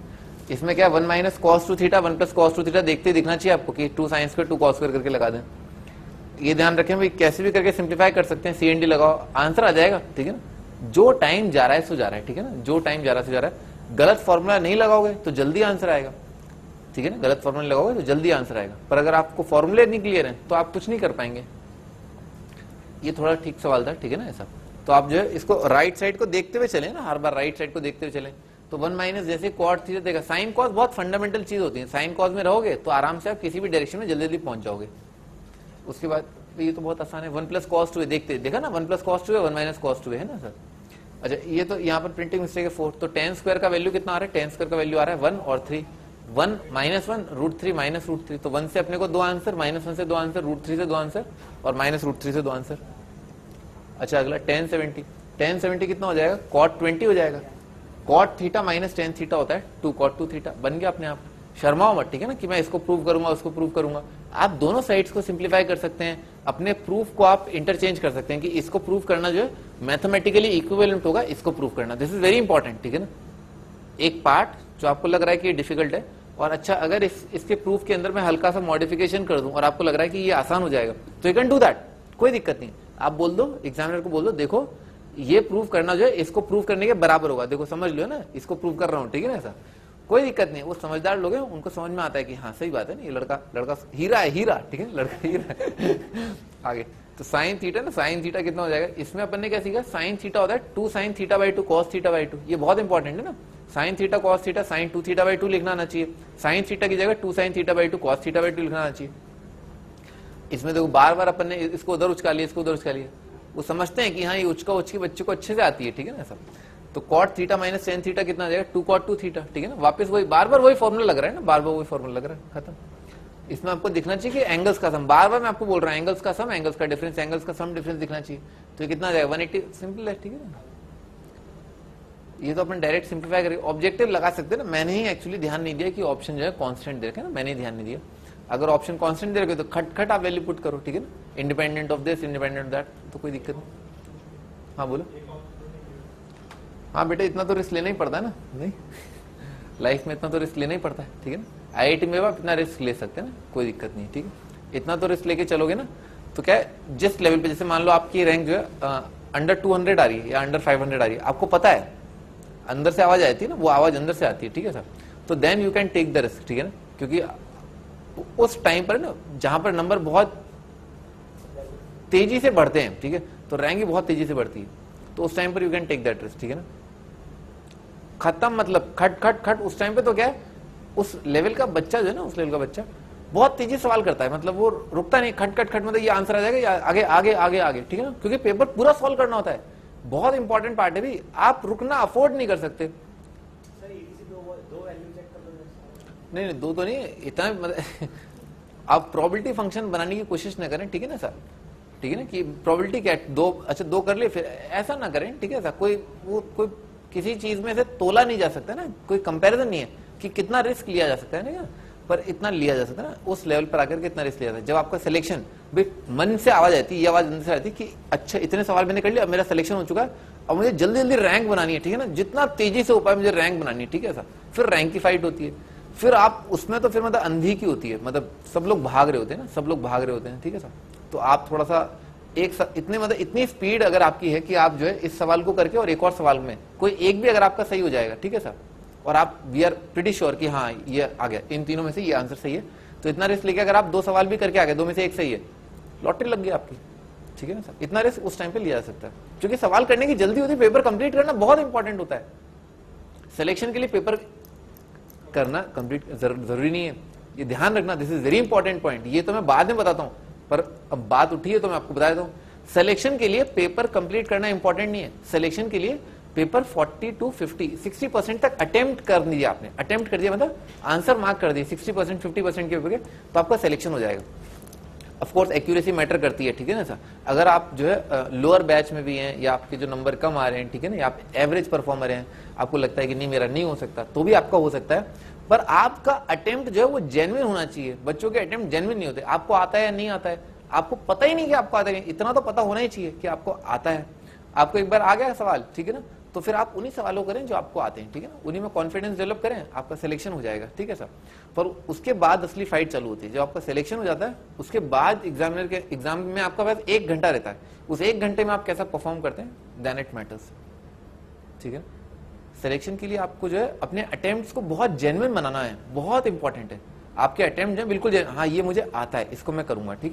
इसमें क्या 1 - cos 2 थीटा 1 + cos 2 थीटा देखते दिखना चाहिए आपको कि 2 sin स्क्वायर 2 cos स्क्वायर करके लगा दें। ये ध्यान रखें भाई, कैसे भी करके सिंप्लीफाई कर सकते हैं, CND लगाओ आंसर आ जाएगा। ठीक है ना, जो टाइम जा रहा है सो जा रहा है। ठीक है ना, जो टाइम जा रहा है सो जा रहा है। गलत फॉर्मूला नहीं लगाओगे तो जल्दी आंसर आएगा। ठीक है ना, गलत फॉर्मूला लगाओगे तो जल्दी आंसर आएगा, पर अगर आपको फॉर्मूले नहीं क्लियर है तो आप कुछ नहीं कर पाएंगे। ये थोड़ा ठीक सवाल था। ठीक है ना, ऐसा तो आप जो है इसको राइट साइड को देखते हुए चले ना, हर बार राइट साइड को देखते हुए चले। तो 1 - जैसे cot थीटा देगा, साइन कॉस बहुत फंडामेंटल चीज होती है। साइन कॉस में रहोगे तो आराम से आप किसी भी डायरेक्शन में जल्दी जल्दी पहुंच जाओगे। उसके बाद ये तो बहुत आसान है, 1 + cos 2 है, देखा ना 1 + cos 2 है, 1 - cos 2 है ना सर। अच्छा, ये तो यहाँ पर प्रिंटिंग मिस्टेक है 4। तो tan स्क्वायर का वैल्यू कितना आ रहा है, tan स्क्वायर का वैल्यू आ रहा है 1 और 3। 1 - 1 √3 - √3, तो 1 से अपने को 2 आंसर, -1 से 2 आंसर, √3 से 2 आंसर और -√3 से 2 आंसर। अच्छा, अगला tan 70। tan 70 कितना हो जाएगा, cot 20 हो जाएगा। cot थीटा - tan थीटा होता है 2 cot 2 थीटा। बन गया अपने आप। शर्माओ मत, ठीक है ना, कि मैं इसको प्रूव करूंगा उसको प्रूव करूंगा। आप दोनों साइड्स को सिंप्लीफाई कर सकते हैं, अपने प्रूफ को आप इंटरचेंज कर सकते हैं कि इसको प्रूव करना जो है मैथमेटिकली इक्विवेलेंट होगा इसको प्रूव करना। This is very important. ठीक है ना, एक पार्ट जो आपको लग रहा है कि ये डिफिकल्ट है, और अच्छा अगर इसके प्रूफ के अंदर मैं हल्का सा मॉडिफिकेशन कर दूं और आपको लग रहा है कि ये आसान हो जाएगा, तो यू कैन डू दैट, कोई दिक्कत नहीं। आप बोल दो, एग्जामिनर को बोल दो, देखो ये प्रूव करना जो है इसको प्रूव करने के बराबर होगा। देखो समझ लो ना, इसको प्रूव कर रहा हूं। ठीक है ना, ऐसा कोई दिक्कत नहीं। वो समझदार लोग हैं, उनको समझ में आता है कि हाँ सही बात है ना, ये लड़का हीरा है, हीरा। ठीक है, लड़का हीरा है। आगे तो साइन थीटा ना, साइन थीटा कितना हो जाएगा, इसमें अपन ने क्या सीखा, साइन थीटा होता है 2 sin θ/2 cos θ/2। ये बहुत इंपॉर्टेंट है ना, sine theta cos theta sin 2 θ/2 लिखना आना चाहिए। साइन थीटा की जगह 2 sin θ/2 cos θ/2 लिखना आना चाहिए। इसमें देखो बार बार अपन ने इसको उधर उचका लिया, इसको उधर उचका लिया। वो समझते हैं कि हाँ ये उचका उचकी बच्चे को अच्छे से आती है। ठीक है ना, सब तो cot थीटा - tan थीटा कितना आ जाएगा, 2 cot 2 थीटा। ठीक है ना, वापस वही बार बार वही फॉर्मूला लग रहा है ना, बार बार वही फॉर्मूला लग रहा है, खत्म। इसमें आपको दिखना चाहिए कि एंगल्स का सम, बार बार मैं आपको बोल रहा हूं एंगल्स का सम, एंगल्स का डिफरेंस, एंगल्स का सम डिफरेंस दिखना चाहिए। तो ये कितना आ जाएगा 180, सिंपल है। ठीक है ना, ये तो अपन डायरेक्ट सिंप्लीफाई करके ऑब्जेक्टिव लगा सकते हैं ना। मैंने ही एक्चुअली ध्यान नहीं दिया कि ऑप्शन जो है कांस्टेंट दे रखे ना, मैंने ही ध्यान नहीं दिया। अगर ऑप्शन कांस्टेंट दे रखे तो खट आप वैल्यू पुट करो। ठीक है ना, independent of this, independent of that, तो कोई दिक्कत नहीं। हाँ बोलो। हाँ बेटा, इतना तो रिस्क लेना ही पड़ता है ना, नहीं लाइफ में इतना तो रिस्क लेना ही पड़ता है। ठीक है ना, IIT में आप इतना रिस्क ले सकते हैं ना, कोई दिक्कत नहीं। ठीक है, इतना तो रिस्क लेके चलोगे ना, तो क्या है जिस लेवल पे, जैसे मान लो आपकी रैंक जो है अंडर 200 आ रही है या अंडर 500 आ रही है, आपको पता है अंदर से आवाज आती है ना, वो आवाज अंदर से आती है। ठीक है सर, तो then you can take the risk. ठीक है ना, क्योंकि उस टाइम पर ना जहां पर नंबर बहुत तेजी से बढ़ते हैं, ठीक है, तो रैंक भी बहुत तेजी से बढ़ती है, तो उस टाइम पर you can take that risk. ठीक है ना, खत्म मतलब खट खट खट। उस टाइम पे तो क्या है, उस लेवल का बच्चा जो है ना, उस लेवल का बच्चा बहुत तेजी सवाल करता है, मतलब वो रुकता नहीं, खट खट खट, मतलब ये आंसर आ जाएगा या आगे आगे आगे आगे। ठीक है ना, क्योंकि पेपर पूरा सॉल्व करना होता है, बहुत इंपॉर्टेंट पार्ट है भी, आप रुकना अफोर्ड नहीं कर सकते। नहीं दो तो नहीं, इतना मतलब आप प्रोबेबिलिटी फंक्शन बनाने की कोशिश ना करें। ठीक है ना सर, ठीक है ना, कि प्रोबेबिलिटी क्या है, दो, अच्छा दो कर लिए, फिर ऐसा ना करें। ठीक है सर, कोई किसी चीज में से तोला नहीं जा सकता ना, कोई कंपैरिजन नहीं है कि कितना रिस्क लिया जा सकता है ना, पर इतना लिया जा सकता है ना, उस लेवल पर आकर के इतना रिस्क लिया जाता है। जब आपका सिलेक्शन भाई मन से आवाज आती है, ये आवाज अंदर से आती है कि अच्छा इतने सवाल मैंने कर लिया, अब मेरा सिलेक्शन हो चुका है, अब मुझे जल्दी जल्दी रैंक बनानी है। ठीक है ना, जितना तेजी से हो पाए मुझे रैंक बनानी है। ठीक है सर, फिर रैंक की फाइट होती है, फिर आप उसमें तो फिर मतलब अंधी की होती है, मतलब सब लोग भाग रहे होते हैं ना, सब लोग भाग रहे होते हैं। ठीक है सर, तो आप थोड़ा सा इतने मतलब इतनी स्पीड अगर आपकी है कि आप जो है इस सवाल को करके और एक और सवाल में कोई एक भी अगर आपका सही हो जाएगा, ठीक है सर, और आप वी आर प्रीटी श्योर कि हाँ ये आ गया, इन तीनों में से ये आंसर सही है, तो इतना रिस्क लेके अगर आप 2 सवाल भी करके आ गए, 2 में से एक सही है, लॉटरी लग गई आपकी। ठीक है ना सर, इतना रिस्क उस टाइम पे लिया जा सकता है, क्योंकि सवाल करने की जल्दी होती है, पेपर कंप्लीट करना बहुत इंपॉर्टेंट होता है। सिलेक्शन के लिए पेपर करना कंप्लीट जरूरी नहीं है, ये ध्यान रखना, this is very important point. ये तो मैं बाद में बताता हूं, पर अब बात उठी है तो मैं आपको बता देता हूं। सिलेक्शन के लिए पेपर कंप्लीट करना इंपॉर्टेंट नहीं है, सिलेक्शन के लिए पेपर 40 to 50 60% तक अटेम्प्ट कर दिया आपने, अटेम्प्ट कर दिया मतलब आंसर मार्क कर दिए 60% 50% के ऊपर, तो आपका सिलेक्शन हो जाएगा। ऑफ कोर्स एक्यूरेसी मैटर करती है, ठीक है ना सर। अगर आप जो है लोअर बैच में भी हैं या आपके जो नंबर कम आ रहे हैं, ठीक है ना, या आप एवरेज परफॉर्मर हैं, आपको लगता है कि नहीं मेरा नहीं हो सकता, तो भी आपका हो सकता है, पर आपका अटेम्प्ट जो है वो जेन्युइन होना चाहिए। बच्चों के अटेम्प्ट जेन्युइन नहीं होते, आपको आता है या नहीं आता है, आपको पता ही नहीं कि आपको आता है, इतना तो पता होना ही चाहिए कि आपको आता है। आपको एक बार आ गया सवाल, ठीक है ना, तो फिर आप उन्हीं सवालों करें जो आपको आते हैं, ठीक है ना, उन्हीं में कॉन्फिडेंस डेवलप करें, आपका सिलेक्शन हो जाएगा, ठीक है सर। पर उसके बाद असली फाइट चालू होती है, जब आपका सिलेक्शन हो जाता है उसके बाद एग्जामिनर के एग्जाम में आपका पास 1 घंटा रहता है, उस 1 घंटे में आप कैसा परफॉर्म करते हैं, देन इट मैटर्स, ठीक है। सिलेक्शन के लिए आपको जो है अपने अटेम्प्ट्स को बहुत जेन्युइन बनाना है, बहुत इंपॉर्टेंट है। आपके अटेम्प्ट जो है बिल्कुल हाँ ये मुझे आता है, इसको मैं करूंगा, ठीक है।